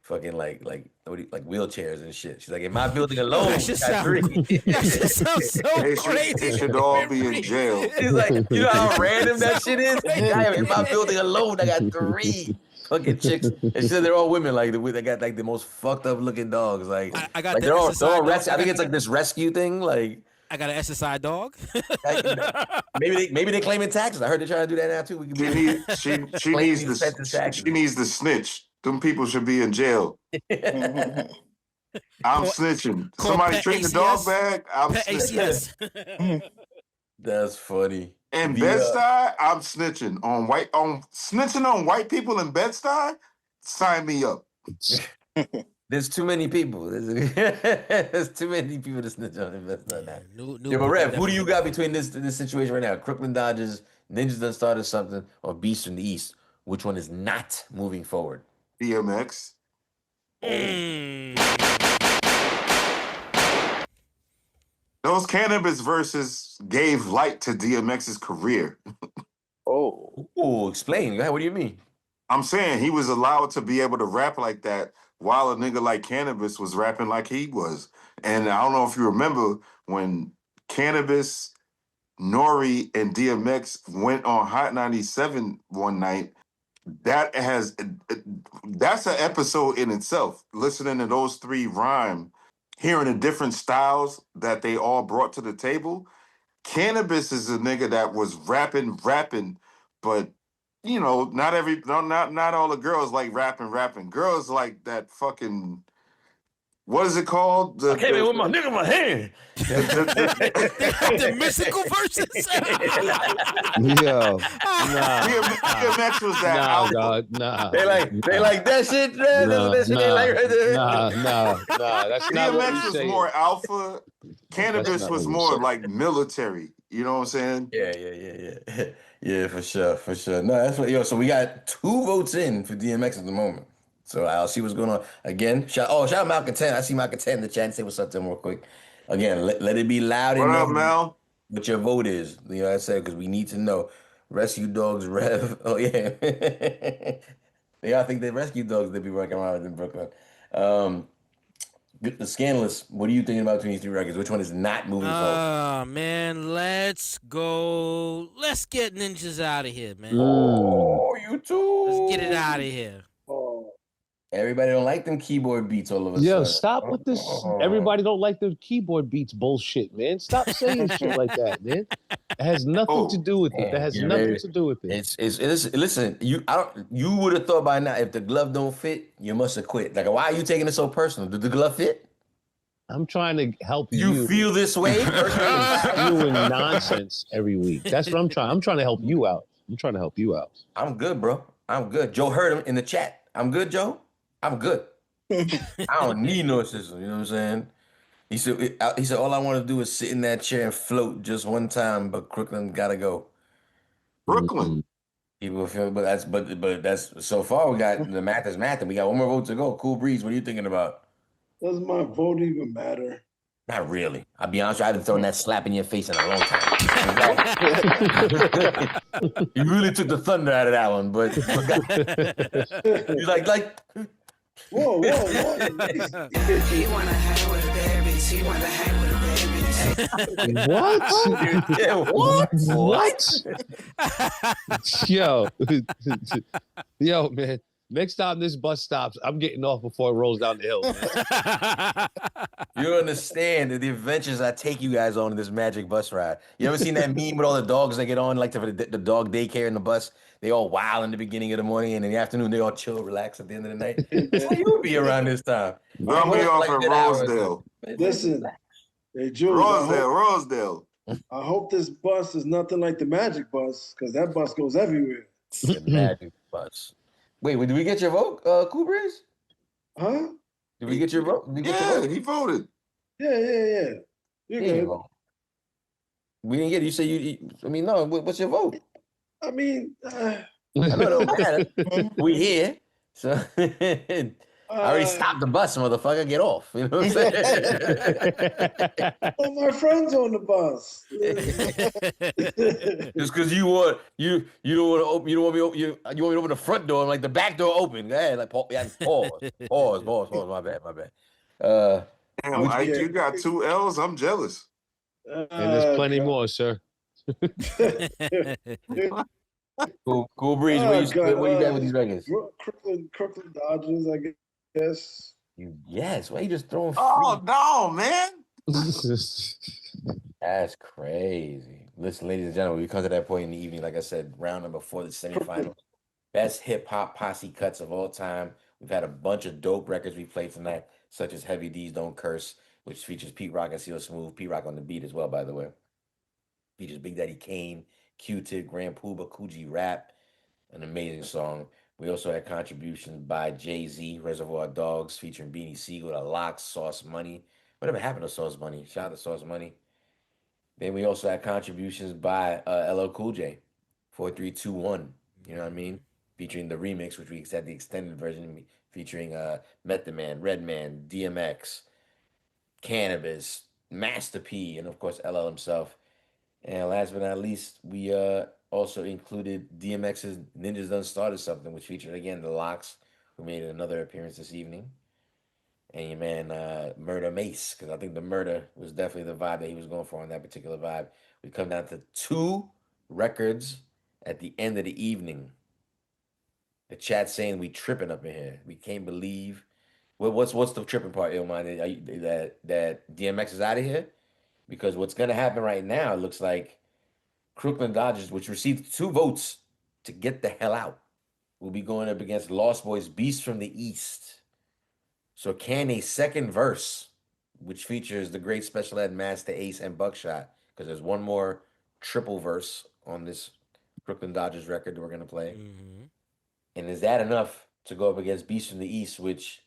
fucking like wheelchairs and shit. She's like, in my building alone, That shit sounds so crazy. They should all be in jail. She's like, you know how random that shit is? In my building alone, I got 3 fucking chicks. And she said they're all women. Like they got like the most fucked up looking dogs. Like I got like they're all rescue. I think it's like this rescue thing. Like I got an SSI dog. maybe they claiming taxes. I heard they're trying to do that now too. She needs the snitch. Them people should be in jail. I'm snitching. Somebody tricked the dog bag. I'm snitching. That's funny. In Bed-Stuy, I'm snitching on snitching on white people in Bed-Stuy. Sign me up. There's too many people. There's too many people to snitch on in Bed-Stuy now. But Rev, who do you got between this situation right now? Crooklyn Dodgers, Ninjas Done Started Something, or Beast from the East? Which one is not moving forward? DMX. Those Cannabis verses gave light to DMX's career. Explain. What do you mean? I'm saying he was allowed to be able to rap like that while a nigga like Cannabis was rapping like he was. And I don't know if you remember when Cannabis, Nori, and DMX went on Hot 97 one night. That's an episode in itself. Listening to those 3 rhyme, hearing the different styles that they all brought to the table. Cannabis is a nigga that was rapping, but you know, not all the girls like rapping. Girls like that fucking. What is it called? I came in with my nigga in my hand. The mystical verses. Yo, DMX was that alpha. Dog, nah. They like that shit. That's what they like right there. Nah. That's not what DMX was more alpha. Cannabis was more like military. You know what I'm saying? Yeah. Yeah, for sure, for sure. No, that's what, yo, so we got 2 votes in for DMX at the moment. So I'll see what's going on. Again, shout out Malcolm 10. I see Malcolm 10 in the chat and say what's up to him real quick. Again, let it be loud What and up, known Mel? what your vote is. You know what I said? Because we need to know. Rescue Dogs Rev. Oh, yeah. They all think they rescue dogs they be working around in Brooklyn. Um, the Scandalous, what are you thinking about between these 3 records? Which one is not moving forward? Man, let's go. Let's get ninjas out of here, man. Oh, you too. Let's get it out of here. Oh, Everybody don't like them keyboard beats all of a Yo, sudden. stop with this. Everybody don't like the keyboard beats bullshit, man. Stop saying shit like that, man. It has nothing to Oh, do with it. That Man, has you're nothing very, to do with it. it's listen, you would have thought by now if the glove don't fit, you must have quit. Like, why are you taking it so personal? Did the glove fit? I'm trying to help You you. feel this way? Spewing nonsense every week. That's what I'm trying. I'm trying to help you out. I'm trying to help you out. I'm good, bro. I'm good. Joe heard him in the chat. I'm good, Joe. I'm good. I don't need no assistance. You know what I'm saying? He said all I want to do is sit in that chair and float just one time, but Crooklyn gotta go. Brooklyn. People feel, but that's so far we got the math is math, and we got one more vote to go. Cool Breeze, what are you thinking about? does my vote even matter? Not really. I'll be honest, I haven't thrown that slap in your face in a long time. You really took the thunder out of that one, but you like Whoa. He wanna hang with a bad bitch. He wanna hang with a bad bitch. What? Yeah, What? Yo, man. Next time this bus stops, I'm getting off before it rolls down the hill. Man. You understand the adventures I take you guys on in this magic bus ride. You ever seen that meme with all the dogs that get on, like the dog daycare in the bus? They all wild in the beginning of the morning, and in the afternoon they all chill, relax at the end of the night. That's how you be around this time. Drop me off at good hours. Rosedale. Listen, hey Jules, Rosedale. I hope this bus is nothing like the Magic Bus, because that bus goes everywhere. The magic bus. Wait, did we get your vote, Cool Breeze? Huh? Did we get your vote? Did we get your vote? He voted. Yeah. You're He good. didn't vote. We didn't get it. You say I mean, no. What's your vote? I mean, I know it don't matter. We here, so I already stopped the bus, motherfucker. Get off. You know what I'm saying? all my friends on the bus. Just because you don't want to open, you don't want me open, you want me to open the front door and like the back door open. Go ahead, like pause. My bad. Damn, Ike, you got 2 L's. I'm jealous. And there's plenty more, sir. Cool Breeze. What you got with these records? Crooklyn Dodgers, I guess. Yes. Why you just throwing? Oh no, man. That's crazy. Listen, ladies and gentlemen, we come to that point in the evening. Like I said, round number 4, the semifinals. Best hip hop posse cuts of all time. We've had a bunch of dope records we played tonight, such as Heavy D's Don't Curse, which features Pete Rock and CeeLo Smooth. Pete Rock on the beat as well, by the way. Features Big Daddy Kane, Q-Tip, Grand Puba, Coogee Rap, an amazing song. We also had contributions by Jay-Z, Reservoir Dogs, featuring Beanie Siegel, The Lox, Sauce Money. Whatever happened to Sauce Money? Shout out to Sauce Money. Then we also had contributions by LL Cool J, 4321. You know what I mean? Featuring the remix, which we had the extended version, featuring Method Man, Redman, DMX, Cannabis, Master P, and of course LL himself. And last but not least, we also included DMX's Ninjas Done Started Something, which featured again the Lox, who made another appearance this evening. And your man Murder Mace, because I think the murder was definitely the vibe that he was going for on that particular vibe. We come down to 2 records at the end of the evening. The chat saying we tripping up in here. We can't believe. What's the tripping part, Illmind? That DMX is out of here? Because what's going to happen right now, it looks like Crooklyn Dodgers, which received 2 votes to get the hell out, will be going up against Lost Boys Beast from the East. So can a second verse, which features the great Special Ed Master Ace and Buckshot, because there's one more triple verse on this Crooklyn Dodgers record that we're going to play. And is that enough to go up against Beast from the East, which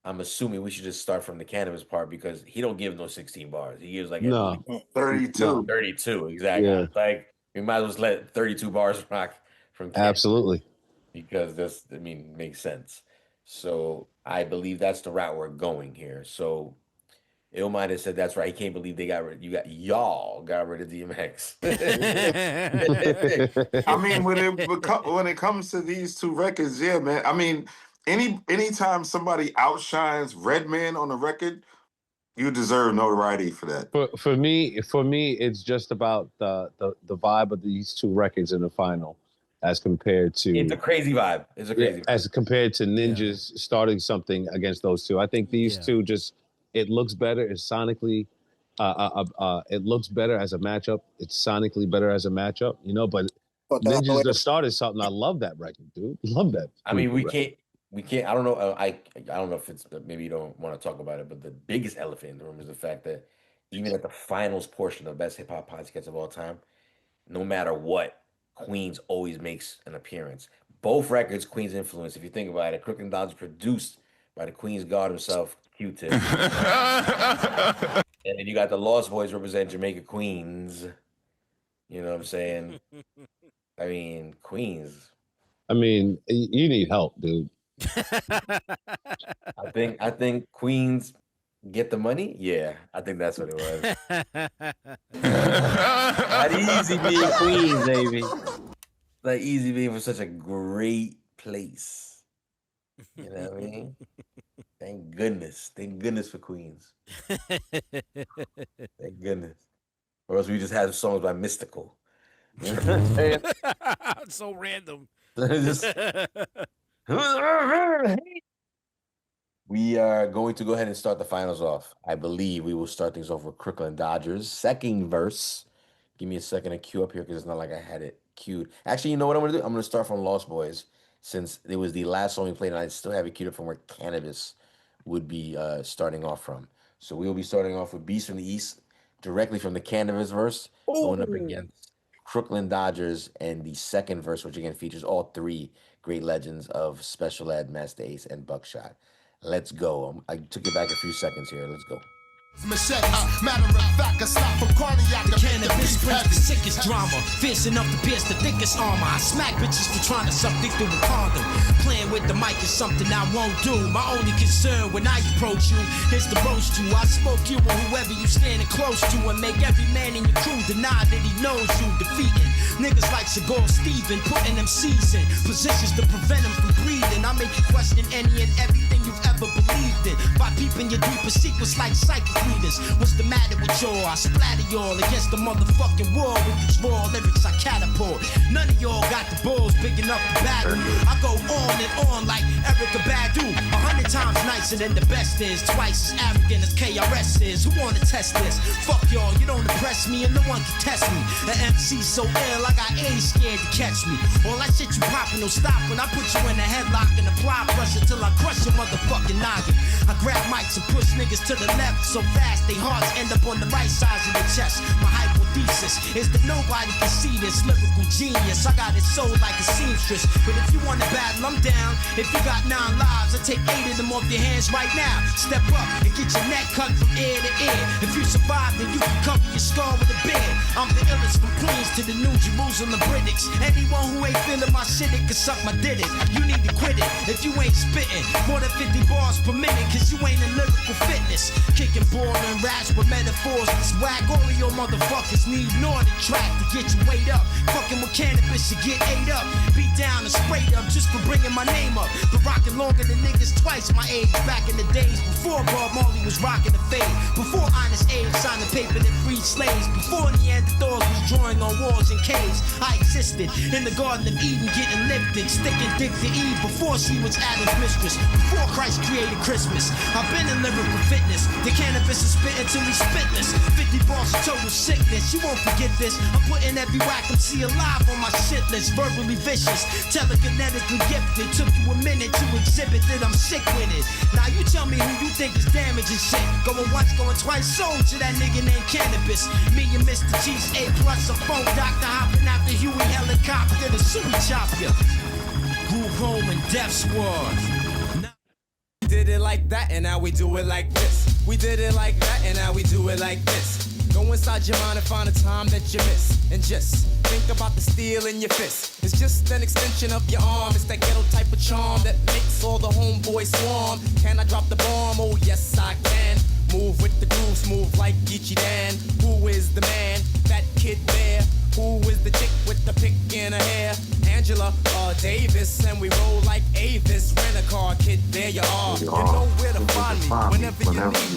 I'm assuming we should just start from the cannabis part because he don't give no 16 bars. He gives like at No, least 32. 32. Exactly. yeah, Like we might as well just let 32 bars rock from cannabis absolutely. because this, I mean, makes sense. So I believe that's the route we're going here. So Illmind has said that's right. He can't believe they got rid. Y'all got rid of DMX. I mean, when it comes to these two records, yeah, man. I mean, anytime somebody outshines Redman on a record, you deserve notoriety for that. For me, it's just about the vibe of these two records in the final, as compared to It's a crazy vibe. It's a crazy vibe. as compared to Ninjas starting something against those two. I think these two just it looks better. It's sonically, it looks better as a matchup. It's sonically better as a matchup, you know. But Ninjas just started something. I love that record, dude. Love that. I mean, we record. can't. I don't know. I don't know if it's maybe you don't want to talk about it, but the biggest elephant in the room is the fact that even at the finals portion of best hip hop podcast of all time, no matter what, Queens always makes an appearance. Both records, Queens influence. If you think about it, Crook and Dodge produced by the Queens God himself, Q-Tip. And then you got the Lost Boys represent Jamaica Queens. You know what I'm saying? I mean, Queens. I mean, you need help, dude. I think Queens get the money. Yeah, I think that's what it was. Not easy being Queens, baby. Like easy being for such a great place. You know what I mean? Thank goodness. Thank goodness for Queens. Thank goodness. Or else we just had songs by Mystical. You know what I'm saying? So random. Just- We are going to go ahead and start the finals off. I believe we will start things off with Crooklyn Dodgers. Second verse. Give me a second to queue up here because it's not like I had it queued. Actually, you know what I'm going to do? I'm going to start from Lost Boys since it was the last song we played and I still have it queued up from where Cannabis would be starting off from. So we will be starting off with Beast from the East directly from the Cannabis verse going up against Crooklyn Dodgers and the second verse, which again features all three great legends of Special Ed, Master Ace, and Buckshot. Let's go. I took it back a few seconds here. Let's go. Machetes, matter of fact, I stop from cardiac. The cannabis brings the sickest drama, fierce enough to pierce the thickest armor. I smack bitches for trying to suck dick through a condom. Playing with the mic is something I won't do. My only concern when I approach you is to roast you. I smoke you or whoever you standing close to and make every man in your crew deny that he knows you. Defeating niggas like Seagal Steven, putting them C's in positions to prevent them from breathing. I make you question any and everything you've ever believed in by peeping your deeper secrets like psychic readers. What's the matter with y'all? I splatter y'all against the motherfucking wall with these raw lyrics I catapult. None of y'all got the balls big enough to battle. I go on and on like Erica Badu, 100 times nicer than the best is, twice as arrogant as KRS is. Who wanna test this? Fuck y'all, you don't impress me and no one can test me. An MC so ill, I got AIDS scared to catch me. All that shit you poppin' don't stop when I put you in a headlock and apply pressure till I crush your motherfucking noggin. I grab mics and push niggas to the left so fast they hearts end up on the right sides of the chest. My hypothesis is that nobody can see this lyrical genius. I got it sold like a seamstress, but if you want to battle, I'm down. If you got 9 lives, I take 8 of them off your hands right now. Step up and get your neck cut from ear to ear. If you survive, then you can cover your skull with a beard. I'm the illest from Queens to the New Jerusalem Britics. Anyone who ain't feeling my shit, it can suck my dick. You need to quit it if you ain't spitting more than 50 bars per minute, cause you ain't in lyrical fitness. Kicking boring raps with metaphors that's whack. All of your motherfuckers need Nordic track to get you weighed up. Fucking with cannabis, you get ate up. Beat down and sprayed up just for bringing my name up. But rocking longer than niggas twice my age. Back in the days before Bob Marley was rocking the fade. Before Honest Abe signed the paper that freed slaves. Before Neanderthals was drawing on walls and caves. I existed in the Garden of Eden getting lifted. Sticking dick to Eve before she was Adam's mistress. Before Christ created Christmas. I've been in lyrical fitness. The cannabis is spitting till we spitless. 50 bars of total sickness. You won't forget this. I'm putting every whack MC alive on my shit list. Verbally vicious. Telekinetically gifted. Took you a minute to exhibit that I'm sick with it. Now you tell me who you think is damaging shit. Going once, going twice, sold to that nigga named Cannabis. Me and Mr. G's A+, a phone doctor hopping after Huey helicopter to suit chop ya. Group home and death squad. did it like that, and now we do it like this. We did it like that, and now we do it like this. Go inside your mind and find a time that you miss. And just think about the steel in your fist. It's just an extension of your arm. It's that ghetto type of charm that makes all the homeboys swarm. Can I drop the bomb? Oh, yes, I can. Move with the groove, smooth like Geechee Dan. Who is the man? That kid there. Who is the chick with the pick in her hair? Angela Davis, and we roll like Avis. Rent a car, kid, there you are. You know where to find me whenever you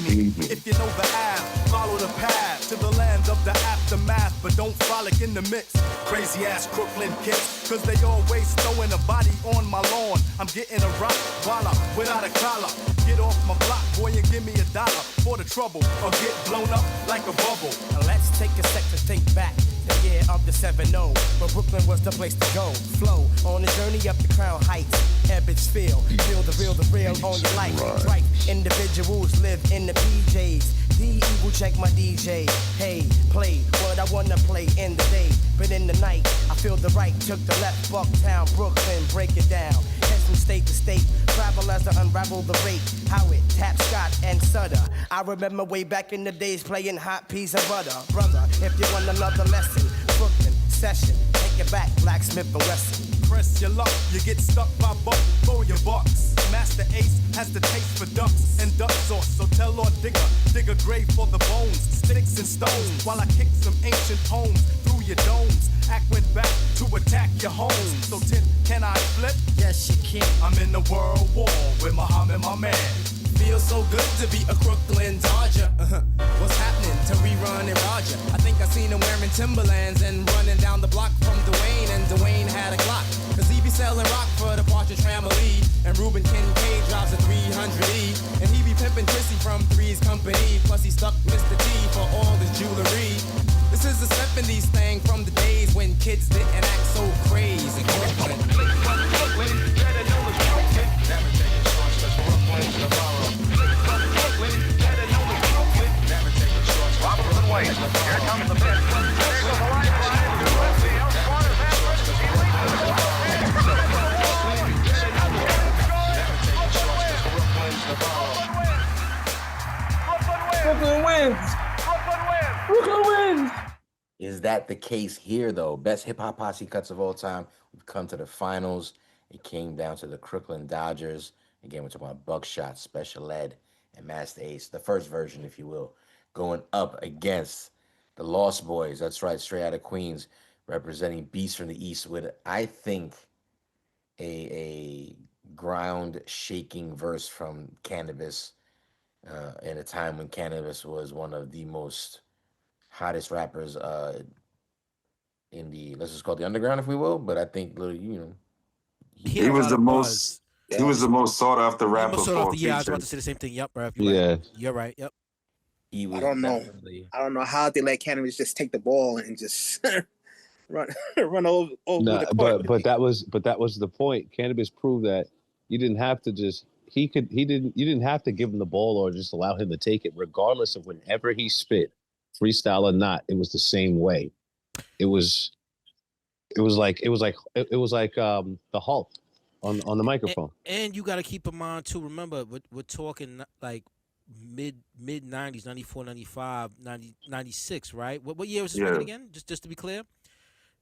need me. If you know the app, follow the path to the land of the aftermath, but don't frolic in the mix. Crazy ass Crooklyn kids, cause they always throwing a body on my lawn. I'm getting a rock, voila, without a collar. Get off my block, boy, and give me $1 for the trouble, or get blown up like a bubble. Now let's take a sec to think back. The year of the 7-0, but Brooklyn was the place to go. Flow on the journey up the Crown Heights. Ebbets feel the real on your life. Right. Individuals live in the PJs. The evil check my DJ. Hey, play what I wanna play in the day. But in the night, I feel the right, took the left, Bucktown, Brooklyn, break it down. Head from state to state, travel as I unravel the rate. How it tap Scott and Sutter. I remember way back in the days playing hot peas and butter. Brother, if you want another lesson, Brooklyn session, take it back, Blacksmith and Wesson. Press your luck, you get stuck by buck for your bucks. Master Ace has the taste for ducks and duck sauce, so tell Lord Digger, dig a grave for the bones, sticks and stones, while I kick some ancient poems through your domes. Act went back to attack your home. So can I flip? Yes, you can. I'm in the world war with Muhammad, my man. Feels so good to be a Crooklyn Dodger. What's happening to rerun and Roger? I think I seen him wearing Timberlands and running down the block from Dwayne, and Dwayne had a Glock. Cause he be selling rock for the Partridge Family. And Ruben Kincaid drives a 300E. And he be pimping Chrissy from Three's Company. Plus he stuck Mr. T for all his jewelry. This is the 70s thing from the days when kids didn't act so crazy. Robinson waits. Here comes the pitch. There's the line drive. The outscored is Brooklyn wins. Brooklyn wins. Is that the case here, though? Best hip hop posse cuts of all time. We've come to the finals. It came down to the Crooklyn Dodgers. Again, we're talking about Buckshot, Special Ed, and Master Ace, the first version, if you will, going up against the Lost Boys. That's right, straight out of Queens, representing Beast from the East with, I think, a ground-shaking verse from Cannabis in a time when Cannabis was one of the most hottest rappers in the, let's just call it the underground, if we will. But I think, he was the most. He was the most sought after rapper for a yeah, I was about to say the same thing. Yep, bro. You're right. Yep. He was I don't know how they let Cannabis just take the ball and just run over the court. But that was the point. Cannabis proved that you didn't have to just you didn't have to give him the ball or just allow him to take it, regardless of whenever he spit, freestyle or not. It was the same way. It was like the Hulk on the microphone. And you got to keep in mind too. Remember, we're talking like mid 90s, 94, 95, 90, 96, right? What year was this record again? Just to be clear.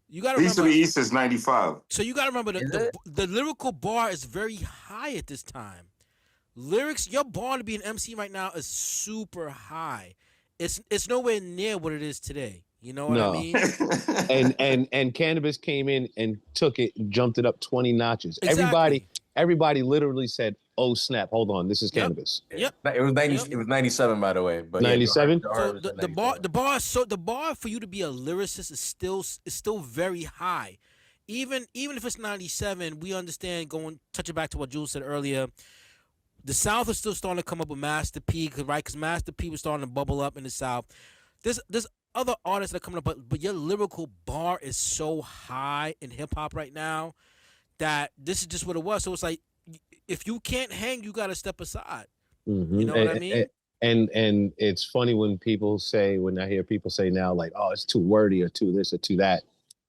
You got to remember. East of the East is 95. So you got to remember the lyrical bar is very high at this time. Lyrics, your bar to be an MC right now is super high. It's nowhere near what it is today. You know what I mean? and Cannabis came in and took it and jumped it up 20 notches. Exactly. Everybody literally said, "Oh snap, hold on, this is Cannabis." Yep. It was 90. It was 97, by the way. But 97. So the bar for you to be a lyricist is still very high. Even if it's 97, we understand touching back to what Jules said earlier. The South is still starting to come up with Master P, right? Because Master P was starting to bubble up in the South. There's other artists that are coming up, but your lyrical bar is so high in hip hop right now that this is just what it was. So it's like, if you can't hang, you got to step aside. Mm-hmm. You know what I mean? And it's funny when I hear people say now, like, oh, it's too wordy or too this or too that.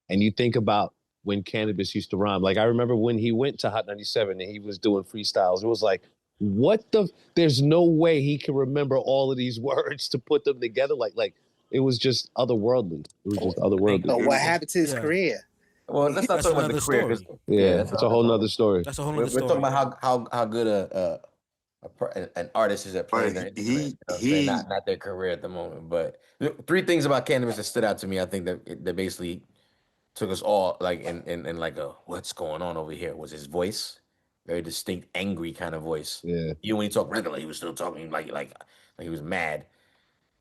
And you think about when Cannabis used to rhyme. Like, I remember when he went to Hot 97 and he was doing freestyles. It was like, what the? There's no way he can remember all of these words to put them together. Like it was just otherworldly. It was just otherworldly. So what happened to his career? Well, let's not That's talk about the another career because story. That's a whole nother story. That's a whole we're other story. talking about how good an artist is at playing their instrument. You know what I'm saying? Not their career at the moment. But three things about Cannabis that stood out to me. I think that basically took us all like in like a what's going on over here was his voice, very distinct, angry kind of voice. Yeah. Even when he talked regular, he was still talking like he was mad.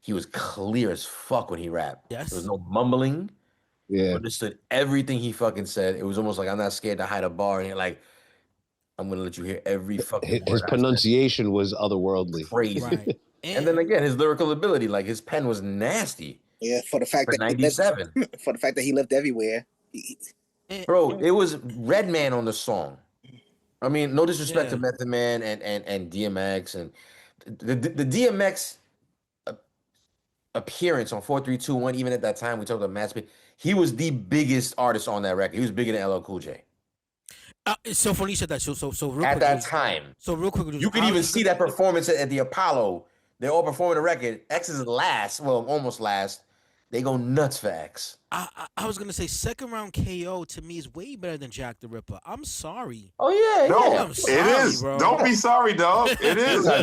He was clear as fuck when he rapped. Yes. There was no mumbling. Yeah. Understood everything he fucking said. It was almost like I'm not scared to hide a bar and like I'm gonna let you hear every fucking word. His pronunciation was otherworldly. Crazy. Right. And then again, his lyrical ability, like his pen was nasty. Yeah, for the fact For that 97. for the fact that he lived everywhere. Bro, it was Redman on the song. I mean, no disrespect to Yeah. Method Man and DMX and the DMX appearance on 4321, even at that time, we talked about Mass P. He was the biggest artist on that record. He was bigger than LL Cool J. It's so funny you said that. So real At quick, that Juice. time. So real quick, Juice, You could I even was see that performance at the Apollo. They're all performing the record. X is last, well, almost last. They go nuts for X. I was gonna say second round KO to me is way better than Jack the Ripper. I'm sorry. Oh yeah, No, I'm sorry, it is. bro. Don't be sorry, dog. It is. I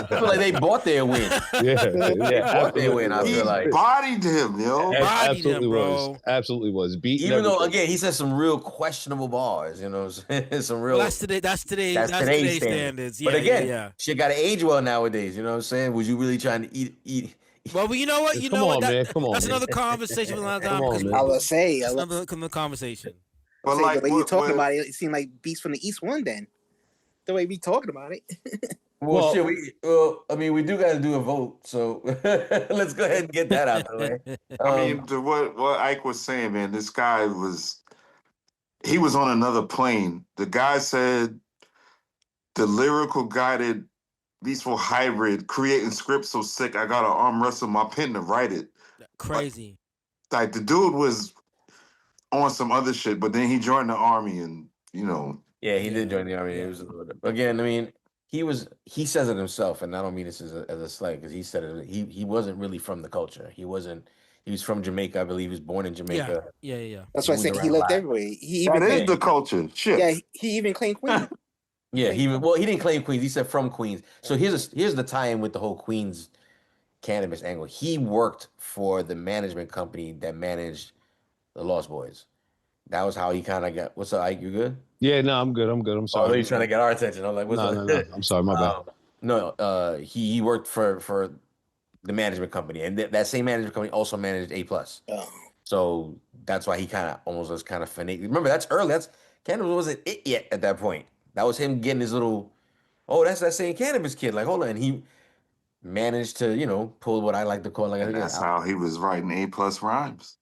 feel like they bought their win. Yeah, Bought their win. I He feel like bodied him, yo. Absolutely him, bro. was. Absolutely was. Beating even though everything. again he said some real questionable bars, you know, some real. Well, that's today's standards. Yeah, but again, yeah. shit got to age well nowadays. You know what I'm saying? Was you really trying to eat? Well, you know what? You Come know on, what? man. Come on, That's man. another conversation for another time. Come on, because man. I would say, that's another conversation. But say like the way you what- talking what- about it, it seemed like Beast from the East won. Then the way we talking about it. Well, shit. I mean, we do got to do a vote, so let's go ahead and get that out the way. I mean, to what Ike was saying, man, this guy he was on another plane. The guy said the lyrical guided Beastful hybrid, creating scripts so sick I gotta arm wrestle my pen to write it. Crazy. Like the dude was on some other shit, but then he joined the army and Yeah, he did join the army. It was again. I mean, he says it himself, and I don't mean this as a slight because he said it. He wasn't really from the culture. He wasn't. He was from Jamaica, I believe. He was born in Jamaica. Yeah. That's why I said he lived everywhere. He even That is the culture. Shit. Yeah, he even claimed Queen. Yeah, he didn't claim Queens. He said from Queens. So here's the tie-in with the whole Queens cannabis angle. He worked for the management company that managed the Lost Boys. That was how he kind of got. What's up, Ike? You good? Yeah, no, I'm good. I'm sorry. Oh, he's trying to get our attention. I'm like, what's up? No. I'm sorry, my bad. No, he worked for the management company, and that same management company also managed A Plus. Oh. So that's why he kind of almost was kind of finite. Remember, that's early. That's cannabis wasn't it yet at that point. That was him getting his little. Oh, that's that same cannabis kid. Like, hold on, and he managed to pull what I like to call And that's how he was writing A+ rhymes.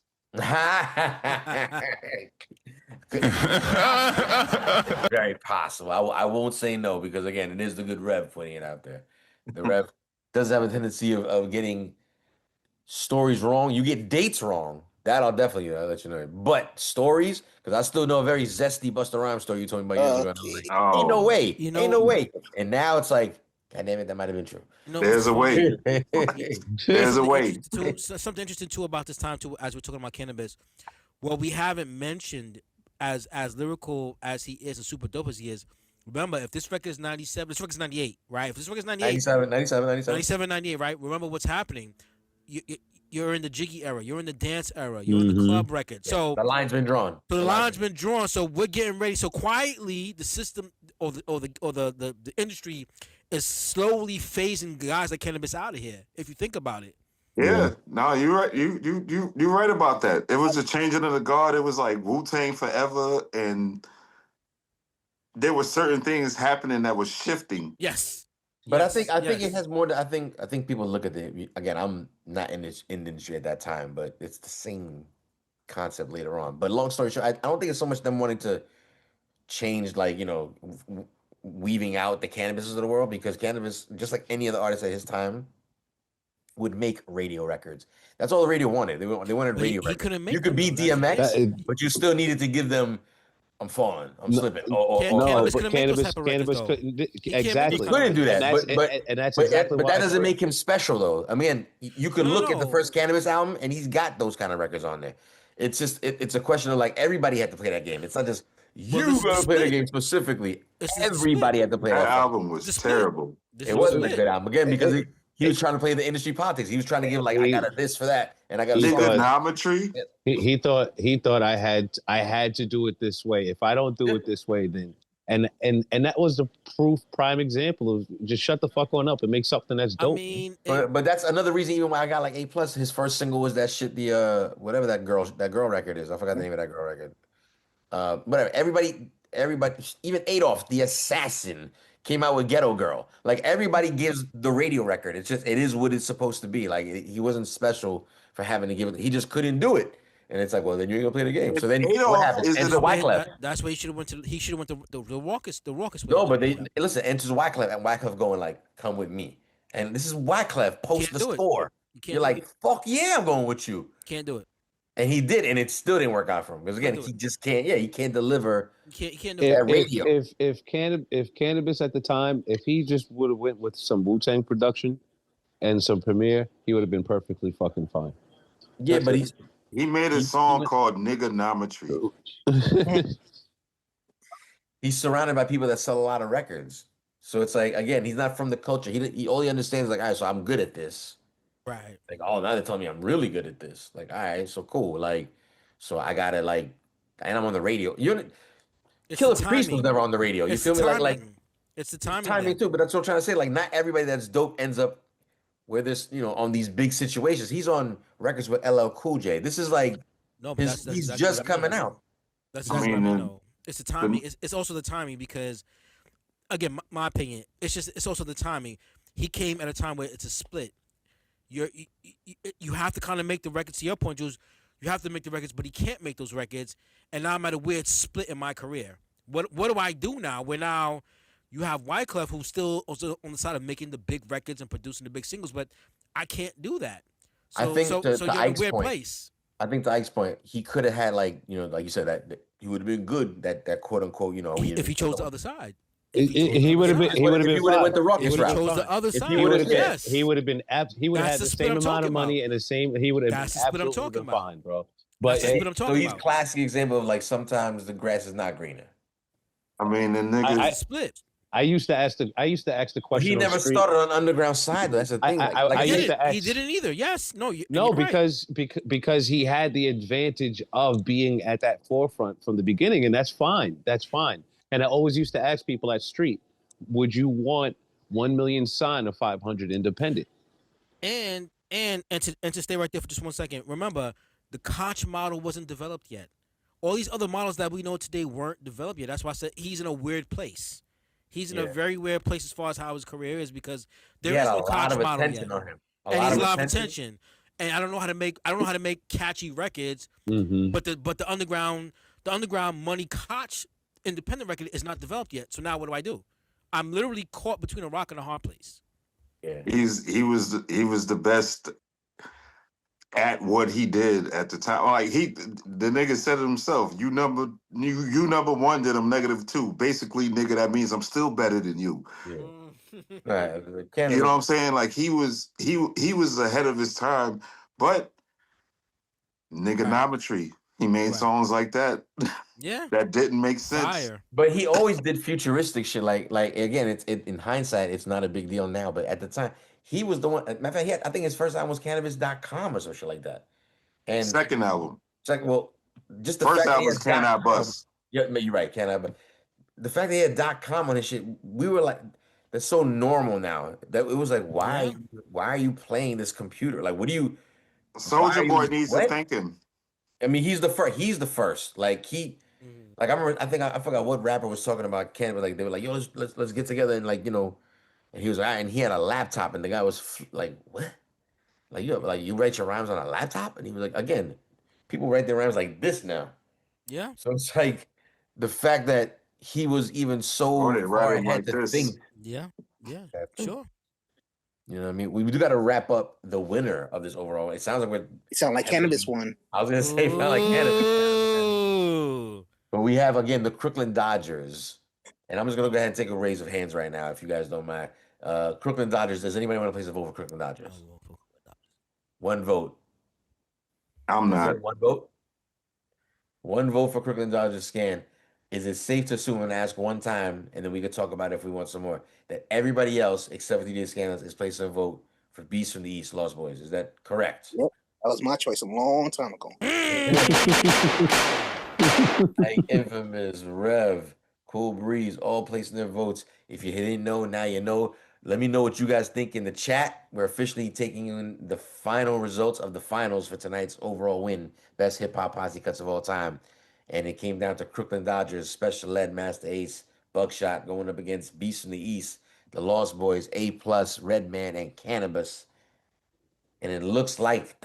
Very possible. I won't say no because again, it is the good Rev putting it out there. The Rev does have a tendency of getting stories wrong. You get dates wrong. That I'll definitely let you know. But stories, because I still know a very zesty Busta Rhymes story you told me about years ago. And I was like, ain't no way. Ain't no way. And now it's like, God damn it, that might have been true. There's a way. There's a way. Something interesting too about this time too, as we're talking about cannabis. Well, we haven't mentioned as lyrical as he is and super dope as he is. Remember, if this record is 97, this record is 98, right? If this record is 98, 97, 98, right? Remember what's happening. You're in the jiggy era. You're in the dance era. You're in the club record. So the line's been drawn. So the line's been drawn. So we're getting ready. So quietly, the system or the industry is slowly phasing guys like cannabis out of here. If you think about it. Yeah, no, you're right. You're right about that. It was a changing of the guard. It was like Wu-Tang forever, and there were certain things happening that was shifting. Yes. But I think it has more. I think people look at the again. I'm not in the industry at that time, but it's the same concept later on. But long story short, I don't think it's so much them wanting to change, like weaving out the cannabises of the world, because cannabis, just like any other artist at his time, would make radio records. That's all the radio wanted. They wanted radio records. Couldn't make you could be DMX, but you still needed to give them I'm falling. I'm No, slipping. Cannabis but couldn't make those cannabis, type of records, cannabis though. couldn't. He can't make Exactly, those He kind of couldn't do records. that, and that's exactly but why that it's doesn't great. make him special though. I mean, you could look at the No. first Cannabis album, and he's got those kind of records on there. It's just it's a question of like everybody had to play that game. It's not just Well, you this is the gotta play the split. game specifically. This is the split. Everybody had to play That that fucking album game. was The split. terrible. This It is the wasn't a split. good album again because he was trying to play the industry politics. He was trying to give like I got a this for that, and I got He a thought Trigonometry. he thought I had to do it this way. If I don't do it this way, then and that was the prime example of just shut the fuck on up and make something that's dope. I mean, but that's another reason even why I got like A+. His first single was that shit, the whatever that girl record is. I forgot the name of that girl record. Whatever. Everybody, even Adolf, the assassin, came out with Ghetto Girl. Like everybody gives the radio record. It's just it is what it's supposed to be. Like he wasn't special for having to give it. He just couldn't do it. And it's like, well, then you ain't gonna play the game. So then what Adolf happens? is Enter Wyclef. That's why he should have went to. He should have went to the raucous. The raucous. way No, to but do they it. listen. Enters Wyclef, and Wyclef going like, "Come with me." And this is Wyclef post the do it. score. You can't You're do like, it. "Fuck yeah, I'm going with you." Can't do it. And he did, and it still didn't work out for him because again, Can't do he it. just can't. Yeah, he can't deliver. You can't do that it. radio. If cannabis at the time, if he just would have went with some Wu-Tang production and some Premier, he would have been perfectly fucking fine. Yeah, but he made a song called Niggonometry. He's surrounded by people that sell a lot of records. So it's like again, he's not from the culture. He all he understands is like, all right, so I'm good at this. Right. Like, oh, now they're telling me I'm really good at this. Like, all right, so cool. Like, so I gotta like, and I'm on the radio. It's Killer the Priest was timing. never on the radio. You It's feel the me? Like timing. It's the timing. timing then. too. But that's what I'm trying to say. Like, not everybody that's dope ends up where this, on these big situations. He's on records with LL Cool J. This is like, No, but that's he's exactly just what I mean. coming out. That's I exactly mean, what I mean. Though. It's the timing. It's also the timing because, again, my opinion. It's also the timing. He came at a time where it's a split. You have to kind of make the records. To your point, Jules, you have to make the records, but he can't make those records. And now I'm at a weird split in my career. What do I do now? Where now you have Wyclef, who's still also on the side of making the big records and producing the big singles, but I can't do that. So, I think so to you're in a Ike's weird point, place. I think to Ike's point, he could have had like you said that he would have been good that quote unquote If he chose the other side. He would have been. He would have been. went the Ruckus If he route. chose the other If he side, would've been- yes. He would have been. He would have had That's the the split same I'm amount of talking money about. and the same. He would have been That's the split I'm absolutely talking been about. fine, bro. But That's what I'm talking so he's about. classic example of like sometimes the grass is not greener. I mean, the nigga. Split. I used to ask the question. He on never the street. started on underground side. Though. That's the thing. I He used to ask. didn't either. Yes. No. No, you're right. because he had the advantage of being at that forefront from the beginning, and that's fine. That's fine. And I always used to ask people at street, would you want 1 million sign or 500 independent? And to stay right there for just 1 second. Remember, the Koch model wasn't developed yet. All these other models that we know today weren't developed yet. That's why I said he's in a weird place. He's in a very weird place as far as how his career is because there is no Koch model yet. on him. And he's a lot of attention. And I don't know how to make catchy records. Mm-hmm. But the underground money Koch independent record is not developed yet. So now what do? I'm literally caught between a rock and a hard place. Yeah. He was the best at what he did at the time. Like the nigga said it himself. You number one, then I'm -2. Basically, nigga, that means I'm still better than you. Yeah. Right. You know what I'm saying? Like he was ahead of his time, but niggonometry. He made songs like that. Yeah. That didn't make sense. Fire. But he always did futuristic shit. Like again, in hindsight, it's not a big deal now. But at the time, he was the one. Matter of fact, I think his first album was Cannabis.com or some shit like that. And second album. Well, just the first fact album was Can I Bust. Yeah, you're right, Can I Bust. The fact that he had .com on his shit, we were like, that's so normal now that it was like, why are you playing this computer? Like, what do you? Soldier Boy needs to thank him. I mean, he's the first. He's the first. Like like I remember. I forgot what rapper was talking about cannabis. Like they were like, "Yo, let's get together," and like and he was like, and he had a laptop, and the guy was like, "What? Like you write your rhymes on a laptop?" And he was like, "Again, people write their rhymes like this now." Yeah. So it's like the fact that he was even so far ahead to think. Yeah. Sure. You know what I mean? We do got to wrap up the winner of this overall. It sounds like It sound like Cannabis won. I was gonna say it sound like Cannabis. But we have again the Crooklyn Dodgers, and I'm just gonna go ahead and take a raise of hands right now, if you guys don't mind. Crooklyn Dodgers. Does anybody want to place a vote for Crooklyn Dodgers? One vote. I'm That's not. it. One vote. One vote for Crooklyn Dodgers. Scan. Is it safe to assume and ask one time, and then we could talk about it if we want some more? That everybody else except for DJ Scandals is placing a vote for Beast from the East, Lost Boys. Is that correct? Yep, that was my choice a long time ago. Like Infamous, Rev, Cool Breeze, all placing their votes. If you didn't know, now you know. Let me know what you guys think in the chat. We're officially taking in the final results of the finals for tonight's overall win, best hip hop posse cuts of all time. And it came down to Crooklyn Dodgers, Special Ed, Master Ace, Buckshot going up against Beast from the East, the Lost Boys, A Plus, Redman, and Cannabis. And it looks like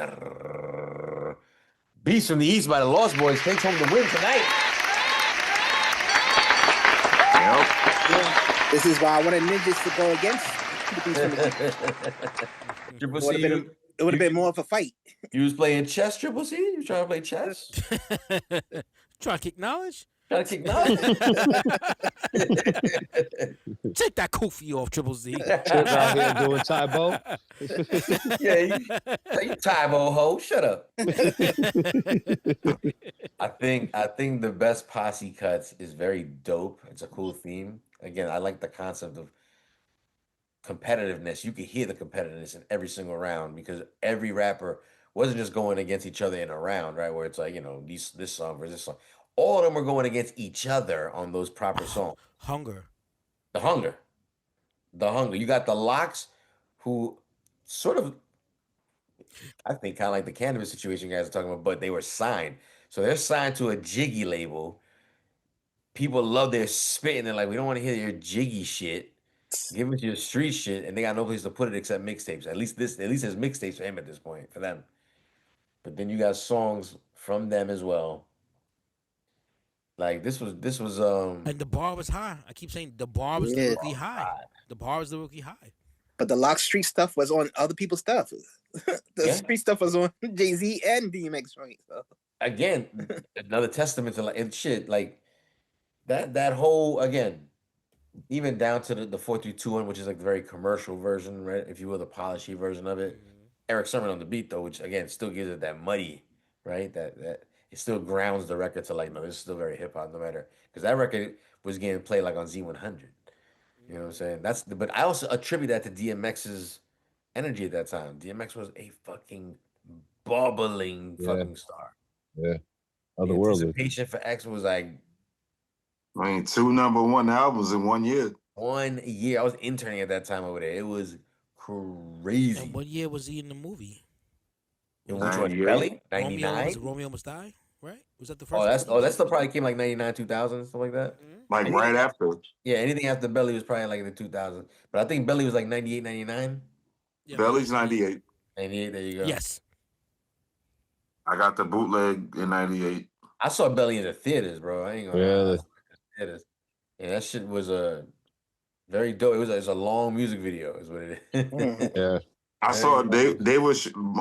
Beast from the East by the Lost Boys takes home the win tonight. This is why I wanted ninjas to go against Triple C, it would have been more of a fight. You was playing chess, Triple C? You trying to play chess? Trying to kick knowledge? Trying to kick knowledge? Take that koofy off, Triple Z. Trip out here doing Tybo. Yeah, you Tybo ho. Shut up. I think the best posse cuts is very dope. It's a cool theme. Again, I like the concept of competitiveness. You can hear the competitiveness in every single round because every rapper wasn't just going against each other in a round, right? Where it's like, this song versus this song. All of them were going against each other on those proper songs. Hunger. The hunger. You got the Locks, who sort of, I think, kind of like the Cannabis situation you guys are talking about, but they were signed. So they're signed to a Jiggy label. People love their spit, and they're like, we don't want to hear your Jiggy shit. Give us your street shit, and they got no place to put it except mixtapes. At least there's mixtapes for him at this point, for them. But then you got songs from them as well. Like this was and the bar was high. I keep saying the bar was lyrically high. The bar was lyrically high. But the Lock Street stuff was on other people's stuff. The street stuff was on Jay-Z and DMX joint. So. Again, another testament to and shit like that whole, again, even down to the 432 one, which is like the very commercial version, right? If you will, the polishy version of it. Eric Sermon on the beat though, which again still gives it that muddy, right? That it still grounds the record to like, no, this is still very hip hop, no matter, because that record was getting played like on Z100. You know what I'm saying? But I also attribute that to DMX's energy at that time. DMX was a fucking bubbling fucking star. Yeah. Otherworldly. Anticipation for X was like, I mean, 2 #1 albums in 1 year. 1 year. I was interning at that time over there. It was crazy. And what year was he in the movie? In which one? Belly? 99? Romeo Must Die, right? Was that the that first? still probably came like 99, 2000, stuff like that. Like right after. Yeah, anything after Belly was probably like in the 2000s. But I think Belly was like 98, 99. Yeah, Belly's 98. 98, there you go. Yes. I got the bootleg in 98. I saw Belly in the theaters, bro. I ain't gonna really. Theaters. And that shit was very dope. It was a long music video, is what it is. Yeah. I saw they were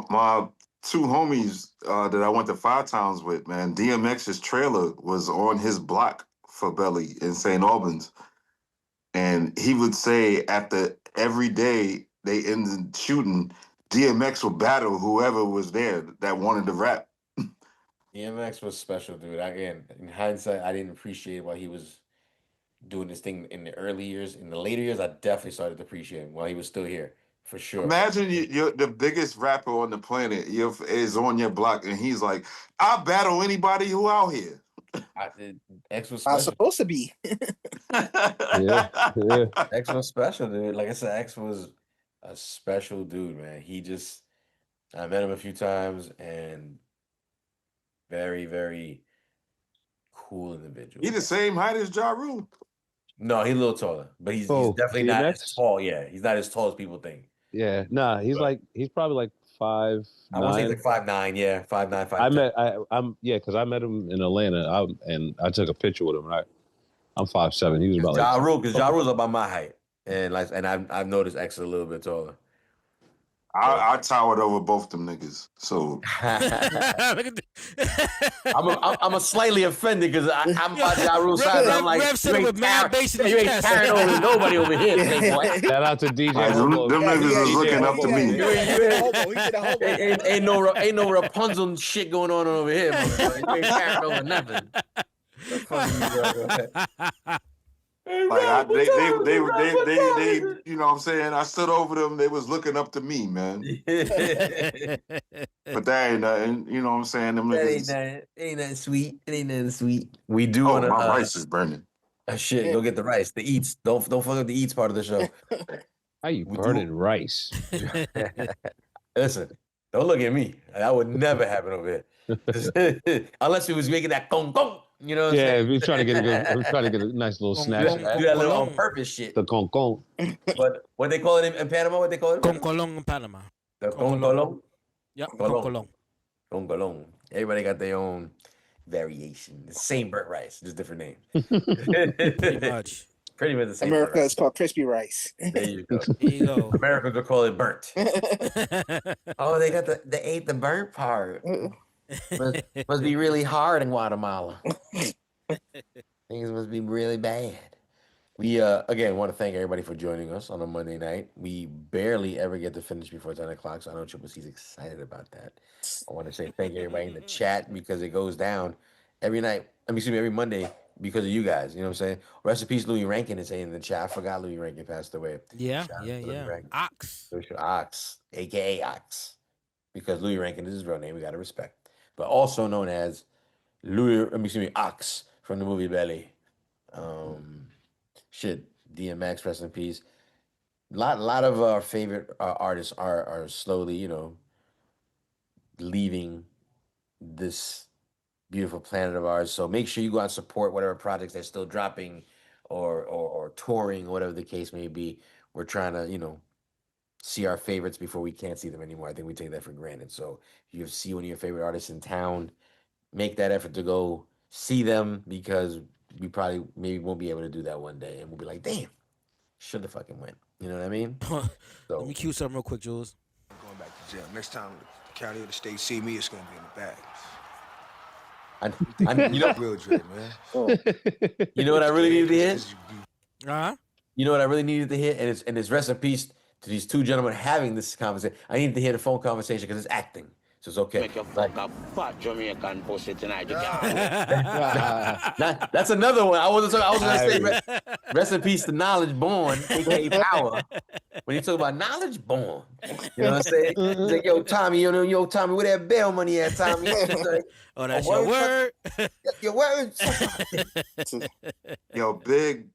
my 2 homies that I went to 5 Towns with, man. DMX's trailer was on his block for Belly in St. Albans. And he would say after every day they ended shooting, DMX would battle whoever was there that wanted to rap. DMX was special, dude. Again, in hindsight, I didn't appreciate while he was doing this thing in the early years. In the later years, I definitely started to appreciate him while he was still here, for sure. Imagine you're the biggest rapper on the planet is on your block, and he's like, "I'll battle anybody who out here." X was I was special. supposed to be. yeah. X was special, dude. Like I said, X was a special dude, man. I met him a few times, and very, very cool individual. He the same height as Ja Rule. No, he's a little taller, but he's definitely not as tall. Yeah, he's not as tall as people think. Yeah, he's probably like 5'9". I want to say he's like 5'9". Yeah, 5'9", 5'10". Because I met him in Atlanta, and I took a picture with him. I'm 5'7". He was about Ja Rule, because Ja Rule's about my height, and I've noticed X is a little bit taller. I towered over both them niggas. So I'm a slightly offended because I'm about Ja Rule side, but I'm like, Rev said it with mad bass in his you ain't chest. carrying over nobody over here, Playboy. Shout out to DJ like, Hobo. them niggas was looking up to me. Ain't no Rapunzel shit going on over here, motherfucker. You ain't carrying over nothing. The fuck you, bro? Like they, you know what I'm saying? I stood over them. They was looking up to me, man. But that ain't nothing. You know what I'm saying? Them That niggas. ain't nothing sweet. It ain't nothing sweet. We do Oh, want to. my rice is burning. Shit, go get the rice. The eats. Don't fuck up the eats part of the show. How you burning rice? Listen, don't look at me. That would never happen over here. Unless he was making that gong gong. You know what I'm saying? We're trying to get a nice little snatch. Do that little on purpose shit. The con con. But what they call it in Panama? What they call it? Con colón in Panama. The con colón. Yep, con colón. Con colón. Everybody got their own variation. The same burnt rice, just different name. Pretty much. Pretty much the same. America is called crispy rice. There you go. There you go. Americans will call it burnt. Oh, they ate the burnt part. Must be really hard in Guatemala. Things must be really bad. We again want to thank everybody for joining us on a Monday night. We barely ever get to finish before 10 o'clock, so I know Triple C's excited about that. I want to say thank everybody in the chat because it goes down every night. Every Monday because of you guys. You know what I'm saying? Rest in peace, Louis Rankin is saying in the chat. I forgot Louis Rankin passed away. Yeah. Ox, aka Ox, because Louis Rankin is his real name. We gotta respect. But also known as Ox from the movie Belly. DMX, rest in peace. Lot of our favorite artists are slowly, leaving this beautiful planet of ours. So make sure you go out and support whatever projects they're still dropping or touring, whatever the case may be. We're trying to, see our favorites before we can't see them anymore. I think we take that for granted. So if you see one of your favorite artists in town, make that effort to go see them because we probably maybe won't be able to do that one day. And we'll be like, damn, should have fucking went. You know what I mean? Let me cue something real quick, Jules. I'm going back to jail. Next time the county or the state see me, it's going to be in the bag. Real Dre, man. You know what I really needed to hear? Uh-huh. You know what I really needed to hear? And it's rest in peace to these two gentlemen having this conversation. I needed to hear the phone conversation because it's acting. So it's okay. Make you fuck up fat Jamaican pussy tonight. That's another one. I was gonna say rest in peace to Knowledge Born, aka Power. When you talk about Knowledge Born, you know what I'm saying? He's like, yo, Tommy, yo, Tommy, where that bail money at, Tommy? Like, oh, that's your word. Your words. Yo, big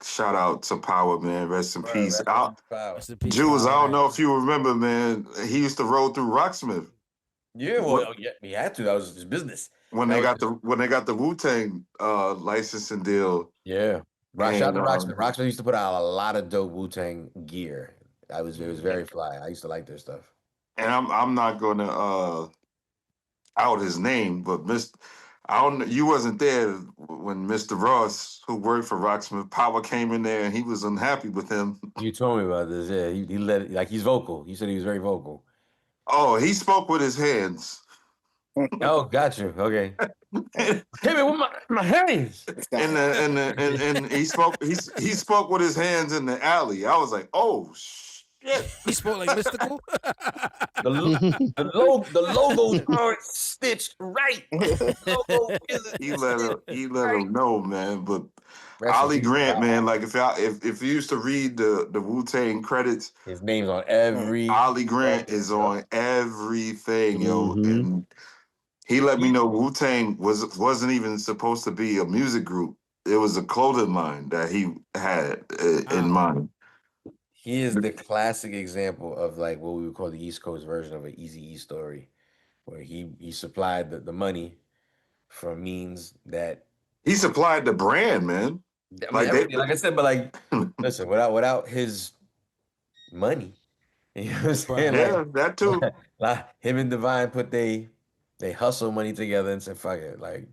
shout out to Power, man. Rest in peace. Jules, I don't know if you remember, man. He used to roll through Rocksmith. Yeah, well, yeah, he had to. That was his business. When they got the Wu-Tang licensing deal. Yeah. Shout out to Rocksmith. Rocksmith used to put out a lot of dope Wu-Tang gear. It was very fly. I used to like their stuff. And I'm not gonna out his name, but you wasn't there when Mr. Ross, who worked for Rocksmith Power, came in there and he was unhappy with him. You told me about this, yeah. He let it, like he's vocal. He said he was very vocal. Oh, he spoke with his hands. Oh, got you. Okay. Hit me with my hands. And he spoke with his hands in the alley. I was like, oh shit. He spoke like mystical. The logo aren't stitched right. He let him know, man. But Ollie Grant, man, like if you used to read the Wu-Tang credits, his name's on every. Ollie Grant is on everything, yo. And he let me know Wu-Tang wasn't even supposed to be a music group. It was a clothing line that he had in mind. He is the classic example of like what we would call the East Coast version of an Eazy-E story, where he supplied the money from means that he supplied the brand, man. I mean, like I said, but like, listen, without his money, you know what I'm saying? Yeah, like, that too. Like, him and Divine put they hustle money together and said, "Fuck it," like,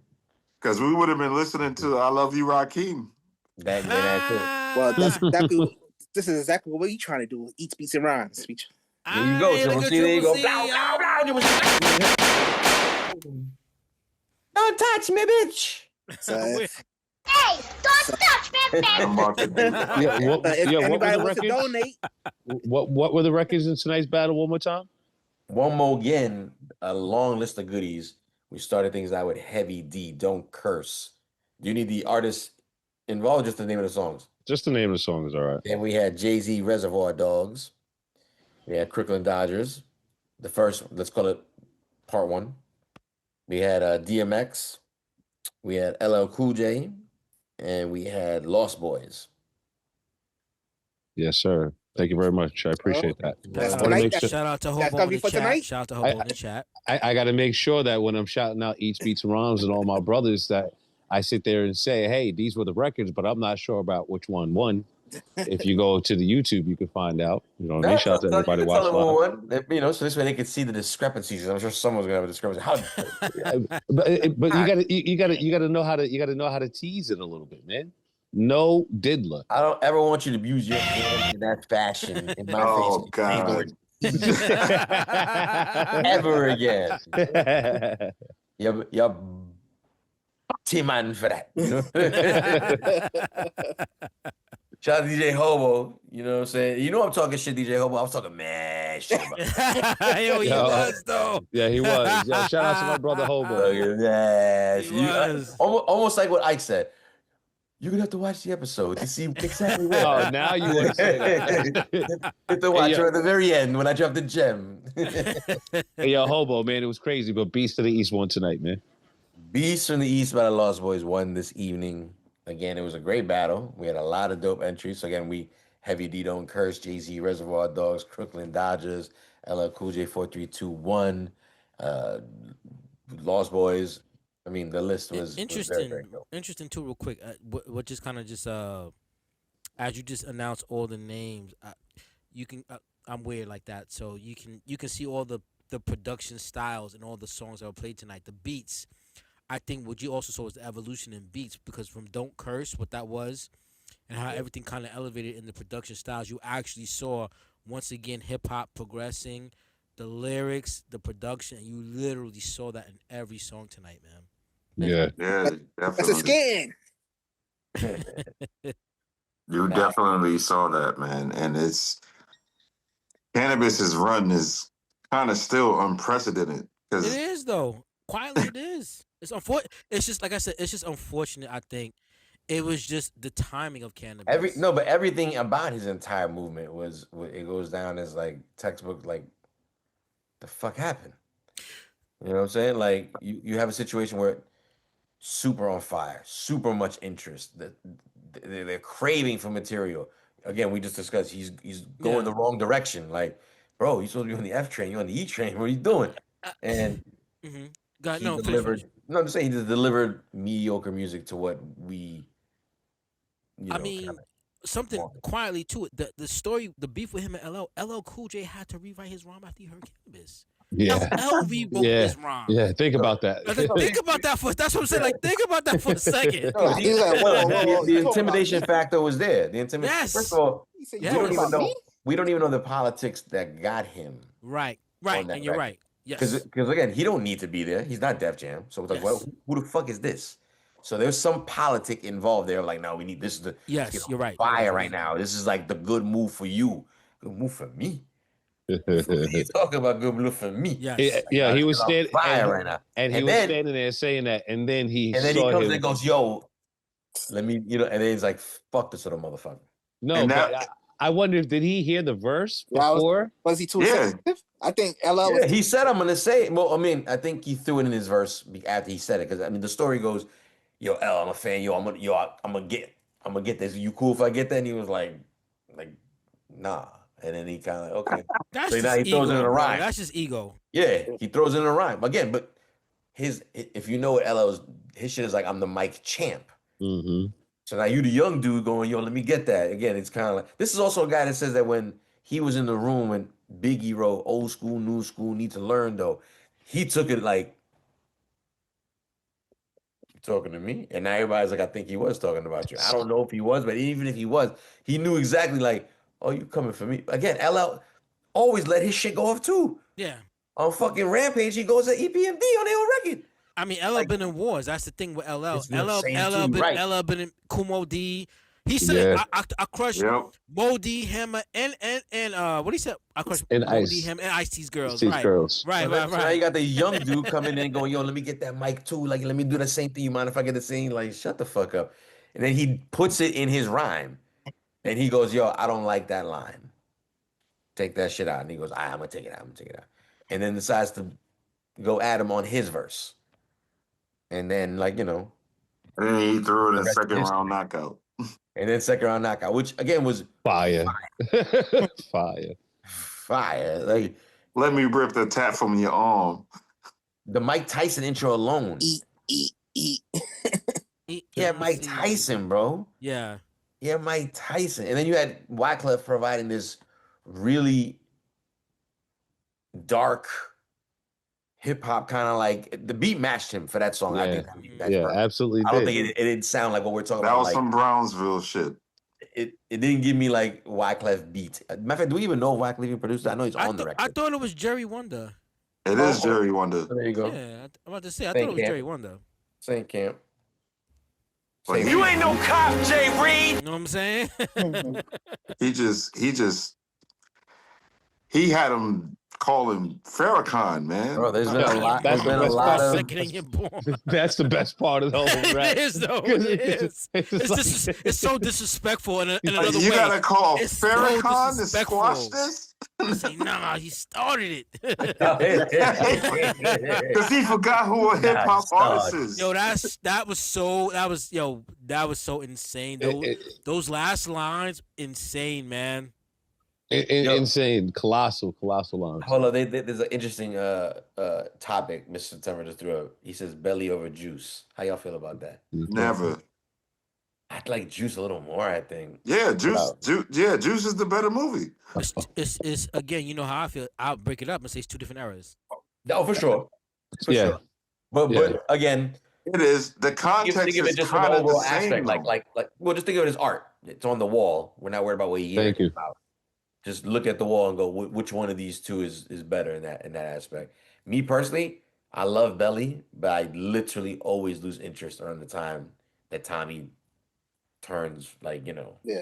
because we would have been listening to "I Love You, Rakim." Well, that's exactly This is exactly what we trying to do. Eats, beats, and rhymes. There you go, Triple C. There you go. Don't touch me, bitch. So, Hey, don't touch me, if anybody wants to donate, what were the records in tonight's battle? One more time. One more again. A long list of goodies. We started things out with Heavy D. Don't curse. Do you need the artist involved? Or just the name of the songs. Just the name of the song is all right. Then we had Jay-Z, Reservoir Dogs. We had Crooklyn Dodgers. The first, let's call it part one. We had DMX. We had LL Cool J. And we had Lost Boys. Yes, sir. Thank you very much. I appreciate that. Shout out to Hobo in the chat. Shout out to Hobo in the chat. I got to make sure that when I'm shouting out Eats, Beats, and Rhymes and all my brothers that I sit there and say, hey, these were the records, but I'm not sure about which one won. If you go to the YouTube, you can find out. You know what I mean? Shout out to everybody watching live. You know, so this way they could see the discrepancies. I'm sure someone's gonna have a discrepancy. But you gotta know how to tease it a little bit, man. No diddler. I don't ever want you to abuse your hands in that fashion in my Oh, face. God. Ever again. You're T-man for that. You know? Shout out to DJ Hobo. You know what I'm saying? You know I'm talking shit, DJ Hobo. I was talking mad shit about Yo, he was though. Yeah, he was. Yo, shout out to my brother Hobo. Yes. Almost like what Ike said. You're gonna have to watch the episode to see exactly what. Oh, now you want to say that. You have to watch her at the very end when I drop the gem. Hey, yo, Hobo, man, it was crazy, but Beast of the East won tonight, man. Beast from the East by the Lost Boys won this evening. Again, it was a great battle. We had a lot of dope entries. So again, we Heavy D Don't Curse, Jay-Z, Reservoir Dogs, Crooklyn Dodgers, LL Cool J 4321, Lost Boys. I mean, the list was interesting. Was very dope. Interesting too, real quick. What just kind of just as you just announced all the names, you can. I'm weird like that, so you can see all the production styles and all the songs that were played tonight. The beats, I think what you also saw was the evolution in beats, because from Don't Curse, what that was, and how everything kind of elevated in the production styles, you actually saw once again hip hop progressing, the lyrics, the production, and you literally saw that in every song tonight, man. Yeah, definitely. That's a skin. You definitely saw that, man. And Cannabis's run is kind of still unprecedented. It is though. Quietly, it is. It's unfortunate. It's just like I said. It's just unfortunate. I think it was just the timing of Cannabis. But everything about his entire movement was it goes down as like textbook. Like, the fuck happened? You know what I'm saying? Like you have a situation where super on fire, super much interest. They're craving for material. Again, we just discussed he's going the wrong direction. Like, bro, you're supposed to be on the F train, you're on the E train. What are you doing? And he delivered. No, I'm just saying he just delivered mediocre music to what we. I mean, something quietly to it. The story, the beef with him and LL Cool J had to rewrite his rhyme after he heard Cannabis. Yeah. LL rewrote his rhyme. Yeah, think about that. Think about that That's what I'm saying. Like, think about that for a second. The intimidation factor was there. The intimidation. Yes. First of all, Yes. we don't even know the politics that got him. Right, and you're right. Yes. Because again, he don't need to be there. He's not Def Jam. So it's like, well, who the fuck is this? So there's some politic involved there. Like, no, we need this to you're right. Fire right now. This is like the good move for you. Good move for me. He's talking about good move for me. Yes. Yeah, he was standing fire right now. And he was standing there saying that, and then he comes and goes, yo, let me, and then he's like, fuck this little motherfucker. No, but I wonder if did he hear the verse before? Was he too sensitive? I think LL. Yeah, he said, I'm gonna say it. Well, I mean, I think he threw it in his verse after he said it, because I mean the story goes, yo, L, I'm a fan, I'm gonna get this. You cool if I get that? And he was like, nah. And then he kind of okay. That's so now he just throws it in a ego, rhyme. bro. That's just ego. Yeah, he throws it in a rhyme again. But if you know what LL's his shit is like, I'm the mic champ. Mm-hmm. So now you the young dude going, yo, let me get that. Again, it's kind of like, this is also a guy that says that when he was in the room and Biggie wrote old school, new school, need to learn though, he took it like, you talking to me? And now everybody's like, I think he was talking about you. I don't know if he was, but even if he was, he knew exactly like, Oh, you coming for me again? LL always let his shit go off too. Yeah. On fucking Rampage, he goes to EPMD on their own record. I mean, LL been in wars. That's the thing with LL. It's what I'm saying too, right? LL been in Kumo D. He said Yeah. I crushed Yep. Mo D, Hammer, and what he said? I crushed And Mo D, Ice. Hammer, and Ice T's girls. These Right. girls. Right. So Right. now you Right. got the young dude coming in going, yo, let me get that mic too. Like, let me do the same thing. You mind if I get the same? Like, shut the fuck up. And then he puts it in his rhyme. And he goes, yo, I don't like that line. Take that shit out. And he goes, I'm gonna take it out. I'm gonna take it out. And then decides to go at him on his verse. And then, like, And then he threw it the in rest is second history. round knockout. And then second round knockout, which again was Fire. Fire. fire. Like, Let me rip the tap from your arm. the Mike Tyson intro alone. Yeah, Mike Tyson, bro. Yeah. Yeah, Mike Tyson. And then you had Wyclef providing this really dark hip hop kind of like the beat matched him for that song. I think that beat matched perfect. Absolutely. I don't did. think it didn't sound like what we're talking That about. was Like, some Brownsville shit. it didn't give me like Wyclef beat. Matter of fact, do we even know if Wyclef even produced it? I know he's on the record. I thought it was Jerry Wonder. It is Jerry Wonder. There you go. Yeah, I'm about to say I Same thought it was camp. Jerry Wonder. Same camp. Same You ain't no cop, Jay Reed. You know what I'm saying? He had him call him Farrakhan, man. Bro, there's been a lot. That's There's been the a best lot part. of. Second you're born. That's the best part of the whole rap. It is though. It is. It's like- It's so disrespectful in another You way. gotta call It's so Farrakhan to disrespectful. squash this? Say, nah, he started it. Because he forgot who a hip hop artist is. Yo, that was so insane. Those last lines, insane, man. Insane. Colossal lines. Hold on, there's an interesting topic Mr. September just threw up. He says belly over juice. How y'all feel about that? Never. I'd like juice a little more, I think. Yeah, Juice is the better movie. It's again, you know how I feel. I'll break it up and say it's two different eras. Oh, for sure. For Yeah. sure. But again, It is. The context think of it is just from an kind of the overall same. aspect. Like, well, just think of it as art. It's on the wall. We're not worried about what year Thank you. it's about. Just look at the wall and go, which one of these two is better in that aspect. Me personally, I love Belly, but I literally always lose interest around the time that Tommy turns Yeah.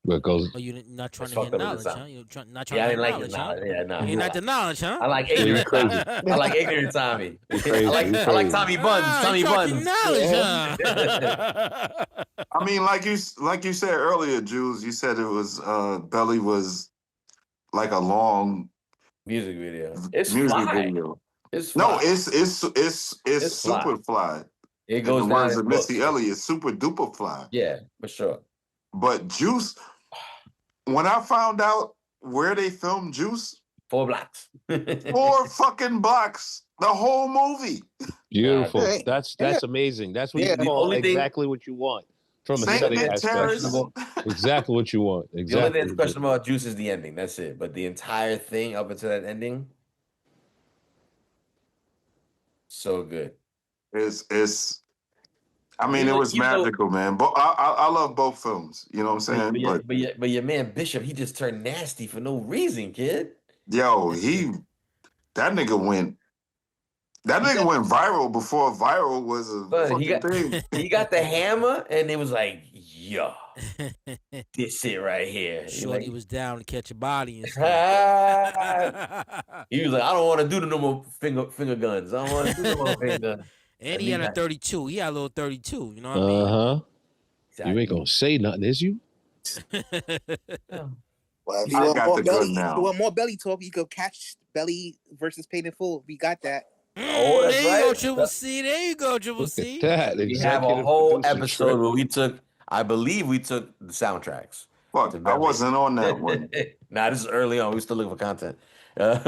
What goes? Oh, you're not trying It's to hear fucked up at the knowledge, time. huh? You're not trying Yeah, I to didn't hear like his knowledge, huh? knowledge. Yeah, nah. You're not the knowledge, huh? I like You're ignorant. crazy. I like ignorant Tommy. crazy. I like Tommy Buns. Tommy you're talking Buns. knowledge, Yeah. huh? I mean, like you said earlier, Jules, you said it was Belly was like a long Music video. It's music fly. video. It's No, fly. it's fly. super fly. It In goes the down words in of books. Missy Elliott, super duper fly. Yeah, for sure. But Juice, when I found out where they filmed Juice, 4 blocks. 4 fucking blocks, the whole movie. Beautiful. Hey, That's amazing. That's what Yeah. you The call only thing- exactly what you want from a Saint setting Nick aspect. Terrace. Exactly what you want. The only Exactly. thing that's questionable about Juice is the ending. That's it. But the entire thing up until that ending, so good. It's. I mean, You it know- was you know- magical, man. But I love both films. You know what I'm saying? But your man Bishop, he just turned nasty for no reason, kid. Yo, that nigga went viral before viral was a But he fucking got thing. he got the hammer, and it was like, yo, this it right here. He Shorty like- was down to catch a body and stuff. He was like, I don't want to do the no more finger guns. I don't want to do no more finger guns. And he had a 32. He had a little 32. You know what I mean? You ain't gonna say nothing, is you? Well, if you I want got more the belly, gun now. if you want more belly talk, you go catch Belly versus Paid in Full. We got that. Oh, that's there you go, right. Triple C. There you go, Triple Look C. at that. We have a Executive whole producer episode trip. where we took, I believe we took the soundtracks. Fuck, to I Belly. wasn't on that one. Nah, this is early on. We still looking for content. Yeah.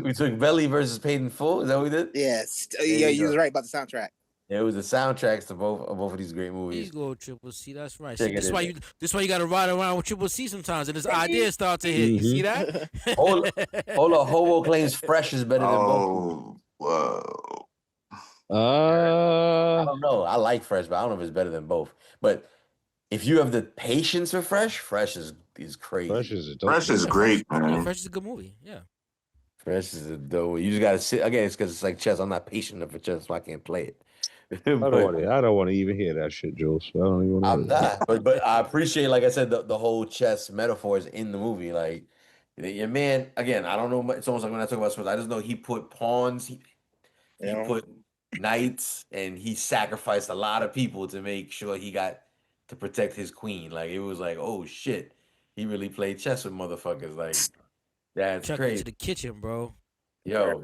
We took Belly versus Paid in Full. Is that what we did? Yes. you Yeah, you go. was right about the soundtrack. It was the soundtracks to both of these great There you movies. go, Triple C. That's right. Check See, it this in why there. you got to ride around with Triple C sometimes, and his ideas start to hit. You see that? Hold on, Hobo claims Fresh is better than both. Oh, I don't know. I like Fresh, but I don't know if it's better than both. But if you have the patience for Fresh, Fresh is crazy. Fresh is a dope. Fresh is great, Yeah, man. Fresh is a good movie. Yeah. Fresh is a dope. You just gotta sit again. It's because it's like chess. I'm not patient enough for chess, so I can't play it. I don't want to even hear that shit, Jules. I don't even want to I'm hear that. not, but I appreciate, like I said, the whole chess metaphors in the movie. Like your man, again, I don't know. It's almost like when I talk about sports, I just know he put pawns, he put knights, and he sacrificed a lot of people to make sure he got to protect his queen. Like it was like, oh shit, he really played chess with motherfuckers. Like that's Chuck crazy. into the kitchen, bro. Yo,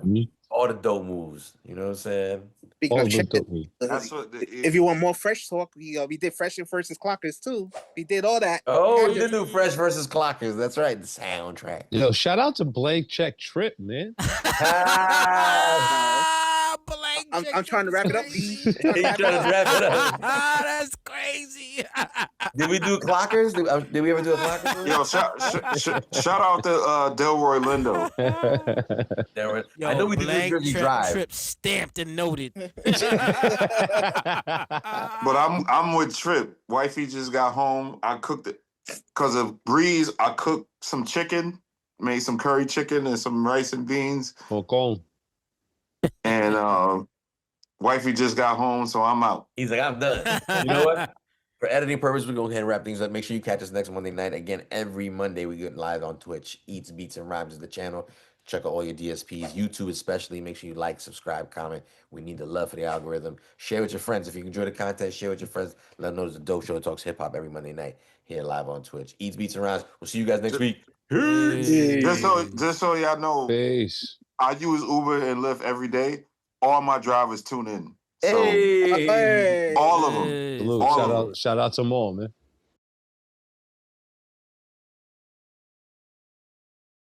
all the dope moves. You know what I'm saying? Speaking of chess, That's what if you want more Fresh talk, we did Fresh versus Clockers too. We did all that. Oh, we did do Fresh versus Clockers. That's right, the soundtrack. Yo, shout out to Blake Check Trip, man. I'm trying to wrap it up. He's trying to wrap it up. That's crazy. Did we do Clockers? Did we ever do a Clockers? Yo, shout out to Delroy Lindo. Yo, I know we did New Jersey Drive. Trip stamped and noted. But I'm with Trip. Wifey just got home. I cooked it because of Breeze. I cooked some chicken, made some curry chicken and some rice and beans. And wifey just got home, so I'm out. He's like, I'm done. You know what? For editing purposes, we're going to go ahead and wrap things up. Make sure you catch us next Monday night. Again, every Monday we get live on Twitch. Eats, Beats, and Rhymes is the channel. Check out all your DSPs, YouTube especially. Make sure you like, subscribe, comment. We need the love for the algorithm. Share with your friends. If you enjoy the content, share with your friends. Let them know there's a dope show that talks hip-hop every Monday night here live on Twitch. Eats, Beats, and Rhymes. We'll see you guys next week. Just so y'all know, I use Uber and Lyft every day. All my drivers tune in. So all of them. Salute. Shout out to them all, man.